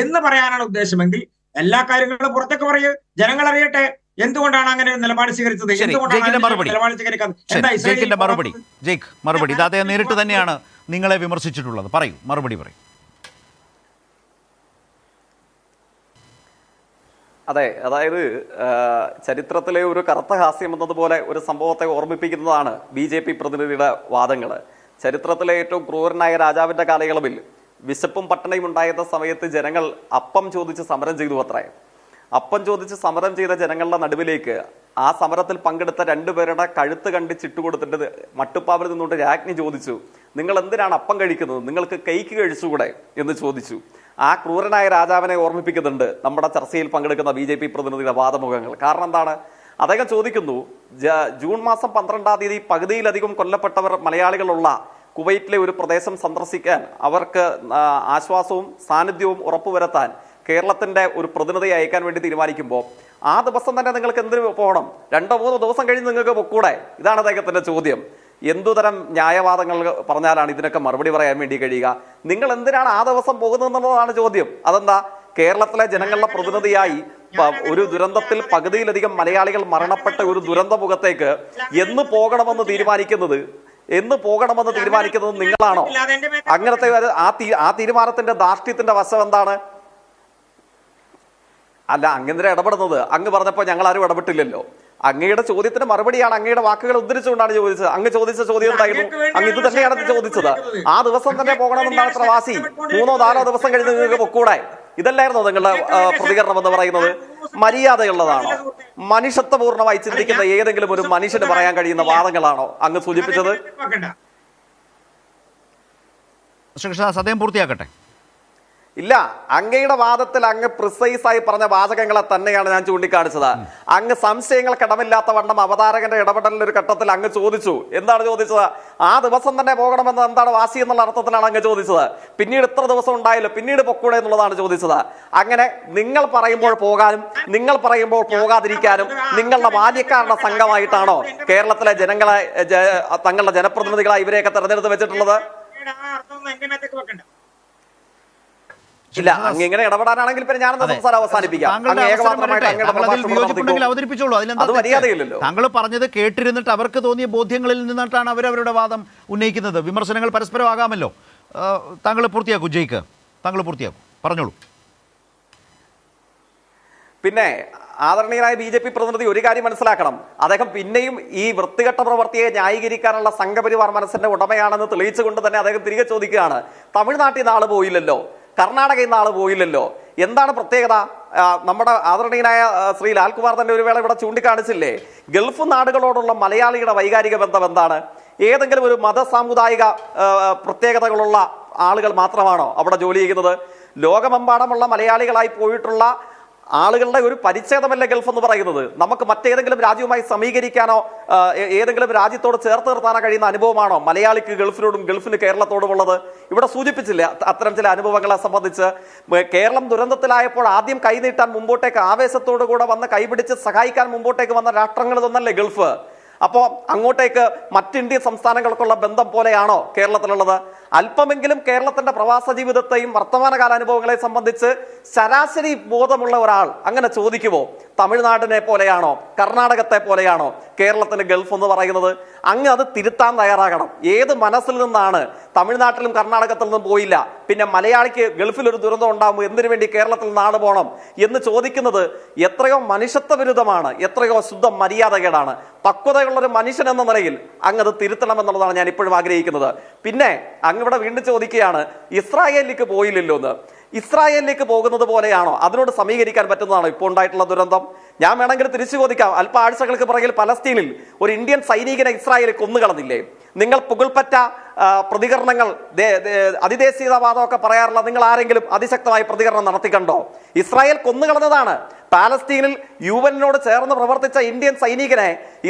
എന്ന് പറയാനാണ് ഉദ്ദേശമെങ്കിൽ എല്ലാ കാര്യങ്ങളും പുറത്തേക്ക് പറയൂ, ജനങ്ങൾ അറിയട്ടെ എന്തുകൊണ്ടാണ് അങ്ങനെ ഒരു നിലപാട് സ്വീകരിച്ചത്, നിലപാട് സ്വീകരിക്കാത്തത്. മറുപടി ഇത് അദ്ദേഹം നേരിട്ട് തന്നെയാണ് നിങ്ങളെ വിമർശിച്ചിട്ടുള്ളത്. പറയൂ, മറുപടി പറയൂ. അതെ, അതായത് ചരിത്രത്തിലെ ഒരു കറുത്ത ഹാസ്യം എന്നതുപോലെ ഒരു സംഭവത്തെ ഓർമ്മിപ്പിക്കുന്നതാണ് BJP പ്രതിനിധിയുടെ വാദങ്ങൾ. ചരിത്രത്തിലെ ഏറ്റവും ക്രൂരനായ രാജാവിൻ്റെ കാലയളവിൽ വിശപ്പും പട്ടിണിയും ഉണ്ടായിരുന്ന സമയത്ത് ജനങ്ങൾ അപ്പം ചോദിച്ച് സമരം ചെയ്തു അത്രേ. അപ്പം ചോദിച്ച് സമരം ചെയ്ത ജനങ്ങളുടെ നടുവിലേക്ക് ആ സമരത്തിൽ പങ്കെടുത്ത രണ്ടുപേരുടെ കഴുത്ത് കണ്ട് ചിട്ടുകൊടുത്തിട്ട് മട്ടുപ്പാവിൽ നിന്നുകൊണ്ട് രാജ്ഞി ചോദിച്ചു, നിങ്ങൾ എന്തിനാണ് അപ്പം കഴിക്കുന്നത്, നിങ്ങൾക്ക് കേക്ക് കഴിച്ചുകൂടെ എന്ന് ചോദിച്ചു. ആ ക്രൂരനായ രാജാവിനെ ഓർമ്മിപ്പിക്കുന്നുണ്ട് നമ്മുടെ ചർച്ചയിൽ പങ്കെടുക്കുന്ന BJP പ്രതിനിധിയുടെ വാദമുഖങ്ങൾ. കാരണം എന്താണ്? അദ്ദേഹം ചോദിക്കുന്നു, ജൂൺ മാസം 12-ാം തീയതി പകുതിയിലധികം കൊല്ലപ്പെട്ടവർ മലയാളികളുള്ള കുവൈറ്റിലെ ഒരു പ്രദേശം സന്ദർശിക്കാൻ അവർക്ക് ആശ്വാസവും സാന്നിധ്യവും ഉറപ്പുവരുത്താൻ കേരളത്തിന്റെ ഒരു പ്രതിനിധിയെ അയക്കാൻ വേണ്ടി തീരുമാനിക്കുമ്പോൾ ആ ദിവസം തന്നെ നിങ്ങൾക്ക് എന്തിനു പോകണം? 2-3 ദിവസം കഴിഞ്ഞ് നിങ്ങൾക്ക് പൊക്കൂടെ? ഇതാണ് അദ്ദേഹത്തിന്റെ ചോദ്യം. എന്തുതരം ന്യായവാദങ്ങൾ പറഞ്ഞാലാണ് ഇതിനൊക്കെ മറുപടി പറയാൻ വേണ്ടി കഴിയുക? നിങ്ങൾ എന്തിനാണ് ആ ദിവസം പോകുന്നതെന്നുള്ളതാണ് ചോദ്യം. അതെന്താ? കേരളത്തിലെ ജനങ്ങളുടെ പ്രതിനിധിയായി ഒരു ദുരന്തത്തിൽ പകുതിയിലധികം മലയാളികൾ മരണപ്പെട്ട ഒരു ദുരന്തമുഖത്തേക്ക് എന്ന് പോകണമെന്ന് തീരുമാനിക്കുന്നത് നിങ്ങളാണോ? അങ്ങനത്തെ ആ തീരുമാനത്തിന്റെ ധാർഷ്ട്യത്തിന്റെ വശം എന്താണ്? അല്ല, അങ്ങനെ ഇടപെടുന്നത് അങ്ങ് പറഞ്ഞപ്പോൾ ഞങ്ങൾ ആരും ഇടപെട്ടില്ലല്ലോ. അങ്ങയുടെ ചോദ്യത്തിന് മറുപടിയാണ്, അങ്ങയുടെ വാക്കുകൾ ഉദ്ധരിച്ചുകൊണ്ടാണ് ചോദിച്ചത്. അങ്ങ് ചോദിച്ച ചോദ്യം എന്തായിരുന്നു? അങ്ങ് ഇത് തന്നെയാണ് ചോദിച്ചത്. ആ ദിവസം തന്നെ പോകണമെന്നാണ് പ്രവാസി, 3-4 ദിവസം കഴിഞ്ഞ് നിങ്ങൾക്ക് പൊക്കൂടെ? ഇതല്ലായിരുന്നോ നിങ്ങളുടെ പ്രതികരണം എന്ന് പറയുന്നത്? മര്യാദയുള്ളതാണോ? മനുഷ്യത്വപൂർണ്ണമായി ചിന്തിക്കുന്ന ഏതെങ്കിലും ഒരു മനുഷ്യന് പറയാൻ കഴിയുന്ന വാദങ്ങളാണോ അങ്ങ് സൂചിപ്പിച്ചത്? സദ്യം പൂർത്തിയാക്കട്ടെ. ഇല്ല, അങ്ങയുടെ വാദത്തിൽ അങ്ങ് പ്രിസൈസായി പറഞ്ഞ വാചകങ്ങളെ തന്നെയാണ് ഞാൻ ചൂണ്ടിക്കാണിച്ചത്. അങ്ങ് സംശയങ്ങൾ കടമില്ലാത്ത വണ്ണം അവതാരകന്റെ ഇടപെടലിന്റെ ഒരു ഘട്ടത്തിൽ അങ്ങ് ചോദിച്ചു. എന്താണ് ചോദിച്ചത്? ആ ദിവസം തന്നെ പോകണമെന്ന് എന്താണ് വാശി എന്നുള്ള അർത്ഥത്തിലാണ് അങ്ങ് ചോദിച്ചത്. പിന്നീട് ഇത്ര ദിവസം ഉണ്ടായല്ലോ, പിന്നീട് പൊക്കൂടെ എന്നുള്ളതാണ് ചോദിച്ചത്. അങ്ങനെ നിങ്ങൾ പറയുമ്പോൾ പോകാനും നിങ്ങൾ പറയുമ്പോൾ പോകാതിരിക്കാനും നിങ്ങളുടെ ബാല്യക്കാരുടെ സംഘമായിട്ടാണോ കേരളത്തിലെ ജനങ്ങളെ തങ്ങളുടെ ജനപ്രതിനിധികളായി ഇവരെയൊക്കെ തെരഞ്ഞെടുത്ത് വെച്ചിട്ടുള്ളത്? ഇല്ല, അങ്ങ് ഇങ്ങനെ ഇടപെടാനാണെങ്കിൽ പിന്നെ ഞാനെന്താ സംസാരം അവസാനിപ്പിക്കാം. അത് മര്യാദയില്ലല്ലോ. താങ്കൾ പറഞ്ഞത് കേട്ടിരുന്നിട്ട് അവർക്ക് തോന്നിയ ബോധ്യങ്ങളിൽ നിന്നിട്ടാണ് അവരവരുടെ വാദം ഉന്നയിക്കുന്നത്. വിമർശനങ്ങൾ പരസ്പരം ആകാമല്ലോ. താങ്കൾ പൂർത്തിയാക്കൂ, ജയിക്ക്, താങ്കൾ പൂർത്തിയാക്കൂ, പറഞ്ഞോളൂ. പിന്നെ ആദരണീയനായ BJP പ്രതിനിധി ഒരു കാര്യം മനസ്സിലാക്കണം. അദ്ദേഹം പിന്നെയും ഈ വൃത്തികെട്ട പ്രവൃത്തിയെ ന്യായീകരിക്കാനുള്ള സംഘപരിവാർ മനസ്സിന്റെ ഉടമയാണെന്ന് തെളിയിച്ചുകൊണ്ട് തന്നെ അദ്ദേഹം തിരികെ ചോദിക്കുകയാണ്, തമിഴ്നാട്ടിൽ നിന്ന് ആള് പോയില്ലല്ലോ, കർണാടകയിൽ നിന്ന് ആള് പോയില്ലല്ലോ, എന്താണ് പ്രത്യേകത? നമ്മുടെ ആദരണീയനായ ശ്രീ ലാൽകുമാർ തന്നെ ഒരു വേള ഇവിടെ ചൂണ്ടിക്കാണിച്ചില്ലേ, ഗൾഫ് നാടുകളോടുള്ള മലയാളിയുടെ വൈകാരിക ബന്ധം എന്താണ്? ഏതെങ്കിലും ഒരു മത സാമുദായിക പ്രത്യേകതകളുള്ള ആളുകൾ മാത്രമാണോ അവിടെ ജോലി ചെയ്യുന്നത്? ലോകമെമ്പാടുമുള്ള മലയാളികളായി പോയിട്ടുള്ള ആളുകളുടെ ഒരു പരിച്ഛേദമല്ല ഗൾഫ് എന്ന് പറയുന്നത്. നമുക്ക് മറ്റേതെങ്കിലും രാജ്യവുമായി സമീകരിക്കാനോ ഏതെങ്കിലും രാജ്യത്തോട് ചേർത്ത് നിർത്താനോ കഴിയുന്ന അനുഭവമാണോ മലയാളിക്ക് ഗൾഫിനോടും ഗൾഫിന് കേരളത്തോടും ഉള്ളത്? ഇവിടെ സൂചിപ്പിച്ചില്ല അത്തരം ചില അനുഭവങ്ങളെ സംബന്ധിച്ച്. കേരളം ദുരന്തത്തിലായപ്പോൾ ആദ്യം കൈനീട്ടാൻ മുമ്പോട്ടേക്ക് ആവേശത്തോടു കൂടെ വന്ന് കൈപിടിച്ച് സഹായിക്കാൻ മുമ്പോട്ടേക്ക് വന്ന രാഷ്ട്രങ്ങളിതൊന്നല്ലേ ഗൾഫ്? അപ്പോൾ അങ്ങോട്ടേക്ക് മറ്റിന്ത്യൻ സംസ്ഥാനങ്ങൾക്കുള്ള ബന്ധം പോലെയാണോ കേരളത്തിലുള്ളത്? അല്പമെങ്കിലും കേരളത്തിന്റെ പ്രവാസ ജീവിതത്തെയും വർത്തമാനകാല അനുഭവങ്ങളെ സംബന്ധിച്ച് ശരാശരി ബോധമുള്ള ഒരാൾ അങ്ങനെ ചോദിക്കുമോ? തമിഴ്നാടിനെ പോലെയാണോ കർണാടകത്തെ പോലെയാണോ കേരളത്തിന് ഗൾഫ് എന്ന് പറയുന്നത്? അങ്ങ് അത് തിരുത്താൻ തയ്യാറാകണം. ഏത് മനസ്സിൽ നിന്നാണ് തമിഴ്നാട്ടിലും കർണാടകത്തിൽ നിന്നും പോയില്ല, പിന്നെ മലയാളിക്ക് ഗൾഫിൽ ഒരു ദുരന്തം ഉണ്ടാകുമ്പോൾ എന്തിനു വേണ്ടി കേരളത്തിൽ നാട് പോകണം എന്ന് ചോദിക്കുന്നത് എത്രയോ മനുഷ്യത്വ വിരുദ്ധമാണ്, എത്രയോ ശുദ്ധ മര്യാദകേടാണ്. പക്വതയുള്ളൊരു മനുഷ്യൻ എന്ന നിലയിൽ അങ്ങ് അത് തിരുത്തണമെന്നുള്ളതാണ് ഞാൻ ഇപ്പോഴും ആഗ്രഹിക്കുന്നത്. പിന്നെ അങ്ങ് ഇവിടെ വീണ്ടും ചോദിക്കുകയാണ്, ഇസ്രായേലിലേക്ക് പോയില്ലല്ലോ എന്ന്. ഇസ്രായേലിലേക്ക് പോകുന്നത് പോലെയാണോ അതിനോട് സമീകരിക്കാൻ പറ്റുന്നതാണോ ഇപ്പോൾ ഉണ്ടായിട്ടുള്ള ദുരന്തം? ഞാൻ വേണമെങ്കിൽ തിരിച്ചു ചോദിക്കാം. അല്പ ആഴ്ചകൾക്ക് പുറകിൽ പലസ്തീനിൽ ഒരു ഇന്ത്യൻ സൈനികനെ ഇസ്രായേലിൽ കൊന്നുകളഞ്ഞില്ലേ? നിങ്ങൾ പുകൾപ്പറ്റ പ്രതികരണങ്ങൾ, അതിദേശീയതാവാദമൊക്കെ പറയാറുള്ള നിങ്ങൾ ആരെങ്കിലും അതിശക്തമായി പ്രതികരണം നടത്തിക്കണ്ടോ? ഇസ്രായേൽ കൊന്നുകളഞ്ഞതാണ്. പാലസ്തീനിൽ UN ചേർന്ന് പ്രവർത്തിച്ച ഇന്ത്യൻ സൈനികനെ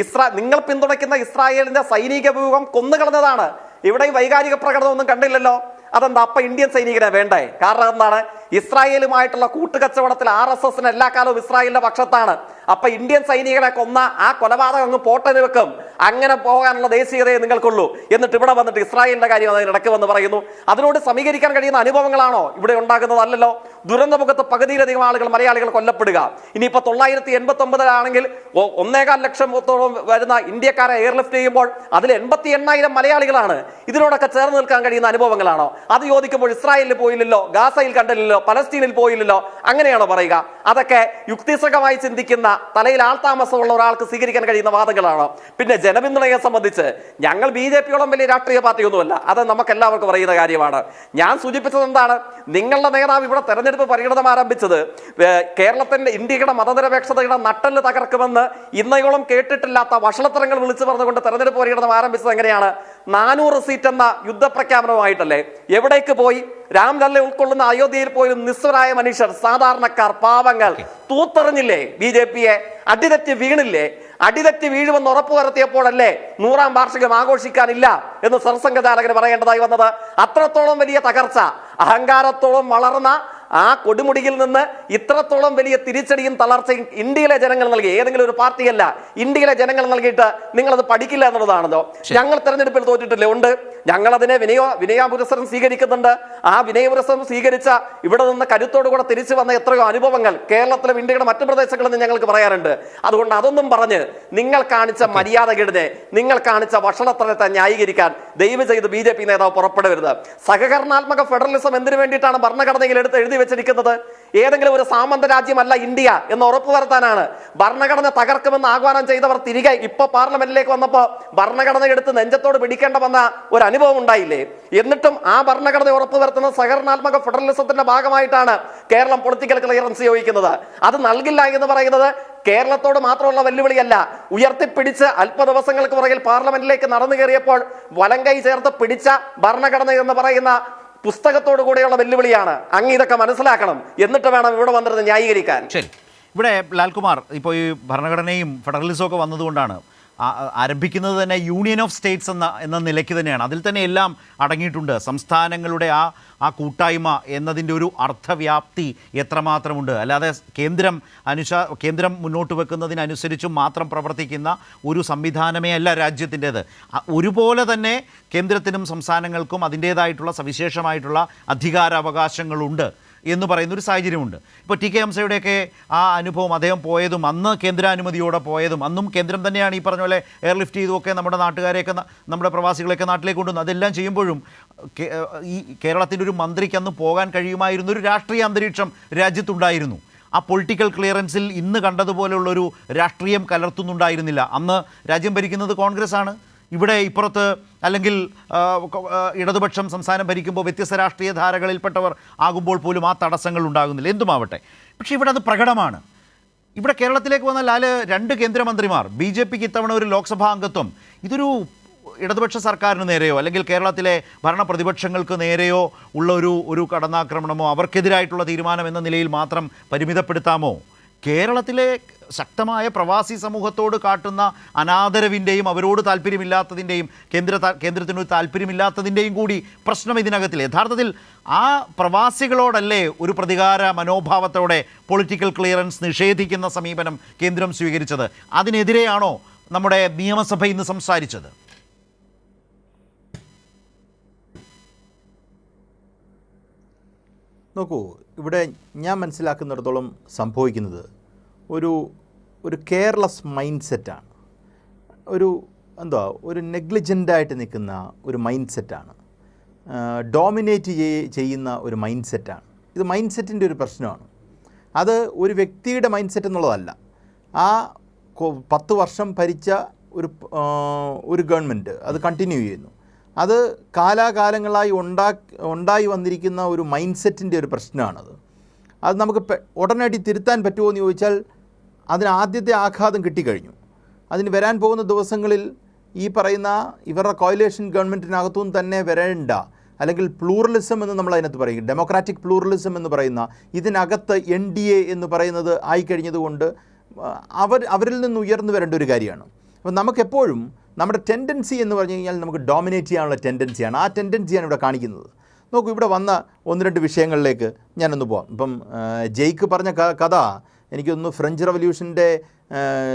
നിങ്ങൾ പിന്തുണയ്ക്കുന്ന ഇസ്രായേലിന്റെ സൈനിക വ്യൂഹം കൊന്നുകളഞ്ഞതാണ്. ഇവിടെ ഈ വൈകാരിക പ്രകടനമൊന്നും കണ്ടില്ലല്ലോ. അതെന്താ അപ്പൊ ഇന്ത്യൻ സൈനികനെ വേണ്ടേ? കാരണം എന്താണ്? ഇസ്രായേലുമായിട്ടുള്ള കൂട്ടുകച്ചവടത്തിൽ RSS എല്ലാ കാലവും ഇസ്രായേലിന്റെ പക്ഷത്താണ്. അപ്പൊ ഇന്ത്യൻ സൈനികനെ കൊന്ന ആ കൊലപാതകം അങ്ങ് പോട്ടന് വെക്കും. അങ്ങനെ പോകാനുള്ള ദേശീയതയെ നിങ്ങൾക്കുള്ളൂ. എന്നിട്ട് ഇവിടെ വന്നിട്ട് ഇസ്രായേലിന്റെ കാര്യം അതിനിടയ്ക്ക് വന്ന് പറയുന്നു. അതിനോട് സമീകരിക്കാൻ കഴിയുന്ന അനുഭവങ്ങളാണോ ഇവിടെ ഉണ്ടാകുന്നത്? അല്ലല്ലോ. ദുരന്തമുഖത്ത് പകുതിയിലധികം ആളുകൾ മലയാളികൾ കൊല്ലപ്പെടുക. ഇനിയിപ്പോൾ 989 1.25 ലക്ഷത്തോളം വരുന്ന ഇന്ത്യക്കാരെ എയർലിഫ്റ്റ് ചെയ്യുമ്പോൾ അതിൽ 88,000 മലയാളികളാണ്. ഇതിനോടൊക്കെ ചേർന്ന് നിൽക്കാൻ കഴിയുന്ന അനുഭവങ്ങളാണോ? അത് ചോദിക്കുമ്പോൾ ഇസ്രായേലിൽ പോയില്ലല്ലോ, ഗാസയിൽ കണ്ടില്ലല്ലോ, പലസ്തീനിൽ പോയില്ലല്ലോ, അങ്ങനെയാണോ പറയുക? അതൊക്കെ യുക്തിസഹമായി ചിന്തിക്കുന്ന തലയിൽ ആൾതാമസമുള്ള ഒരാൾക്ക് സ്വീകരിക്കാൻ കഴിയുന്ന വാദങ്ങളാണോ? പിന്നെ ജനപിന്തുണയെ സംബന്ധിച്ച് ഞങ്ങൾ BJP-യോളം വലിയ രാഷ്ട്രീയ പാർട്ടിയൊന്നുമല്ല, അത് നമുക്ക് എല്ലാവർക്കും അറിയുന്ന കാര്യമാണ്. ഞാൻ സൂചിപ്പിച്ചത് എന്താണ്, നിങ്ങളുടെ നേതാവ് ഇവിടെ തെരഞ്ഞെടുപ്പ് പര്യടനം ആരംഭിച്ചത് കേരളത്തിന്റെ ഇന്ത്യയുടെ മതനിരപേക്ഷതയുടെ നട്ടെല്ല് തകർക്കുമെന്ന് ഇന്നയോളം കേട്ടിട്ടില്ലാത്ത വഷളത്തരങ്ങൾ വിളിച്ചു പറഞ്ഞുകൊണ്ട് തെരഞ്ഞെടുപ്പ് പര്യടനം ആരംഭിച്ചത് എങ്ങനെയാണ്? 400 സീറ്റ് എന്ന യുദ്ധപ്രഖ്യാപനമായിട്ടല്ലേ? എവിടേക്ക് പോയി? രാംലല്ല ഉൾക്കൊള്ളുന്ന അയോധ്യയിൽ പോലും നിസ്വരായ മനുഷ്യർ, സാധാരണക്കാർ, പാവങ്ങൾ തൂത്തെറിഞ്ഞില്ലേ BJP-യെ? അടിതെറ്റി വീണില്ലേ? അടിതെറ്റി വീഴുമെന്ന് ഉറപ്പുവരുത്തിയപ്പോഴല്ലേ 100ാം വാർഷികം ആഘോഷിക്കാനില്ല എന്ന് സർസംഘചാലകന് പറയേണ്ടതായി വന്നത്? അത്രത്തോളം വലിയ തകർച്ച, അഹങ്കാരത്തോളം വളർന്ന ആ കൊടുമുടിയിൽ നിന്ന് ഇത്രത്തോളം വലിയ തിരിച്ചടിയും തളർച്ചയും ഇന്ത്യയിലെ ജനങ്ങൾ നൽകി. ഏതെങ്കിലും ഒരു പാർട്ടിയല്ല, ഇന്ത്യയിലെ ജനങ്ങൾ നൽകിയിട്ട് നിങ്ങളത് പഠിക്കില്ല എന്നുള്ളതാണല്ലോ. ഞങ്ങൾ തെരഞ്ഞെടുപ്പിൽ തോറ്റിട്ടില്ലേ? ഉണ്ട്. ഞങ്ങളതിനെ വിനയാപുരസ്സരം സ്വീകരിക്കുന്നുണ്ട്. ആ വിനയപുരസ്സരം സ്വീകരിച്ച ഇവിടെ നിന്ന് കരുത്തോടുകൂടെ തിരിച്ചു വന്ന എത്രയോ അനുഭവങ്ങൾ കേരളത്തിലും ഇന്ത്യയുടെ മറ്റു പ്രദേശങ്ങളിൽ നിന്ന് ഞങ്ങൾക്ക് പറയാറുണ്ട്. അതുകൊണ്ട് അതൊന്നും പറഞ്ഞ് നിങ്ങൾ കാണിച്ച മര്യാദകേടിനെ, നിങ്ങൾ കാണിച്ച വഷളത്തരത്തെ ന്യായീകരിക്കാൻ ദയവ് ചെയ്ത് BJP നേതാവ് പുറപ്പെടരുത്. സഹകരണാത്മക ഫെഡറലിസം എന്തിനു വേണ്ടിയിട്ടാണ് ഭരണഘടനയിൽ എഴുതി വെച്ചിരിക്കുന്നത്? ഏതെങ്കിലും ഒരു സാമന്ത രാജ്യമല്ല ഇന്ത്യ എന്ന് ഉറപ്പുവരുത്താനാണ്. ഭരണഘടന തകർക്കുമെന്ന് ആഹ്വാനം ചെയ്തവർ തിരികെ ഇപ്പൊ പാർലമെന്റിലേക്ക് വന്നപ്പോൾ ഭരണഘടന എടുത്ത് നെഞ്ചത്തോട് പിടിക്കേണ്ട വന്ന ഒരു അനുഭവം ഉണ്ടായില്ലേ? എന്നിട്ടും ആ ഭരണഘടന ഉറപ്പുവരുത്തുന്ന സഹകരണാത്മക ഫെഡറലിസത്തിന്റെ ഭാഗമായിട്ടാണ് കേരളം പൊളിറ്റിക്കൽ ക്ലിയറൻസ് ചോദിക്കുന്നത്. അത് നൽകില്ല എന്ന് പറയുന്നത് കേരളത്തോട് മാത്രമുള്ള വെല്ലുവിളിയല്ല, ഉയർത്തിപ്പിടിച്ച് അല്പ ദിവസങ്ങൾക്ക് പുറകിൽ പാർലമെന്റിലേക്ക് നടന്നു കയറിയപ്പോൾ വലങ്കൈ ചേർത്ത് പിടിച്ച ഭരണഘടന എന്ന് പറയുന്ന പുസ്തകത്തോടു കൂടെയുള്ള വെല്ലുവിളിയാണ്. അങ്ങ് ഇതൊക്കെ മനസ്സിലാക്കണം, എന്നിട്ട് വേണം ഇവിടെ വന്നിരുന്ന് ന്യായീകരിക്കാൻ. ശരി, ഇവിടെ ലാൽകുമാർ, ഇപ്പോൾ ഈ ഭരണഘടനയും ഫെഡറലിസവും ഒക്കെ വന്നതുകൊണ്ടാണ് ആരംഭിക്കുന്നത് തന്നെ യൂണിയൻ ഓഫ് സ്റ്റേറ്റ്സ് എന്ന നിലയ്ക്ക് തന്നെയാണ്. അതിൽ തന്നെ എല്ലാം അടങ്ങിയിട്ടുണ്ട്. സംസ്ഥാനങ്ങളുടെ ആ കൂട്ടായ്മ എന്നതിൻ്റെ ഒരു അർത്ഥവ്യാപ്തി എത്രമാത്രമുണ്ട്. അല്ലാതെ കേന്ദ്രം മുന്നോട്ട് വെക്കുന്നതിനനുസരിച്ചും മാത്രം പ്രവർത്തിക്കുന്ന ഒരു സംവിധാനമേ അല്ല രാജ്യത്തിൻ്റേത്. ഒരുപോലെ തന്നെ കേന്ദ്രത്തിനും സംസ്ഥാനങ്ങൾക്കും അതിൻ്റേതായിട്ടുള്ള സവിശേഷമായിട്ടുള്ള അധികാരാവകാശങ്ങളുണ്ട് എന്ന് പറയുന്നൊരു സാഹചര്യമുണ്ട്. ഇപ്പോൾ TK ഹംസയുടെയൊക്കെ ആ അനുഭവം, അദ്ദേഹം പോയതും അന്ന് കേന്ദ്രാനുമതിയോടെ പോയതും, അന്നും കേന്ദ്രം തന്നെയാണ് ഈ പറഞ്ഞ പോലെ എയർലിഫ്റ്റ് ചെയ്തുമൊക്കെ നമ്മുടെ നാട്ടുകാരെയൊക്കെ, നമ്മുടെ പ്രവാസികളെയൊക്കെ നാട്ടിലേക്ക് കൊണ്ടുവന്നു. അതെല്ലാം ചെയ്യുമ്പോഴും ഈ കേരളത്തിൻ്റെ ഒരു മന്ത്രിക്ക് അന്ന് പോകാൻ കഴിയുമായിരുന്നൊരു രാഷ്ട്രീയ അന്തരീക്ഷം രാജ്യത്തുണ്ടായിരുന്നു. ആ പൊളിറ്റിക്കൽ ക്ലിയറൻസിൽ ഇന്ന് കണ്ടതുപോലെയുള്ളൊരു രാഷ്ട്രീയം കലർത്തുന്നുണ്ടായിരുന്നില്ല. അന്ന് രാജ്യം ഭരിക്കുന്നത് കോൺഗ്രസ് ആണ്. ഇവിടെ ഇപ്പുറത്ത് അല്ലെങ്കിൽ ഇടതുപക്ഷം സംസ്ഥാനം ഭരിക്കുമ്പോൾ വ്യത്യസ്ത രാഷ്ട്രീയ ധാരകളിൽപ്പെട്ടവർ ആകുമ്പോൾ പോലും ആ തടസ്സങ്ങൾ ഉണ്ടാകുന്നില്ല. എന്തുമാവട്ടെ, പക്ഷേ ഇവിടെ അത് പ്രകടമാണ്. ഇവിടെ കേരളത്തിലേക്ക് വന്നാൽ 2 കേന്ദ്രമന്ത്രിമാർ, BJP-ക്ക് ഇത്തവണ ഒരു ലോക്സഭാ അംഗത്വം. ഇതൊരു ഇടതുപക്ഷ സർക്കാരിന് നേരെയോ അല്ലെങ്കിൽ കേരളത്തിലെ ഭരണ പ്രതിപക്ഷങ്ങൾക്ക് നേരെയോ ഉള്ള ഒരു കടന്നാക്രമണമോ അവർക്കെതിരായിട്ടുള്ള തീരുമാനം എന്ന നിലയിൽ മാത്രം പരിമിതപ്പെടുത്താമോ? കേരളത്തിലെ ശക്തമായ പ്രവാസി സമൂഹത്തോട് കാട്ടുന്ന അനാദരവിൻ്റെയും അവരോട് താല്പര്യമില്ലാത്തതിൻ്റെയും കേന്ദ്രത്തിനൊരു താല്പര്യമില്ലാത്തതിൻ്റെയും കൂടി പ്രശ്നം ഇതിനകത്തില്ല. യഥാർത്ഥത്തിൽ ആ പ്രവാസികളോടല്ലേ ഒരു പ്രതികാര മനോഭാവത്തോടെ പൊളിറ്റിക്കൽ ക്ലിയറൻസ് നിഷേധിക്കുന്ന സമീപനം കേന്ദ്രം സ്വീകരിച്ചത്? അതിനെതിരെയാണോ നമ്മുടെ നിയമസഭ ഇന്ന് സംസാരിച്ചത്? നോക്കൂ, ഇവിടെ ഞാൻ മനസ്സിലാക്കുന്നിടത്തോളം സംഭവിക്കുന്നത് ഒരു കെയർലെസ് മൈൻഡ് സെറ്റാണ്. ഒരു നെഗ്ലിജൻ്റായിട്ട് നിൽക്കുന്ന ഒരു മൈൻഡ് സെറ്റാണ്. ഡോമിനേറ്റ് ചെയ്യുന്ന ഒരു മൈൻഡ് സെറ്റാണ്. ഇത് മൈൻഡ് സെറ്റിൻ്റെ ഒരു പ്രശ്നമാണ്. അത് ഒരു വ്യക്തിയുടെ മൈൻഡ് സെറ്റ് എന്നുള്ളതല്ല. ആ 10 വർഷം ഭരിച്ച ഒരു ഗവൺമെൻറ് അത് കണ്ടിന്യൂ ചെയ്യുന്നു. അത് കാലാകാലങ്ങളായി ഉണ്ടായി വന്നിരിക്കുന്ന ഒരു മൈൻഡ് സെറ്റിൻ്റെ ഒരു പ്രശ്നമാണത്. അത് നമുക്ക് ഉടനടി തിരുത്താൻ പറ്റുമോ എന്ന് ചോദിച്ചാൽ അതിന് ആദ്യത്തെ ആഘാതം കിട്ടിക്കഴിഞ്ഞു. അതിന് വരാൻ പോകുന്ന ദിവസങ്ങളിൽ ഈ പറയുന്ന ഇവരുടെ കോയിലേഷൻ ഗവൺമെൻറ്റിനകത്തുനിന്ന് തന്നെ വരേണ്ട, അല്ലെങ്കിൽ പ്ലൂറലിസം എന്ന് നമ്മൾ അതിനകത്ത് പറയും, ഡെമോക്രാറ്റിക് പ്ലൂറലിസം എന്ന് പറയുന്ന ഇതിനകത്ത് NDA എന്ന് പറയുന്നത് ആയിക്കഴിഞ്ഞതുകൊണ്ട് അവരിൽ നിന്ന് ഉയർന്നു വരേണ്ട ഒരു കാര്യമാണ്. അപ്പോൾ നമുക്കെപ്പോഴും നമ്മുടെ ടെൻഡൻസി എന്ന് പറഞ്ഞു കഴിഞ്ഞാൽ നമുക്ക് ഡോമിനേറ്റ് ചെയ്യാനുള്ള ടെൻഡൻസിയാണ്. ആ ടെൻഡൻസിയാണ് ഇവിടെ കാണിക്കുന്നത്. നോക്കൂ, ഇവിടെ വന്ന 1-2 വിഷയങ്ങളിലേക്ക് ഞാനൊന്ന് പോവാം. ഇപ്പം ജെയ്ക്ക് പറഞ്ഞ കഥ എനിക്കൊന്ന് ഫ്രഞ്ച് റവല്യൂഷൻ്റെ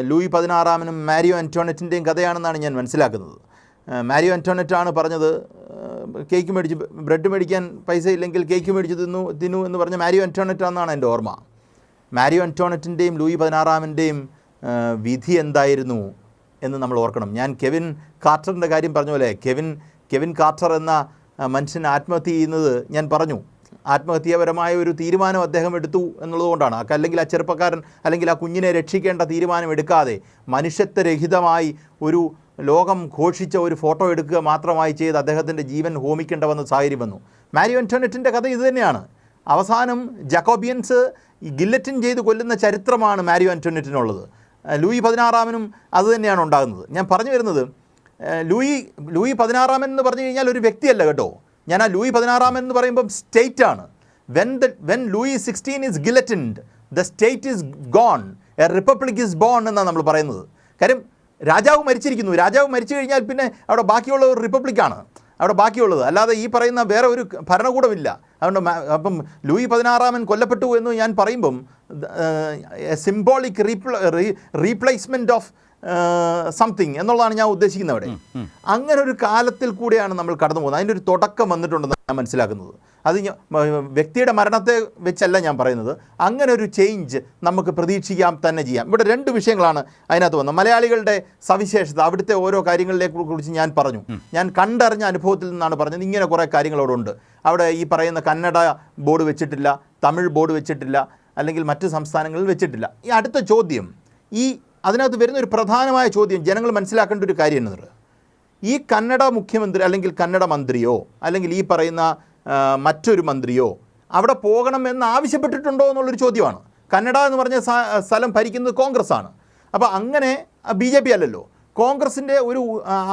ലൂയി 16-നും മാരിയോ ആൻ്റോണറ്റിൻ്റെയും കഥയാണെന്നാണ് ഞാൻ മനസ്സിലാക്കുന്നത്. മാരിയോ ആൻ്റോണറ്റാണ് പറഞ്ഞത്, കേക്ക് മേടിച്ച് ബ്രെഡ് മേടിക്കാൻ പൈസ ഇല്ലെങ്കിൽ കേക്ക് മേടിച്ച് തിന്നു എന്ന് പറഞ്ഞ മാരിയോ അന്റോണറ്റ് എന്നാണ് എൻ്റെ ഓർമ്മ. മാരിയോ അന്റോണറ്റിൻ്റെയും ലൂയി 16-ൻ്റെയും വിധി എന്തായിരുന്നു എന്ന് നമ്മൾ ഓർക്കണം. ഞാൻ കെവിൻ കാർട്ടറിൻ്റെ കാര്യം പറഞ്ഞ പോലെ കെവിൻ കാർട്ടർ എന്ന മനുഷ്യൻ ആത്മഹത്യ ചെയ്യുന്നത് ഞാൻ പറഞ്ഞു. ആത്മഹത്യാപരമായ ഒരു തീരുമാനം അദ്ദേഹം എടുത്തു എന്നുള്ളതുകൊണ്ടാണ്. അല്ലെങ്കിൽ ആ ചെറുപ്പക്കാരൻ അല്ലെങ്കിൽ ആ കുഞ്ഞിനെ രക്ഷിക്കേണ്ട തീരുമാനം എടുക്കാതെ മനുഷ്യത്വരഹിതമായി ഒരു ലോകം ഘോഷിച്ച ഒരു ഫോട്ടോ എടുക്കുക മാത്രമായി ചെയ്ത് അദ്ദേഹത്തിൻ്റെ ജീവൻ ഹോമിക്കേണ്ട വന്ന സാഹചര്യം വന്നു. മാരിയോ അന്റോണറ്റിൻ്റെ കഥ ഇതുതന്നെയാണ്. അവസാനം ജക്കോബിയൻസ് ഗില്ലറ്റിൻ ചെയ്ത് കൊല്ലുന്ന ചരിത്രമാണ് മാരിയോ അന്റോണറ്റിനുള്ളത്. ലൂയി 16-നും അതുതന്നെയാണ് ഉണ്ടാകുന്നത്. ഞാൻ പറഞ്ഞു വരുന്നത് ലൂയി 16 എന്ന് പറഞ്ഞു കഴിഞ്ഞാൽ ഒരു വ്യക്തിയല്ല കേട്ടോ. ഞാൻ ആ ലൂയി 16 എന്ന് പറയുമ്പം സ്റ്റേറ്റാണ്. When Louis 16 is guillotined the state is gone, a republic is born എന്നാണ് നമ്മൾ പറയുന്നത്. കാര്യം രാജാവ് മരിച്ചിരിക്കുന്നു. രാജാവ് മരിച്ചു കഴിഞ്ഞാൽ പിന്നെ അവിടെ ബാക്കിയുള്ള ഒരു റിപ്പബ്ലിക്കാണ് അവിടെ ബാക്കിയുള്ളത്, അല്ലാതെ ഈ പറയുന്ന വേറെ ഒരു ഭരണകൂടമില്ല. അതുകൊണ്ട് അപ്പം ലൂയി 16 കൊല്ലപ്പെട്ടു എന്ന് ഞാൻ പറയുമ്പം സിംബോളിക് റീപ്ലേസ്മെൻറ്റ് ഓഫ് സംതിങ് എന്നുള്ളതാണ് ഞാൻ ഉദ്ദേശിക്കുന്നത്. അവിടെ അങ്ങനെ ഒരു കാലത്തിൽ കൂടെയാണ് നമ്മൾ കടന്നു പോകുന്നത്. അതിൻ്റെ ഒരു തുടക്കം വന്നിട്ടുണ്ടെന്ന് ഞാൻ മനസ്സിലാക്കുന്നത്. അത് വ്യക്തിയുടെ മരണത്തെ വെച്ചല്ല ഞാൻ പറയുന്നത്. അങ്ങനെ ഒരു ചേഞ്ച് നമുക്ക് പ്രതീക്ഷിക്കാം തന്നെ ചെയ്യാം. ഇവിടെ 2 വിഷയങ്ങളാണ് അതിനകത്ത് വന്നത്. മലയാളികളുടെ സവിശേഷത, അവിടുത്തെ ഓരോ കാര്യങ്ങളെക്കുറിച്ച് ഞാൻ പറഞ്ഞു. ഞാൻ കണ്ടറിഞ്ഞ അനുഭവത്തിൽ നിന്നാണ് പറഞ്ഞത്. ഇങ്ങനെ കുറേ കാര്യങ്ങളോടുണ്ട്. അവിടെ ഈ പറയുന്ന കന്നഡ ബോർഡ് വെച്ചിട്ടില്ല, തമിഴ് ബോർഡ് വെച്ചിട്ടില്ല, അല്ലെങ്കിൽ മറ്റ് സംസ്ഥാനങ്ങളിൽ വെച്ചിട്ടില്ല. ഈ അടുത്ത ചോദ്യം, അതിനകത്ത് വരുന്ന ഒരു പ്രധാനമായ ചോദ്യം ജനങ്ങൾ മനസ്സിലാക്കേണ്ട ഒരു കാര്യം എന്നത്, ഈ കന്നഡ മുഖ്യമന്ത്രി അല്ലെങ്കിൽ കന്നഡ മന്ത്രിയോ അല്ലെങ്കിൽ ഈ പറയുന്ന മറ്റൊരു മന്ത്രിയോ അവിടെ പോകണമെന്ന് ആവശ്യപ്പെട്ടിട്ടുണ്ടോ എന്നുള്ളൊരു ചോദ്യമാണ്. കന്നഡ എന്ന് പറഞ്ഞ സ്ഥലം ഭരിക്കുന്നത് കോൺഗ്രസ് ആണ്. അപ്പോൾ അങ്ങനെ BJP അല്ലല്ലോ. കോൺഗ്രസിൻ്റെ ഒരു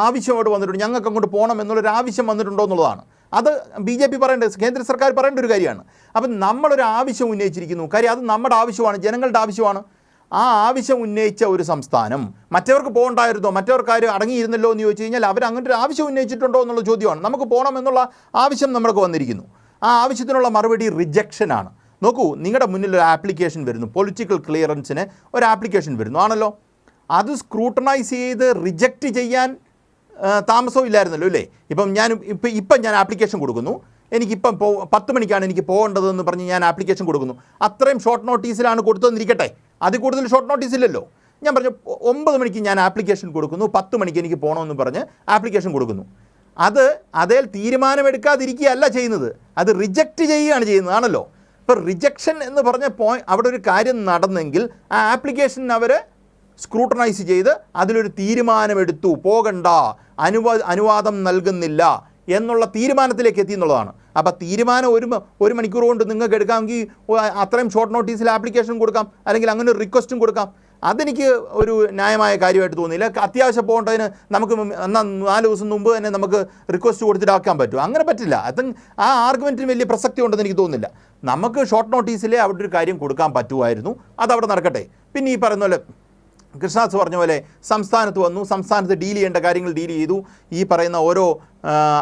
ആവശ്യം അവിടെ വന്നിട്ടുണ്ട്, ഞങ്ങൾക്ക് അങ്ങോട്ട് പോകണം എന്നുള്ളൊരു ആവശ്യം വന്നിട്ടുണ്ടോ എന്നുള്ളതാണ്. അത് BJP പറയേണ്ടത്, കേന്ദ്ര സർക്കാർ പറയേണ്ട ഒരു കാര്യമാണ്. അപ്പം നമ്മളൊരു ആവശ്യം ഉന്നയിച്ചിരിക്കുന്നു. കാര്യം അത് നമ്മുടെ ആവശ്യമാണ്, ജനങ്ങളുടെ ആവശ്യമാണ്. ആ ആവശ്യം ഉന്നയിച്ച ഒരു സംസ്ഥാനം മറ്റവർക്ക് പോകണ്ടായിരുന്നോ, മറ്റവർക്കാരും അടങ്ങിയിരുന്നല്ലോ എന്ന് ചോദിച്ചു കഴിഞ്ഞാൽ അവർ അങ്ങനെ ഒരു ആവശ്യം ഉന്നയിച്ചിട്ടുണ്ടോ എന്നുള്ള ചോദ്യമാണ്. നമുക്ക് പോകണം എന്നുള്ള ആവശ്യം നമ്മൾക്ക് വന്നിരിക്കുന്നു. ആ ആവശ്യത്തിനുള്ള മറുപടി റിജക്ഷനാണ്. നോക്കൂ, നിങ്ങളുടെ മുന്നിൽ ഒരു ആപ്ലിക്കേഷൻ വരുന്നു, പൊളിറ്റിക്കൽ ക്ലിയറൻസിന് ഒരു ആപ്ലിക്കേഷൻ വരുന്നു ആണല്ലോ. അത് സ്ക്രൂട്ടനൈസ് ചെയ്ത് റിജക്റ്റ് ചെയ്യാൻ താമസവും ഇല്ലായിരുന്നല്ലോ അല്ലേ. ഇപ്പം ഞാൻ ആപ്ലിക്കേഷൻ കൊടുക്കുന്നു, എനിക്കിപ്പം 10 മണിക്കാണ് എനിക്ക് പോകേണ്ടതെന്ന് പറഞ്ഞ് ഞാൻ ആപ്ലിക്കേഷൻ കൊടുക്കുന്നു. അത്രയും ഷോർട്ട് നോട്ടീസിലാണ് കൊടുത്തതെന്നിരിക്കട്ടെ, അതിൽ കൂടുതൽ ഷോർട്ട് നോട്ടീസ് ഇല്ലല്ലോ. ഞാൻ പറഞ്ഞു 9 മണിക്ക് ഞാൻ ആപ്ലിക്കേഷൻ കൊടുക്കുന്നു, 10 മണിക്ക് എനിക്ക് പോകണമെന്ന് പറഞ്ഞ് ആപ്ലിക്കേഷൻ കൊടുക്കുന്നു. അതേ തീരുമാനമെടുക്കാതിരിക്കുകയല്ല ചെയ്യുന്നത്, അത് റിജക്റ്റ് ചെയ്യുകയാണ് ചെയ്യുന്നത് ആണല്ലോ. ഇപ്പോൾ റിജക്ഷൻ എന്ന് പറഞ്ഞ അവിടെ ഒരു കാര്യം നടന്നെങ്കിൽ ആ ആപ്ലിക്കേഷൻ അവർ സ്ക്രൂട്ടനൈസ് ചെയ്ത് അതിലൊരു തീരുമാനമെടുത്തു, പോകണ്ട, അനുവാദം നൽകുന്നില്ല എന്നുള്ള തീരുമാനത്തിലേക്ക് എത്തി എന്നുള്ളതാണ്. അപ്പോൾ തീരുമാനം ഒരു മണിക്കൂർ കൊണ്ട് നിങ്ങൾക്ക് എടുക്കാമെങ്കിൽ അത്രയും ഷോർട്ട് നോട്ടീസിൽ ആപ്ലിക്കേഷൻ കൊടുക്കാം, അല്ലെങ്കിൽ അങ്ങനെ ഒരു റിക്വസ്റ്റും കൊടുക്കാം. അതെനിക്ക് ഒരു ന്യായമായ കാര്യമായിട്ട് തോന്നിയില്ല. അത്യാവശ്യം പോകേണ്ടതിന് നമുക്ക് എന്നാൽ 4 ദിവസം മുമ്പ് തന്നെ നമുക്ക് റിക്വസ്റ്റ് കൊടുത്തിട്ടാക്കാൻ പറ്റും. അങ്ങനെ പറ്റില്ല. ആ ആർഗ്യുമെൻറ്റിന് വലിയ പ്രസക്തി ഉണ്ടെന്ന് എനിക്ക് തോന്നുന്നില്ല. നമുക്ക് ഷോർട്ട് നോട്ടീസിലേ അവിടെ ഒരു കാര്യം കൊടുക്കാൻ പറ്റുമായിരുന്നു, അതവിടെ നടക്കട്ടെ. പിന്നെ ഈ പറയുന്ന പോലെ കൃഷ്ണദാസ് പറഞ്ഞ പോലെ സംസ്ഥാനത്ത് വന്നു, സംസ്ഥാനത്ത് ഡീൽ ചെയ്യേണ്ട കാര്യങ്ങൾ ഡീൽ ചെയ്തു. ഈ പറയുന്ന ഓരോ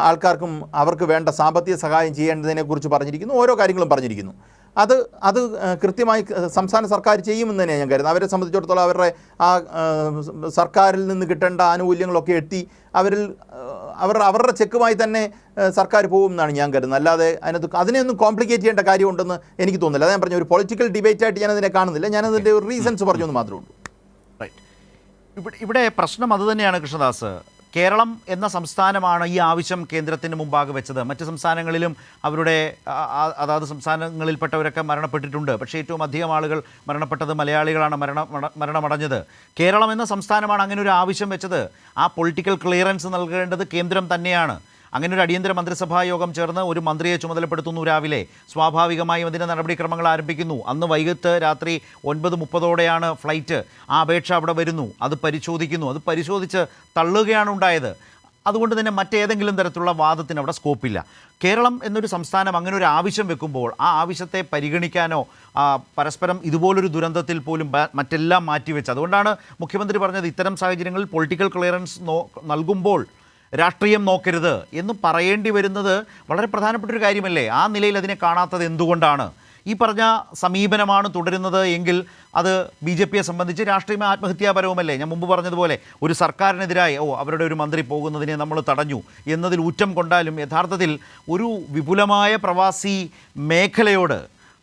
ആൾക്കാർക്കും അവർക്ക് വേണ്ട സാമ്പത്തിക സഹായം ചെയ്യേണ്ടതിനെക്കുറിച്ച് പറഞ്ഞിരിക്കുന്നു, ഓരോ കാര്യങ്ങളും പറഞ്ഞിരിക്കുന്നു. അത് കൃത്യമായി സംസ്ഥാന സർക്കാർ ചെയ്യുമെന്ന് തന്നെയാണ് ഞാൻ കരുതുന്നത്. അവരെ സംബന്ധിച്ചിടത്തോളം അവരുടെ ആ സർക്കാരിൽ നിന്ന് കിട്ടേണ്ട ആനുകൂല്യങ്ങളൊക്കെ എത്തി അവരുടെ ചെക്കുമായി തന്നെ സർക്കാർ പോകുമെന്നാണ് ഞാൻ കരുതുന്നത്. അല്ലാതെ അതിനെയൊന്നും കോംപ്ലിക്കേറ്റ് ചെയ്യേണ്ട കാര്യമുണ്ടെന്ന് എനിക്ക് തോന്നുന്നില്ല. അത് ഞാൻ പറഞ്ഞ ഒരു പൊളിറ്റിക്കൽ ഡിബേറ്റായിട്ട് ഞാനതിനെ കാണുന്നില്ല. ഞാനതിൻ്റെ ഒരു റീസൺസ് പറഞ്ഞെന്ന് മാത്രമേ ഉള്ളൂ. ഇവിടെ പ്രശ്നം അതുതന്നെയാണ് കൃഷ്ണദാസ്. കേരളം എന്ന സംസ്ഥാനമാണ് ഈ ആവശ്യം കേന്ദ്രത്തിന് മുമ്പാകെ വെച്ചത്. മറ്റ് സംസ്ഥാനങ്ങളിലും അവരുടെ അതാത് സംസ്ഥാനങ്ങളിൽപ്പെട്ടവരൊക്കെ മരണപ്പെട്ടിട്ടുണ്ട്. പക്ഷേ ഏറ്റവും അധികം ആളുകൾ മരണപ്പെട്ടത് മലയാളികളാണ് മരണമടഞ്ഞത്. കേരളം എന്ന സംസ്ഥാനമാണ് അങ്ങനെ ഒരു ആവശ്യം വെച്ചത്. ആ പൊളിറ്റിക്കൽ ക്ലിയറൻസ് നൽകേണ്ടത് കേന്ദ്രം തന്നെയാണ്. അങ്ങനെ ഒരു അടിയന്തര മന്ത്രിസഭാ യോഗം ചേർന്ന് ഒരു മന്ത്രിയെ ചുമതലപ്പെടുത്തുന്നു രാവിലെ. സ്വാഭാവികമായും അതിൻ്റെ നടപടിക്രമങ്ങൾ ആരംഭിക്കുന്നു. അന്ന് വൈകിട്ട് രാത്രി 9:30 ഫ്ലൈറ്റ്. ആ അപേക്ഷ അവിടെ വരുന്നു, അത് പരിശോധിക്കുന്നു, അത് പരിശോധിച്ച് തള്ളുകയാണ് ഉണ്ടായത്. അതുകൊണ്ട് തന്നെ മറ്റേതെങ്കിലും തരത്തിലുള്ള വാദത്തിന് അവിടെ സ്കോപ്പില്ല. കേരളം എന്നൊരു സംസ്ഥാനം അങ്ങനെ ഒരു ആവശ്യം വെക്കുമ്പോൾ ആ ആവശ്യത്തെ പരിഗണിക്കാനോ പരസ്പരം ഇതുപോലൊരു ദുരന്തത്തിൽ പോലും മറ്റെല്ലാം മാറ്റിവെച്ച്, അതുകൊണ്ടാണ് മുഖ്യമന്ത്രി പറഞ്ഞത് ഇത്തരം സാഹചര്യങ്ങളിൽ പൊളിറ്റിക്കൽ ക്ലിയറൻസ് നൽകുമ്പോൾ രാഷ്ട്രീയം നോക്കരുത് എന്ന് പറയേണ്ടി വരുന്നത് വളരെ പ്രധാനപ്പെട്ടൊരു കാര്യമല്ലേ. ആ നിലയിൽ അതിനെ കാണാത്തത് എന്തുകൊണ്ടാണ്? ഈ പറഞ്ഞ സമീപനമാണ് തുടരുന്നത് എങ്കിൽ അത് BJPയെ സംബന്ധിച്ച് രാഷ്ട്രീയ ആത്മഹത്യാപരവുമല്ലേ? ഞാൻ മുമ്പ് പറഞ്ഞതുപോലെ ഒരു സർക്കാരിനെതിരായി അവരുടെ ഒരു മന്ത്രി പോകുന്നതിനെ നമ്മൾ തടഞ്ഞു എന്നതിൽ ഊറ്റം കൊണ്ടാലും യഥാർത്ഥത്തിൽ ഒരു വിപുലമായ പ്രവാസി മേഖലയോട്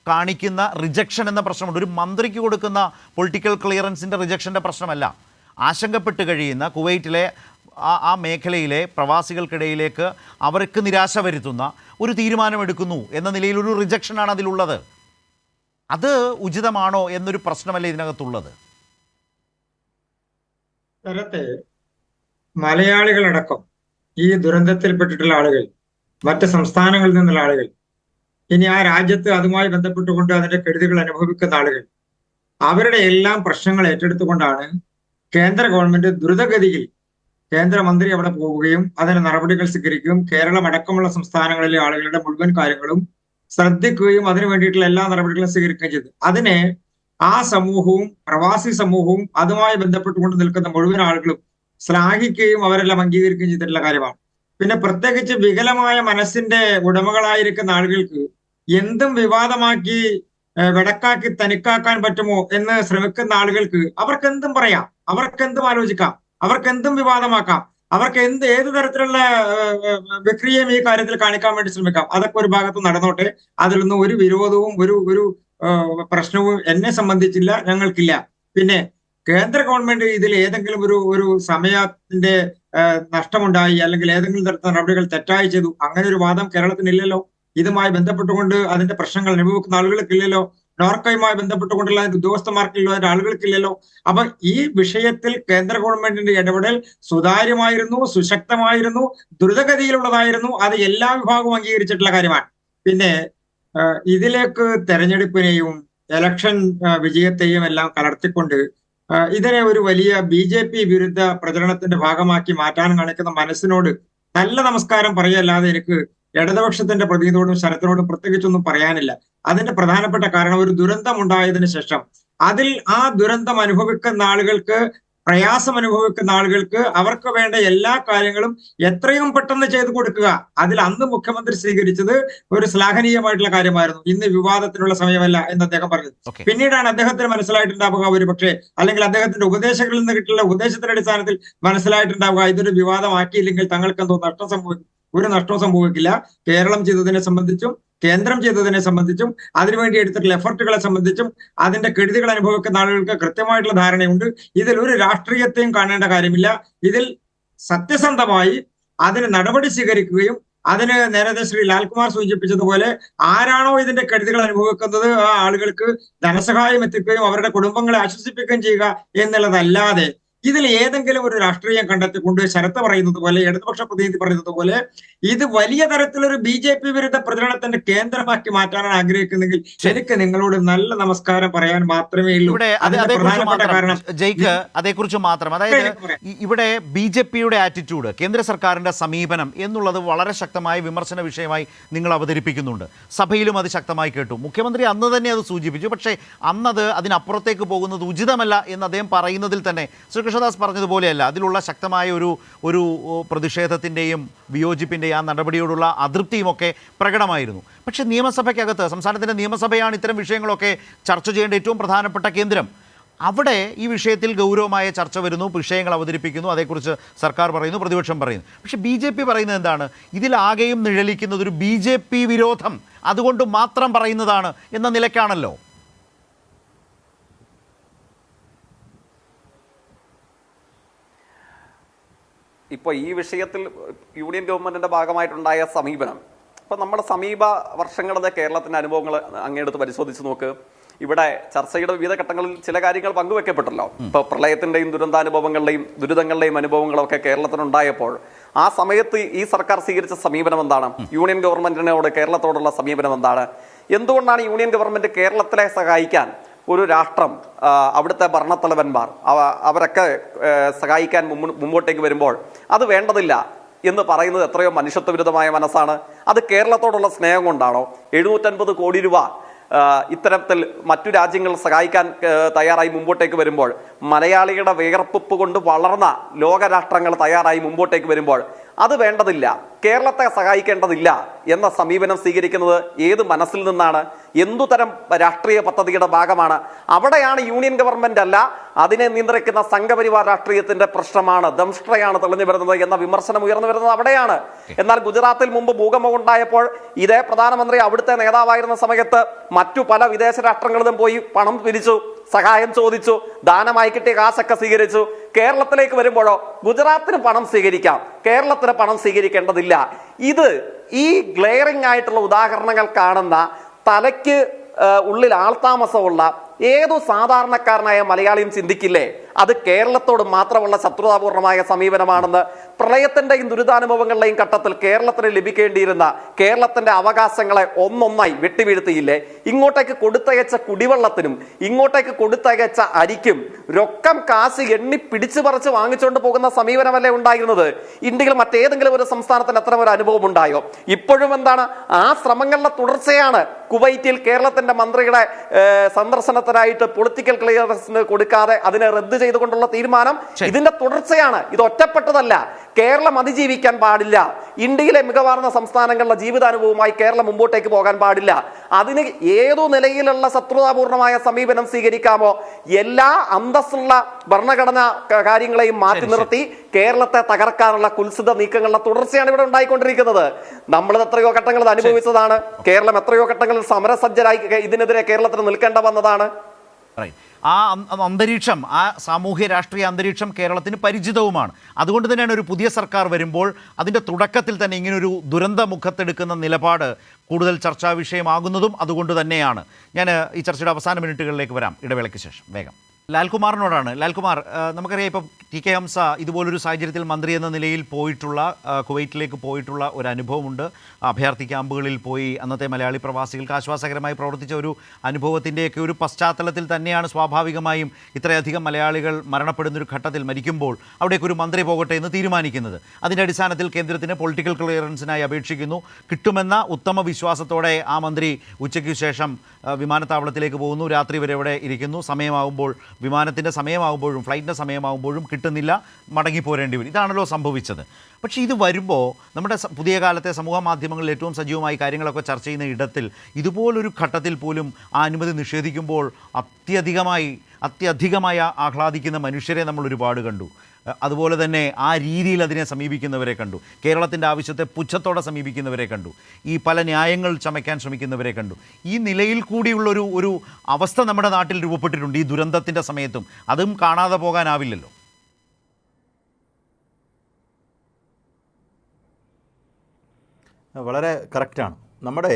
കാണിക്കുന്ന റിജക്ഷൻ എന്ന പ്രശ്നമുണ്ട്. ഒരു മന്ത്രിക്ക് കൊടുക്കുന്ന പൊളിറ്റിക്കൽ ക്ലിയറൻസിൻ്റെ റിജക്ഷൻ്റെ പ്രശ്നമല്ല. ആശങ്കപ്പെട്ട് കഴിയുന്ന കുവൈറ്റിലെ ആ മേഖലയിലെ പ്രവാസികൾക്കിടയിലേക്ക് അവർക്ക് നിരാശ വരുത്തുന്ന ഒരു തീരുമാനമെടുക്കുന്നു എന്ന നിലയിൽ ഒരു റിജക്ഷനാണ് അതിലുള്ളത്. അത് ഉചിതമാണോ എന്നൊരു പ്രശ്നമല്ലേ ഇതിനകത്തുള്ളത്? സ്ഥലത്ത് മലയാളികളടക്കം ഈ ദുരന്തത്തിൽപ്പെട്ടിട്ടുള്ള ആളുകൾ, മറ്റ് സംസ്ഥാനങ്ങളിൽ നിന്നുള്ള ആളുകൾ, ഇനി ആ രാജ്യത്ത് അതുമായി ബന്ധപ്പെട്ടുകൊണ്ട് അതിന്റെ കെടുതികൾ അനുഭവിക്കുന്ന ആളുകൾ, അവരുടെ എല്ലാം പ്രശ്നങ്ങൾ ഏറ്റെടുത്തുകൊണ്ടാണ് കേന്ദ്ര ഗവൺമെന്റ് ദ്രുതഗതിയിൽ കേന്ദ്രമന്ത്രി അവിടെ പോവുകയും അതിന് നടപടികൾ സ്വീകരിക്കുകയും കേരളം അടക്കമുള്ള സംസ്ഥാനങ്ങളിലെ ആളുകളുടെ മുഴുവൻ കാര്യങ്ങളും ശ്രദ്ധിക്കുകയും അതിനു വേണ്ടിയിട്ടുള്ള എല്ലാ നടപടികളും സ്വീകരിക്കുകയും ചെയ്തു. അതിനെ ആ സമൂഹവും പ്രവാസി സമൂഹവും അതുമായി ബന്ധപ്പെട്ടുകൊണ്ട് നിൽക്കുന്ന മുഴുവൻ ആളുകളും ശ്ലാഘിക്കുകയും അവരെല്ലാം അംഗീകരിക്കുകയും ചെയ്തിട്ടുള്ള കാര്യമാണ്. പിന്നെ പ്രത്യേകിച്ച് വികലമായ മനസ്സിന്റെ ഉടമകളായിരിക്കുന്ന ആളുകൾക്ക് എന്തും വിവാദമാക്കി വെടക്കാക്കി തനിക്കാക്കാൻ പറ്റുമോ എന്ന് ശ്രമിക്കുന്ന ആളുകൾക്ക് അവർക്കെന്തും പറയാം, അവർക്കെന്തും ആലോചിക്കാം, അവർക്കെന്തും വിവാദമാക്കാം, അവർക്ക് ഏത് തരത്തിലുള്ള വിക്രിയയും ഈ കാര്യത്തിൽ കാണിക്കാൻ വേണ്ടി ശ്രമിക്കാം. അതൊക്കെ ഒരു ഭാഗത്ത് നടന്നോട്ടെ. അതിലൊന്നും ഒരു വിരോധവും ഒരു പ്രശ്നവും എന്നെ സംബന്ധിച്ചില്ല, ഞങ്ങൾക്കില്ല. പിന്നെ കേന്ദ്ര ഗവൺമെന്റ് ഇതിൽ ഏതെങ്കിലും ഒരു സമയത്തിന്റെ നഷ്ടമുണ്ടായി അല്ലെങ്കിൽ ഏതെങ്കിലും തരത്തിലുള്ള നടപടികൾ തെറ്റായി ചെയ്തു, അങ്ങനെ ഒരു വാദം കേരളത്തിനില്ലല്ലോ. ഇതുമായി ബന്ധപ്പെട്ടുകൊണ്ട് അതിന്റെ പ്രശ്നങ്ങൾ അനുഭവിക്കുന്ന ആളുകൾക്കില്ലല്ലോ. നോർക്കയുമായി ബന്ധപ്പെട്ടുകൊണ്ടുള്ള ഉദ്യോഗസ്ഥന്മാർക്കുള്ള ആളുകൾക്കില്ലല്ലോ. അപ്പൊ ഈ വിഷയത്തിൽ കേന്ദ്ര ഗവൺമെന്റിന്റെ ഇടപെടൽ സുതാര്യമായിരുന്നു, സുശക്തമായിരുന്നു, ദ്രുതഗതിയിലുള്ളതായിരുന്നു. അത് എല്ലാ വിഭാഗവും അംഗീകരിച്ചിട്ടുള്ള കാര്യമാണ്. പിന്നെ ഇതിലേക്ക് തെരഞ്ഞെടുപ്പിനെയും ഇലക്ഷൻ വിജയത്തെയും എല്ലാം കലർത്തിക്കൊണ്ട് ഇതിനെ ഒരു വലിയ BJP വിരുദ്ധ പ്രചരണത്തിന്റെ ഭാഗമാക്കി മാറ്റാൻ കാണിക്കുന്ന മനസ്സിനോട് നല്ല നമസ്കാരം പറയല്ലാതെ എനിക്ക് ഇടതുപക്ഷത്തിന്റെ പ്രതിനിധിയോടും ശരത്തിനോടും പ്രത്യേകിച്ചൊന്നും പറയാനില്ല. അതിന്റെ പ്രധാനപ്പെട്ട കാരണം ഒരു ദുരന്തം ഉണ്ടായതിനു ശേഷം അതിൽ ആ ദുരന്തം അനുഭവിക്കുന്ന ആളുകൾക്ക്, പ്രയാസം അനുഭവിക്കുന്ന ആളുകൾക്ക് അവർക്ക് വേണ്ട എല്ലാ കാര്യങ്ങളും എത്രയും പെട്ടെന്ന് ചെയ്തു കൊടുക്കുക. അതിൽ അന്ന് മുഖ്യമന്ത്രി സ്വീകരിച്ചത് ഒരു ശ്ലാഘനീയമായിട്ടുള്ള കാര്യമായിരുന്നു. ഇന്ന് വിവാദത്തിനുള്ള സമയമല്ല എന്ന് അദ്ദേഹം പറഞ്ഞത്. പിന്നീടാണ് അദ്ദേഹത്തിന് മനസ്സിലായിട്ടുണ്ടാവുക ഒരു പക്ഷേ, അല്ലെങ്കിൽ അദ്ദേഹത്തിന്റെ ഉപദേശങ്ങളിൽ നിന്ന് കിട്ടുന്ന ഉപദേശത്തിന്റെ അടിസ്ഥാനത്തിൽ മനസ്സിലായിട്ടുണ്ടാവുക ഇതൊരു വിവാദമാക്കിയില്ലെങ്കിൽ തങ്ങൾക്ക് എന്തോ നഷ്ടം സംഭവിക്കും. ഒരു നഷ്ടവും സംഭവിക്കില്ല. കേരളം ചെയ്തതിനെ സംബന്ധിച്ചും കേന്ദ്രം ചെയ്തതിനെ സംബന്ധിച്ചും അതിനുവേണ്ടി എടുത്തിട്ടുള്ള എഫർട്ടുകളെ സംബന്ധിച്ചും അതിന്റെ കെടുതികൾ അനുഭവിക്കുന്ന ആളുകൾക്ക് കൃത്യമായിട്ടുള്ള ധാരണയുണ്ട്. ഇതിൽ ഒരു രാഷ്ട്രീയത്തെയും കാണേണ്ട കാര്യമില്ല. ഇതിൽ സത്യസന്ധമായി അതിന് നടപടി സ്വീകരിക്കുകയും അതിന് നേരത്തെ ശ്രീ ലാൽകുമാർ സൂചിപ്പിച്ചതുപോലെ ആരാണോ ഇതിന്റെ കെടുതികൾ അനുഭവിക്കുന്നത് ആ ആളുകൾക്ക് ധനസഹായം എത്തിക്കുകയും അവരുടെ കുടുംബങ്ങളെ ആശ്വസിപ്പിക്കുകയും ചെയ്യുക എന്നുള്ളതല്ലാതെ ഇതിൽ ഏതെങ്കിലും ഒരു രാഷ്ട്രീയം കണ്ടെത്തിക്കൊണ്ട് ശരത്ത് പറയുന്നത് പോലെ, ഇടതുപക്ഷ പ്രതിനിധി പറയുന്നത് പോലെ ഇത് വലിയ തരത്തിലൊരു BJP വിരുദ്ധ പ്രചരണത്തിന്റെ കേന്ദ്രമാക്കി മാറ്റാനാണ് ആഗ്രഹിക്കുന്നെങ്കിൽ എനിക്ക് നിങ്ങളോട് നല്ല നമസ്കാരം പറയാൻ മാത്രമേ ഉള്ളൂ. പ്രധാനപ്പെട്ട കാരണം ജയ്ക്ക് അതേക്കുറിച്ച് മാത്രം, അതായത് ഇവിടെ BJPയുടെ ആറ്റിറ്റ്യൂഡ്, കേന്ദ്ര സർക്കാരിന്റെ സമീപനം എന്നുള്ളത് വളരെ ശക്തമായ വിമർശന വിഷയമായി നിങ്ങൾ അവതരിപ്പിക്കുന്നുണ്ട്. സഭയിലും അത് ശക്തമായി കേട്ടു. മുഖ്യമന്ത്രി അന്ന് തന്നെ അത് സൂചിപ്പിച്ചു. പക്ഷേ അന്നത് അതിനപ്പുറത്തേക്ക് പോകുന്നത് ഉചിതമല്ല എന്ന് അദ്ദേഹം പറയുന്നതിൽ തന്നെ കൃഷ്ണദാസ് പറഞ്ഞതുപോലെയല്ല, അതിലുള്ള ശക്തമായ ഒരു പ്രതിഷേധത്തിൻ്റെയും വിയോജിപ്പിൻ്റെയും ആ നടപടിയോടുള്ള അതൃപ്തിയുമൊക്കെ പ്രകടമായിരുന്നു. പക്ഷേ നിയമസഭയ്ക്കകത്ത്, സംസ്ഥാനത്തിൻ്റെ നിയമസഭയാണ് ഇത്തരം വിഷയങ്ങളൊക്കെ ചർച്ച ചെയ്യേണ്ട ഏറ്റവും പ്രധാനപ്പെട്ട കേന്ദ്രം. അവിടെ ഈ വിഷയത്തിൽ ഗൗരവമായ ചർച്ച വരുന്നു, വിഷയങ്ങൾ അവതരിപ്പിക്കുന്നു, അതേക്കുറിച്ച് സർക്കാർ പറയുന്നു, പ്രതിപക്ഷം പറയുന്നു. പക്ഷേ BJP പറയുന്നത് എന്താണ്? ഇതിലാകെയും നിഴലിക്കുന്നത് ഒരു BJP വിരോധം അതുകൊണ്ട് മാത്രം പറയുന്നതാണ് എന്ന നിലയ്ക്കാണല്ലോ. ഇപ്പോൾ ഈ വിഷയത്തിൽ യൂണിയൻ ഗവൺമെൻറ്റിൻ്റെ ഭാഗമായിട്ടുണ്ടായ സമീപനം, ഇപ്പോൾ നമ്മുടെ സമീപ വർഷങ്ങളുടെ കേരളത്തിൻ്റെ അനുഭവങ്ങൾ അങ്ങെടുത്ത് പരിശോധിച്ച് നോക്ക്. ഇവിടെ ചർച്ചയുടെ വിവിധ ഘട്ടങ്ങളിൽ ചില കാര്യങ്ങൾ പങ്കുവെക്കപ്പെട്ടല്ലോ. ഇപ്പോൾ പ്രളയത്തിൻ്റെയും ദുരിതങ്ങളുടെയും അനുഭവങ്ങളൊക്കെ കേരളത്തിനുണ്ടായപ്പോൾ ആ സമയത്ത് ഈ സർക്കാർ സ്വീകരിച്ച സമീപനം എന്താണ്? യൂണിയൻ ഗവൺമെൻറ്റിനോട് കേരളത്തോടുള്ള സമീപനം എന്താണ്? എന്തുകൊണ്ടാണ് യൂണിയൻ ഗവൺമെൻറ് കേരളത്തിലെ സഹായിക്കാൻ ഒരു രാഷ്ട്രം, അവിടുത്തെ ഭരണത്തലവന്മാർ അവരൊക്കെ സഹായിക്കാൻ മുമ്പോട്ടേക്ക് വരുമ്പോൾ അത് വേണ്ടതില്ല എന്ന് പറയുന്നത് എത്രയോ മനുഷ്യത്വവിരുദ്ധമായ മനസ്സാണ്? അത് കേരളത്തോടുള്ള സ്നേഹം കൊണ്ടാണോ? 750 കോടി രൂപ ഇത്തരത്തിൽ മറ്റു രാജ്യങ്ങൾ സഹായിക്കാൻ തയ്യാറായി മുമ്പോട്ടേക്ക് വരുമ്പോൾ, മലയാളികളുടെ വിയർപ്പ് കൊണ്ട് വളർന്ന ലോകരാഷ്ട്രങ്ങൾ തയ്യാറായി മുമ്പോട്ടേക്ക് വരുമ്പോൾ അത് വേണ്ടതില്ല, കേരളത്തെ സഹായിക്കേണ്ടതില്ല എന്ന സമീപനം സ്വീകരിക്കുന്നത് ഏത് മനസ്സിൽ നിന്നാണ്? എന്തുതരം രാഷ്ട്രീയ പദ്ധതിയുടെ ഭാഗമാണ്? അവിടെയാണ് യൂണിയൻ ഗവൺമെന്റ് അല്ല, അതിനെ നിയന്ത്രിക്കുന്ന സംഘപരിവാർ രാഷ്ട്രീയത്തിന്റെ പ്രശ്നമാണ്, ദംഷ്ട്രയാണ് തെളിഞ്ഞു വരുന്നത് എന്ന വിമർശനം ഉയർന്നു വരുന്നത് അവിടെയാണ്. എന്നാൽ ഗുജറാത്തിൽ മുമ്പ് ഭൂകമ്പം ഉണ്ടായപ്പോൾ ഇതേ പ്രധാനമന്ത്രി അവിടുത്തെ നേതാവായിരുന്ന സമയത്ത് മറ്റു പല വിദേശ രാഷ്ട്രങ്ങളിലും പോയി പണം പിരിച്ചു, സഹായം ചോദിച്ചു, ദാനമായി കിട്ടിയ കാശൊക്കെ സ്വീകരിച്ചു. കേരളത്തിലേക്ക് വരുമ്പോഴോ ഗുജറാത്തിന് പണം സ്വീകരിക്കാം, കേരളത്തിന് പണം സ്വീകരിക്കേണ്ടതില്ല. ഇത് ഈ ഗ്ലെയറിംഗ് ആയിട്ടുള്ള ഉദാഹരണങ്ങൾ കാണുന്ന, തലയ്ക്ക് ഉള്ളിൽ ആൾതാമസമുള്ള ഏതു സാധാരണക്കാരനായ മലയാളിയും ചിന്തിക്കില്ലേ അത് കേരളത്തോട് മാത്രമുള്ള ശത്രുതാപൂർണമായ സമീപനമാണെന്ന്? പ്രളയത്തിന്റെയും ദുരിതാനുഭവങ്ങളുടെയും ഘട്ടത്തിൽ കേരളത്തിന് ലഭിക്കേണ്ടിയിരുന്ന കേരളത്തിന്റെ അവകാശങ്ങളെ ഒന്നൊന്നായി വെട്ടിവീഴ്ത്തിയില്ലേ? ഇങ്ങോട്ടേക്ക് കൊടുത്തയച്ച കുടിവെള്ളത്തിനും ഇങ്ങോട്ടേക്ക് കൊടുത്തയച്ച അരിക്കും രൊക്കം കാശ് എണ്ണി പിടിച്ചു പറിച്ച് വാങ്ങിച്ചുകൊണ്ട് പോകുന്ന സമീപനമല്ലേ ഉണ്ടായിരുന്നത്? ഇന്ത്യയിൽ മറ്റേതെങ്കിലും ഒരു സംസ്ഥാനത്തിന് അത്തരം ഒരു അനുഭവം ഉണ്ടായോ? ഇപ്പോഴും എന്താണ് ആ ശ്രമങ്ങളുടെ തുടർച്ചയാണ് കുവൈറ്റിൽ കേരളത്തിന്റെ മന്ത്രിയുടെ സന്ദർശനത്തിനായിട്ട് പൊളിറ്റിക്കൽ ക്ലിയറൻസിന് കൊടുക്കാതെ അതിനെ റദ്ദ് ചെയ്തുകൊണ്ടുള്ള തീരുമാനം. ഇതിന്റെ തുടർച്ചയാണ്, ഇത് ഒറ്റപ്പെട്ടതല്ല. കേരളം അതിജീവിക്കാൻ പാടില്ല, ഇന്ത്യയിലെ മികവാർന്ന സംസ്ഥാനങ്ങളുടെ ജീവിതാനുഭവമായി കേരളം മുമ്പോട്ടേക്ക് പോകാൻ പാടില്ല. അതിന് ഏതു നിലയിലുള്ള ശത്രുതാപൂർണമായ സമീപനം സ്വീകരിക്കാമോ എല്ലാ അന്തസ്സുള്ള ഭരണഘടനാ കാര്യങ്ങളെയും മാറ്റി നിർത്തി കേരളത്തെ തകർക്കാനുള്ള കുൽസിത നീക്കങ്ങളുടെ തുടർച്ചയാണ് ഇവിടെ ഉണ്ടായിക്കൊണ്ടിരിക്കുന്നത്. നമ്മൾ എത്രയോ ഘട്ടങ്ങൾ അനുഭവിച്ചതാണ്. കേരളം എത്രയോ ഘട്ടങ്ങളിൽ സമരസജ്ജരായി ഇതിനെതിരെ കേരളത്തിന് നിൽക്കേണ്ട വന്നതാണ്. ആ അന്തരീക്ഷം, ആ സാമൂഹ്യ രാഷ്ട്രീയ അന്തരീക്ഷം കേരളത്തിന് പരിചിതവുമാണ്. അതുകൊണ്ട് തന്നെയാണ് ഒരു പുതിയ സർക്കാർ വരുമ്പോൾ അതിൻ്റെ തുടക്കത്തിൽ തന്നെ ഇങ്ങനൊരു ദുരന്ത മുഖത്തെടുക്കുന്ന നിലപാട് കൂടുതൽ ചർച്ചാ വിഷയമാകുന്നതും അതുകൊണ്ട് തന്നെയാണ്. ഞാൻ ഈ ചർച്ചയുടെ അവസാന മിനിറ്റുകളിലേക്ക് വരാം, ഇടവേളയ്ക്ക് ശേഷം. വേഗം ലാൽകുമാറിനോടാണ്. ലാൽകുമാർ, നമുക്കറിയാം ഇപ്പോൾ ടി കെ ഹംസ ഇതുപോലൊരു സാഹചര്യത്തിൽ മന്ത്രി എന്ന നിലയിൽ പോയിട്ടുള്ള, കുവൈറ്റിലേക്ക് പോയിട്ടുള്ള ഒരു അനുഭവമുണ്ട്. അഭയാർത്ഥി ക്യാമ്പുകളിൽ പോയി അന്നത്തെ മലയാളി പ്രവാസികൾക്ക് ആശ്വാസകരമായി പ്രവർത്തിച്ച ഒരു അനുഭവത്തിൻ്റെയൊക്കെ ഒരു പശ്ചാത്തലത്തിൽ തന്നെയാണ് സ്വാഭാവികമായും ഇത്രയധികം മലയാളികൾ മരണപ്പെടുന്നൊരു ഘട്ടത്തിൽ മരിക്കുമ്പോൾ അവിടേക്ക് ഒരു മന്ത്രി പോകട്ടെ എന്ന് തീരുമാനിക്കുന്നത്. അതിൻ്റെ അടിസ്ഥാനത്തിൽ കേന്ദ്രത്തിന് പൊളിറ്റിക്കൽ ക്ലിയറൻസിനായി അപേക്ഷിക്കുന്നു. കിട്ടുമെന്ന ഉത്തമ വിശ്വാസത്തോടെ ആ മന്ത്രി ഉച്ചയ്ക്ക് ശേഷം വിമാനത്താവളത്തിലേക്ക് പോകുന്നു, രാത്രി വരെ ഇവിടെ ഇരിക്കുന്നു. സമയമാകുമ്പോൾ, വിമാനത്തിൻ്റെ സമയമാകുമ്പോഴും ഫ്ലൈറ്റിൻ്റെ സമയമാകുമ്പോഴും കിട്ടുന്നില്ല, മടങ്ങിപ്പോരേണ്ടി വരും. ഇതാണല്ലോ സംഭവിച്ചത്. പക്ഷേ ഇത് വരുമ്പോൾ നമ്മുടെ പുതിയ കാലത്തെ സമൂഹ മാധ്യമങ്ങളിൽ ഏറ്റവും സജീവമായി കാര്യങ്ങളൊക്കെ ചർച്ച ചെയ്യുന്ന ഇടത്തിൽ ഇതുപോലൊരു ഘട്ടത്തിൽ പോലും ആ അനുമതി നിഷേധിക്കുമ്പോൾ അത്യധികമായി ആഹ്ലാദിക്കുന്ന മനുഷ്യരെ നമ്മൾ ഒരുപാട് കണ്ടു. അതുപോലെ തന്നെ ആ രീതിയിൽ അതിനെ സമീപിക്കുന്നവരെ കണ്ടു. കേരളത്തിൻ്റെ ആവശ്യത്തെ പുച്ഛത്തോടെ സമീപിക്കുന്നവരെ കണ്ടു. ഈ പല ന്യായങ്ങൾ ചമയ്ക്കാൻ ശ്രമിക്കുന്നവരെ കണ്ടു. ഈ നിലയിൽ കൂടിയുള്ളൊരു ഒരു അവസ്ഥ നമ്മുടെ നാട്ടിൽ രൂപപ്പെട്ടിട്ടുണ്ട് ഈ ദുരന്തത്തിൻ്റെ സമയത്തും. അതും കാണാതെ പോകാനാവില്ലല്ലോ. വളരെ കറക്റ്റാണ്. നമ്മുടെ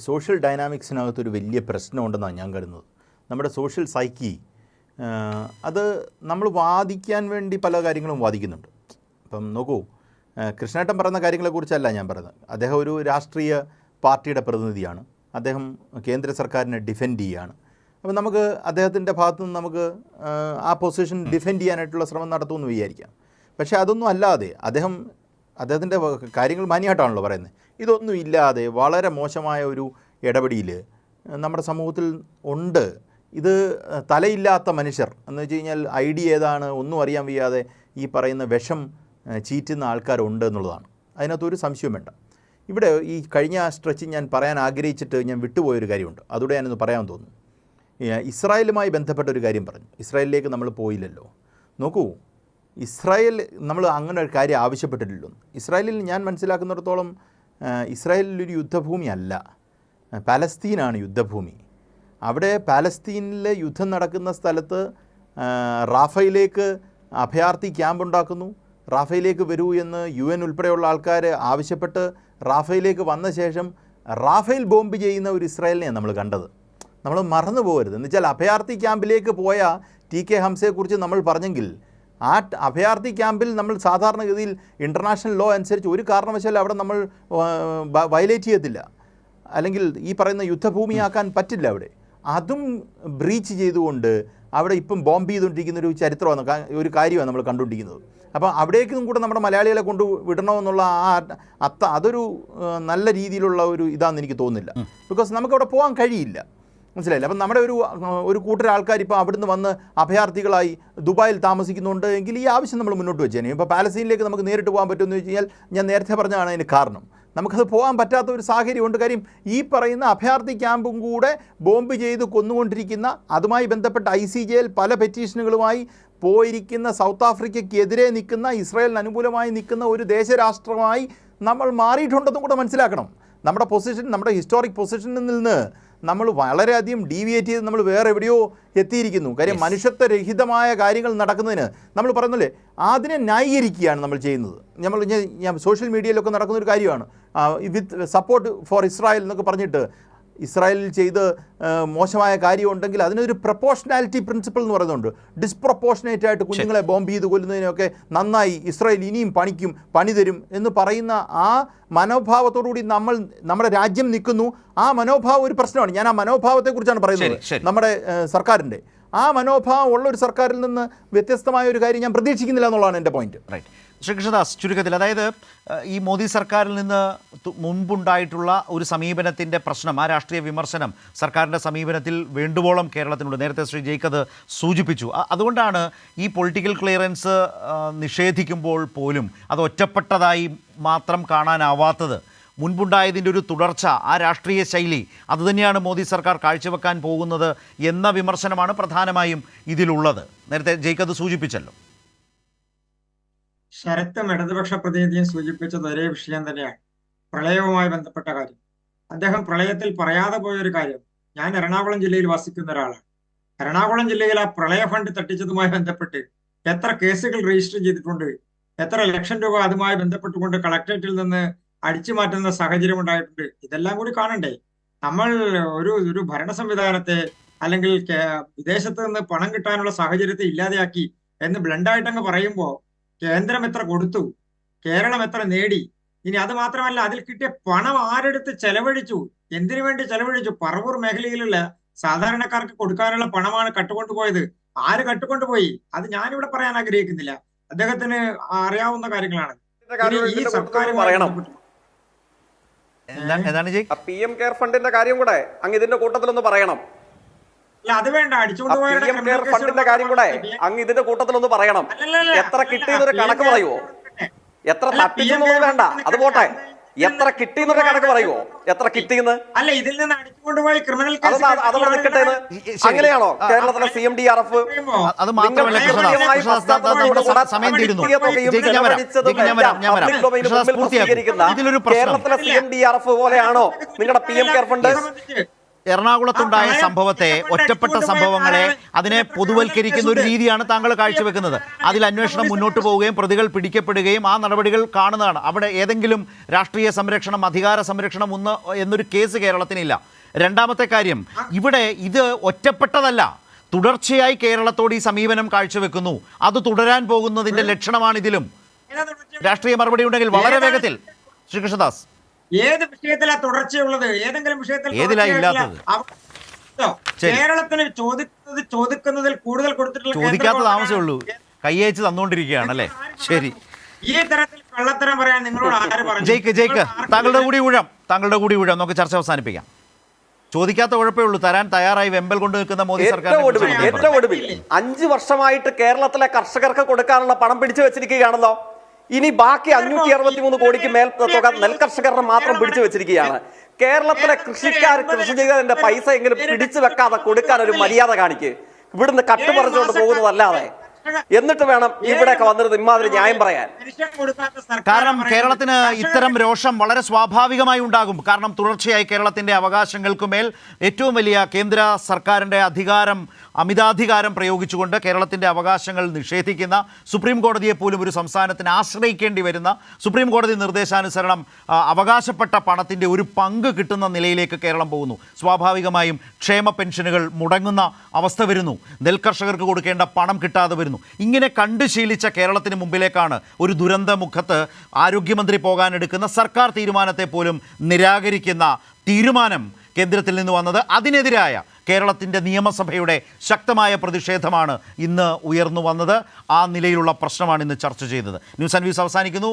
സോഷ്യൽ ഡൈനാമിക്സിനകത്തൊരു വലിയ പ്രശ്നമുണ്ടെന്നാണ് ഞാൻ കരുതുന്നത്. നമ്മുടെ സോഷ്യൽ സൈക്കി അത് നമ്മൾ വാദിക്കാൻ വേണ്ടി പല കാര്യങ്ങളും വാദിക്കുന്നുണ്ട്. അപ്പം നോക്കൂ, കൃഷ്ണേട്ടൻ പറയുന്ന കാര്യങ്ങളെക്കുറിച്ചല്ല ഞാൻ പറയുന്നത്. അദ്ദേഹം ഒരു രാഷ്ട്രീയ പാർട്ടിയുടെ പ്രതിനിധിയാണ്. അദ്ദേഹം കേന്ദ്ര സർക്കാരിനെ ഡിഫെൻഡ് ചെയ്യുകയാണ്. അപ്പം നമുക്ക് അദ്ദേഹത്തിൻ്റെ ഭാഗത്തു നിന്ന് നമുക്ക് ആ പൊസിഷൻ ഡിഫെൻഡ് ചെയ്യാനായിട്ടുള്ള ശ്രമം നടത്തുമെന്ന് വിചാരിക്കാം. പക്ഷേ അതൊന്നും അല്ലാതെ അദ്ദേഹത്തിൻ്റെ കാര്യങ്ങൾ മാന്യമായിട്ടാണല്ലോ പറയുന്നത്. ഇതൊന്നും ഇല്ലാതെ വളരെ മോശമായ ഒരു ഇടപെടൽ നമ്മുടെ സമൂഹത്തിൽ ഉണ്ട്. ഇത് തലയില്ലാത്ത മനുഷ്യർ എന്ന് വെച്ച് കഴിഞ്ഞാൽ ഐഡിയ ഏതാണ് ഒന്നും അറിയാൻ വയ്യാതെ ഈ പറയുന്ന വിഷം ചീറ്റുന്ന ആൾക്കാരുണ്ട് എന്നുള്ളതാണ്. അതിനകത്തൊരു സംശയം വേണ്ട. ഇവിടെ ഈ കഴിഞ്ഞ സ്ട്രെച്ച് ഞാൻ പറയാൻ ആഗ്രഹിച്ചിട്ട് ഞാൻ വിട്ടുപോയൊരു കാര്യമുണ്ട്. അതുകൂടെ ഞാനൊന്ന് പറയാൻ തോന്നുന്നു. ഇസ്രായേലുമായി ബന്ധപ്പെട്ട ഒരു കാര്യം പറഞ്ഞു. ഇസ്രായേലിലേക്ക് നമ്മൾ പോയില്ലല്ലോ. നോക്കൂ, ഇസ്രായേൽ നമ്മൾ അങ്ങനെ ഒരു കാര്യം ആവശ്യപ്പെട്ടിട്ടില്ലോ. ഇസ്രായേലിൽ ഞാൻ മനസ്സിലാക്കുന്നിടത്തോളം ഇസ്രായേലിലൊരു യുദ്ധഭൂമി അല്ല, പാലസ്തീനാണ് യുദ്ധഭൂമി. അവിടെ പാലസ്തീനിലെ യുദ്ധം നടക്കുന്ന സ്ഥലത്ത് റാഫയിലേക്ക് അഭയാർത്ഥി ക്യാമ്പ് ഉണ്ടാക്കുന്നു. റാഫയിലേക്ക് വരൂ എന്ന് UN ഉൾപ്പെടെയുള്ള ആൾക്കാർ ആവശ്യപ്പെട്ട് റാഫയിലേക്ക് വന്ന ശേഷം റാഫേൽ ബോംബ് ചെയ്യുന്ന ഒരു ഇസ്രായേലിനെയാണ് നമ്മൾ കണ്ടത്. നമ്മൾ മറന്നു പോകരുത്. എന്ന് വെച്ചാൽ അഭയാർത്ഥി ക്യാമ്പിലേക്ക് പോയ ടി കെ ഹംസയെക്കുറിച്ച് നമ്മൾ പറഞ്ഞെങ്കിൽ ആ അഭയാർത്ഥി ക്യാമ്പിൽ നമ്മൾ സാധാരണഗതിയിൽ ഇൻ്റർനാഷണൽ ലോ അനുസരിച്ച് ഒരു കാരണവശാലും അവിടെ നമ്മൾ വയലേറ്റ് ചെയ്യത്തില്ല, അല്ലെങ്കിൽ ഈ പറയുന്ന യുദ്ധഭൂമിയാക്കാൻ പറ്റില്ല അവിടെ. അതും ബ്രീച്ച് ചെയ്തുകൊണ്ട് അവിടെ ഇപ്പം ബോംബ് ചെയ്തുകൊണ്ടിരിക്കുന്ന ഒരു ചരിത്രമാണ്, ഒരു കാര്യമാണ് നമ്മൾ കണ്ടുകൊണ്ടിരിക്കുന്നത്. അപ്പോൾ അവിടേക്കും കൂടെ നമ്മുടെ മലയാളികളെ കൊണ്ട് വിടണമെന്നുള്ള അതൊരു നല്ല രീതിയിലുള്ള ഒരു ഇതാണെന്ന് എനിക്ക് തോന്നുന്നില്ല. ബിക്കോസ് നമുക്കവിടെ പോകാൻ കഴിയില്ല. മനസ്സിലായില്ല. അപ്പം നമ്മുടെ ഒരു കൂട്ടർ ആൾക്കാർ ഇപ്പോൾ അവിടുന്ന് വന്ന് അഭയാർത്ഥികളായി ദുബായിൽ താമസിക്കുന്നുണ്ട് എങ്കിൽ ഈ ആവശ്യം നമ്മൾ മുന്നോട്ട് വെച്ചേനെ. ഇപ്പോൾ പാലസ്തീനിലേക്ക് നമുക്ക് നേരിട്ട് പോകാൻ പറ്റുമെന്ന് വെച്ച് കഴിഞ്ഞാൽ ഞാൻ നേരത്തെ പറഞ്ഞതാണ് അതിന് കാരണം. നമുക്കത് പോകാൻ പറ്റാത്ത ഒരു സാഹചര്യമുണ്ട്. കാര്യം ഈ പറയുന്ന അഭയാർത്ഥി ക്യാമ്പും കൂടെ ബോംബ് ചെയ്ത് കൊന്നുകൊണ്ടിരിക്കുന്ന, അതുമായി ബന്ധപ്പെട്ട ICJയിൽ പല പെറ്റീഷനുകളുമായി പോയിരിക്കുന്ന, സൗത്ത് ആഫ്രിക്കയ്ക്കെതിരെ നിൽക്കുന്ന, ഇസ്രായേലിന് അനുകൂലമായി നിൽക്കുന്ന ഒരു ദേശരാഷ്ട്രമായി നമ്മൾ മാറിയിട്ടുണ്ടെന്നും കൂടെ മനസ്സിലാക്കണം. നമ്മുടെ പൊസിഷൻ, നമ്മുടെ ഹിസ്റ്റോറിക് പൊസിഷനിൽ നിന്ന് നമ്മൾ വളരെയധികം ഡീവിയേറ്റ് ചെയ്ത് നമ്മൾ വേറെ എവിടെയോ എത്തിയിരിക്കുന്നു. കാര്യം മനുഷ്യത്വരഹിതമായ കാര്യങ്ങൾ നടക്കുന്നതിന് നമ്മൾ പറയുന്നില്ലേ, അതിനെ ന്യായീകരിക്കുകയാണ് നമ്മൾ ചെയ്യുന്നത്. ഞാൻ സോഷ്യൽ മീഡിയയിലൊക്കെ നടക്കുന്നൊരു കാര്യമാണ്, വിത്ത് സപ്പോർട്ട് ഫോർ ഇസ്രായേൽ എന്നൊക്കെ പറഞ്ഞിട്ട് ഇസ്രായേലിൽ ചെയ്ത് മോശമായ കാര്യമുണ്ടെങ്കിൽ അതിനൊരു പ്രൊപ്പോർഷണാലിറ്റി പ്രിൻസിപ്പിൾ എന്ന് പറയുന്നുണ്ട്. ഡിസ്പ്രൊപ്പോർഷനേറ്റ് ആയിട്ട് കുഞ്ഞുങ്ങളെ ബോംബ് ചെയ്ത് കൊല്ലുന്നതിനൊക്കെ നന്നായി ഇസ്രായേൽ ഇനിയും പണി തരും എന്ന് പറയുന്ന ആ മനോഭാവത്തോടുകൂടി നമ്മുടെ രാജ്യം നിൽക്കുന്നു. ആ മനോഭാവം ഒരു പ്രശ്നമാണ്. ഞാൻ ആ മനോഭാവത്തെക്കുറിച്ചാണ് പറയുന്നത്. നമ്മുടെ സർക്കാരിൻ്റെ ആ മനോഭാവം ഉള്ള ഒരു സർക്കാരിൽ നിന്ന് വ്യത്യസ്തമായ ഒരു കാര്യം ഞാൻ പ്രതീക്ഷിക്കുന്നില്ല എന്നുള്ളതാണ് എൻ്റെ പോയിന്റ്. റൈറ്റ്. ശ്രീ കൃഷ്ണദാസ്, ചുരുക്കത്തിൽ അതായത് ഈ മോദി സർക്കാരിൽ നിന്ന് മുൻപുണ്ടായിട്ടുള്ള ഒരു സമീപനത്തിൻ്റെ പ്രശ്നം, ആ രാഷ്ട്രീയ വിമർശനം സർക്കാരിൻ്റെ സമീപനത്തിൽ വേണ്ടുവോളം കേരളത്തിനുണ്ട്. നേരത്തെ ശ്രീ ജയ്ക്ക് സൂചിപ്പിച്ചു. അതുകൊണ്ടാണ് ഈ പൊളിറ്റിക്കൽ ക്ലിയറൻസ് നിഷേധിക്കുമ്പോൾ പോലും അത് ഒറ്റപ്പെട്ടതായി മാത്രം കാണാനാവാത്തത്. മുൻപുണ്ടായതിൻ്റെ ഒരു തുടർച്ച, ആ രാഷ്ട്രീയ ശൈലി അതുതന്നെയാണ് മോദി സർക്കാർ കാഴ്ചവെക്കാൻ പോകുന്നത് എന്ന വിമർശനമാണ് പ്രധാനമായും ഇതിലുള്ളത്. നേരത്തെ ജയ്ക്ക് സൂചിപ്പിച്ചല്ലോ. ശരത്തും ഇടതുപക്ഷ പ്രതിനിധിയും സൂചിപ്പിച്ചത് ഒരേ വിഷയം തന്നെയാണ്, പ്രളയവുമായി ബന്ധപ്പെട്ട കാര്യം. അദ്ദേഹം പ്രളയത്തിൽ പറയാതെ പോയൊരു കാര്യം, ഞാൻ എറണാകുളം ജില്ലയിൽ വസിക്കുന്ന ഒരാളാണ്. എറണാകുളം ജില്ലയിൽ ആ പ്രളയ ഫണ്ട് തട്ടിച്ചതുമായി ബന്ധപ്പെട്ട് എത്ര കേസുകൾ രജിസ്റ്റർ ചെയ്തിട്ടുണ്ട്, എത്ര ലക്ഷം രൂപ അതുമായി ബന്ധപ്പെട്ടുകൊണ്ട് കളക്ടറേറ്റിൽ നിന്ന് അടിച്ചു മാറ്റുന്ന സാഹചര്യം ഉണ്ടായിട്ടുണ്ട്. ഇതെല്ലാം കൂടി കാണണ്ടേ? നമ്മൾ ഒരു ഭരണ സംവിധാനത്തെ അല്ലെങ്കിൽ വിദേശത്ത് നിന്ന് പണം കിട്ടാനുള്ള സാഹചര്യത്തെ ഇല്ലാതെയാക്കി എന്ന് ബ്ലണ്ടായിട്ടങ്ങ് പറയുമ്പോൾ കേന്ദ്രം എത്ര കൊടുത്തു, കേരളം എത്ര നേടി, ഇനി അത് മാത്രമല്ല അതിൽ കിട്ടിയ പണം ആരെടുത്ത് ചെലവഴിച്ചു, എന്തിനു വേണ്ടി ചെലവഴിച്ചു? പറവൂർ മേഖലയിലുള്ള സാധാരണക്കാർക്ക് കൊടുക്കാനുള്ള പണമാണ് കട്ടുകൊണ്ടുപോയത്. ആര് കട്ടുകൊണ്ടുപോയി അത് ഞാനിവിടെ പറയാൻ ആഗ്രഹിക്കുന്നില്ല, അദ്ദേഹത്തിന് അറിയാവുന്ന കാര്യങ്ങളാണ്. ഈ സർക്കാർ PM കെയർ ഫണ്ടിന്റെ കാര്യം കൂടെ അങ്ങ് ഇതിന്റെ കൂട്ടത്തിലൊന്ന് പറയണം. അത് വേണ്ട, ഫണ്ടിന്റെ കാര്യം കൂടെ അങ്ങ് ഇതിന്റെ കൂട്ടത്തിലൊന്ന് പറയണം. എത്ര കിട്ടിയെന്നൊരു കണക്ക് പറയുവോ? എത്ര തട്ടിച്ചെന്നുള്ളത് വേണ്ട, അത് പോട്ടെ. എത്ര കിട്ടിയെന്നൊരു കണക്ക് പറയുവോ? എത്ര കിട്ടിയെന്ന്? അല്ല, ഇതിൽ നിന്ന് അടിച്ചുകൊണ്ടുപോയി ക്രിമിനൽ അതവിടെ നിൽക്കട്ടെ. അങ്ങനെയാണോ കേരളത്തിലെ CMDRF? അത് മാത്രമല്ല, കേരളത്തിലെ CMDRF പോലെയാണോ നിങ്ങളുടെ PM കെയർ ഫണ്ട്? എറണാകുളത്തുണ്ടായ സംഭവത്തെ, ഒറ്റപ്പെട്ട സംഭവങ്ങളെ അതിനെ പൊതുവൽക്കരിക്കുന്ന ഒരു രീതിയാണ് താങ്കൾ കാഴ്ചവെക്കുന്നത്. അതിൽ അന്വേഷണം മുന്നോട്ട് പോവുകയും പ്രതികൾ പിടിക്കപ്പെടുകയും ആ നടപടികൾ കാണുന്നതാണ്. അവിടെ ഏതെങ്കിലും രാഷ്ട്രീയ സംരക്ഷണം, അധികാര സംരക്ഷണം എന്നൊരു കേസ് കേരളത്തിനില്ല. രണ്ടാമത്തെ കാര്യം, ഇവിടെ ഇത് ഒറ്റപ്പെട്ടതല്ല, തുടർച്ചയായി കേരളത്തോട് ഈ സമീപനം കാഴ്ചവെക്കുന്നു. അത് തുടരാൻ പോകുന്നതിന്റെ ലക്ഷണമാണ് ഇതിലും. രാഷ്ട്രീയ മറുപടി ഉണ്ടെങ്കിൽ വളരെ വേഗത്തിൽ ശ്രീ കൃഷ്ണദാസ്. ഏത് വിഷയത്തിലാ തുടർച്ചയുള്ളത്? ഏതെങ്കിലും വിഷയത്തിൽ ശരി. കേരളത്തിന് ചോദിക്കുന്നതിൽ കൂടുതൽ കൊടുത്തിട്ടുള്ള ചോദിക്കാത്ത താമസമേ ഉള്ളൂ, കയ്യയച്ച് തന്നുകൊണ്ടിരിക്കുകയാണ് അല്ലേ? ശരി. ഈ തരത്തിൽ കള്ളത്തരം പറയാൻ നിങ്ങളോട് ആര് പറഞ്ഞു? ജയ്ക്ക് താങ്കളുടെ കൂടി ഊഴം നമുക്ക് ചർച്ച അവസാനിപ്പിക്കാം. ചോദിക്കാത്ത കുഴപ്പമേ ഉള്ളൂ, തരാൻ തയ്യാറായി വെമ്പൽ കൊണ്ട് നിൽക്കുന്ന മോദി സർക്കാർ. ഏറ്റവും ഒടുവിൽ 5 വർഷമായിട്ട് കേരളത്തിലെ കർഷകർക്ക് കൊടുക്കാനുള്ള പണം പിടിച്ചു വെച്ചിരിക്കുകയാണല്ലോ. ഇനി ബാക്കി 563 കോടിക്ക് മേൽ തുക നെൽകർഷകരുടെ മാത്രം പിടിച്ചു വെച്ചിരിക്കുകയാണ്. കേരളത്തിലെ കൃഷിക്കാർ കൃഷി ചെയ്തതിന്റെ പൈസ എങ്കിലും പിടിച്ചു വെക്കാതെ കൊടുക്കാൻ ഒരു മര്യാദ കാണിക്ക്. ഇവിടുന്ന് കട്ടുപറിച്ചുകൊണ്ട് പോകുന്നതല്ലാതെ എന്നിട്ട് വേണം ഇവിടെയൊക്കെ വന്നിരുന്ന് ഇമാതിരി ന്യായം പറയാൻ. കാരണം കേരളത്തിന് ഇത്തരം രോഷം വളരെ സ്വാഭാവികമായി ഉണ്ടാകും. കാരണം തുടർച്ചയായി കേരളത്തിന്റെ അവകാശങ്ങൾക്കുമേൽ ഏറ്റവും വലിയ കേന്ദ്ര സർക്കാരിന്റെ അമിതാധികാരം പ്രയോഗിച്ചുകൊണ്ട് കേരളത്തിന്റെ അവകാശങ്ങൾ നിഷേധിക്കുന്ന, സുപ്രീം കോടതിയെ പോലും ഒരു സംസ്ഥാനത്തിന് ആശ്രയിക്കേണ്ടി വരുന്ന, സുപ്രീം കോടതി നിർദ്ദേശാനുസരണം അവകാശപ്പെട്ട പണത്തിന്റെ ഒരു പങ്ക് കിട്ടുന്ന നിലയിലേക്ക് കേരളം പോകുന്നു. സ്വാഭാവികമായും ക്ഷേമ പെൻഷനുകൾ മുടങ്ങുന്ന അവസ്ഥ വരുന്നു, നെൽകർഷകർക്ക് കൊടുക്കേണ്ട പണം കിട്ടാതെ വരുന്നു. ഇങ്ങനെ കണ്ടു ശീലിച്ച കേരളത്തിന് മുമ്പിലേക്കാണ് ഒരു ദുരന്തമുഖത്ത് ആരോഗ്യമന്ത്രി പോകാനെടുക്കുന്ന സർക്കാർ തീരുമാനത്തെ പോലും നിരാകരിക്കുന്ന തീരുമാനം കേന്ദ്രത്തിൽ നിന്ന് വന്നത്. അതിനെതിരായ കേരളത്തിൻ്റെ നിയമസഭയുടെ ശക്തമായ പ്രതിഷേധമാണ് ഇന്ന് ഉയർന്നു വന്നത്. ആ നിലയിലുള്ള പ്രശ്നമാണ് ഇന്ന് ചർച്ച ചെയ്തത്. ന്യൂസ് ആൻഡ് വ്യൂസ് അവസാനിക്കുന്നു.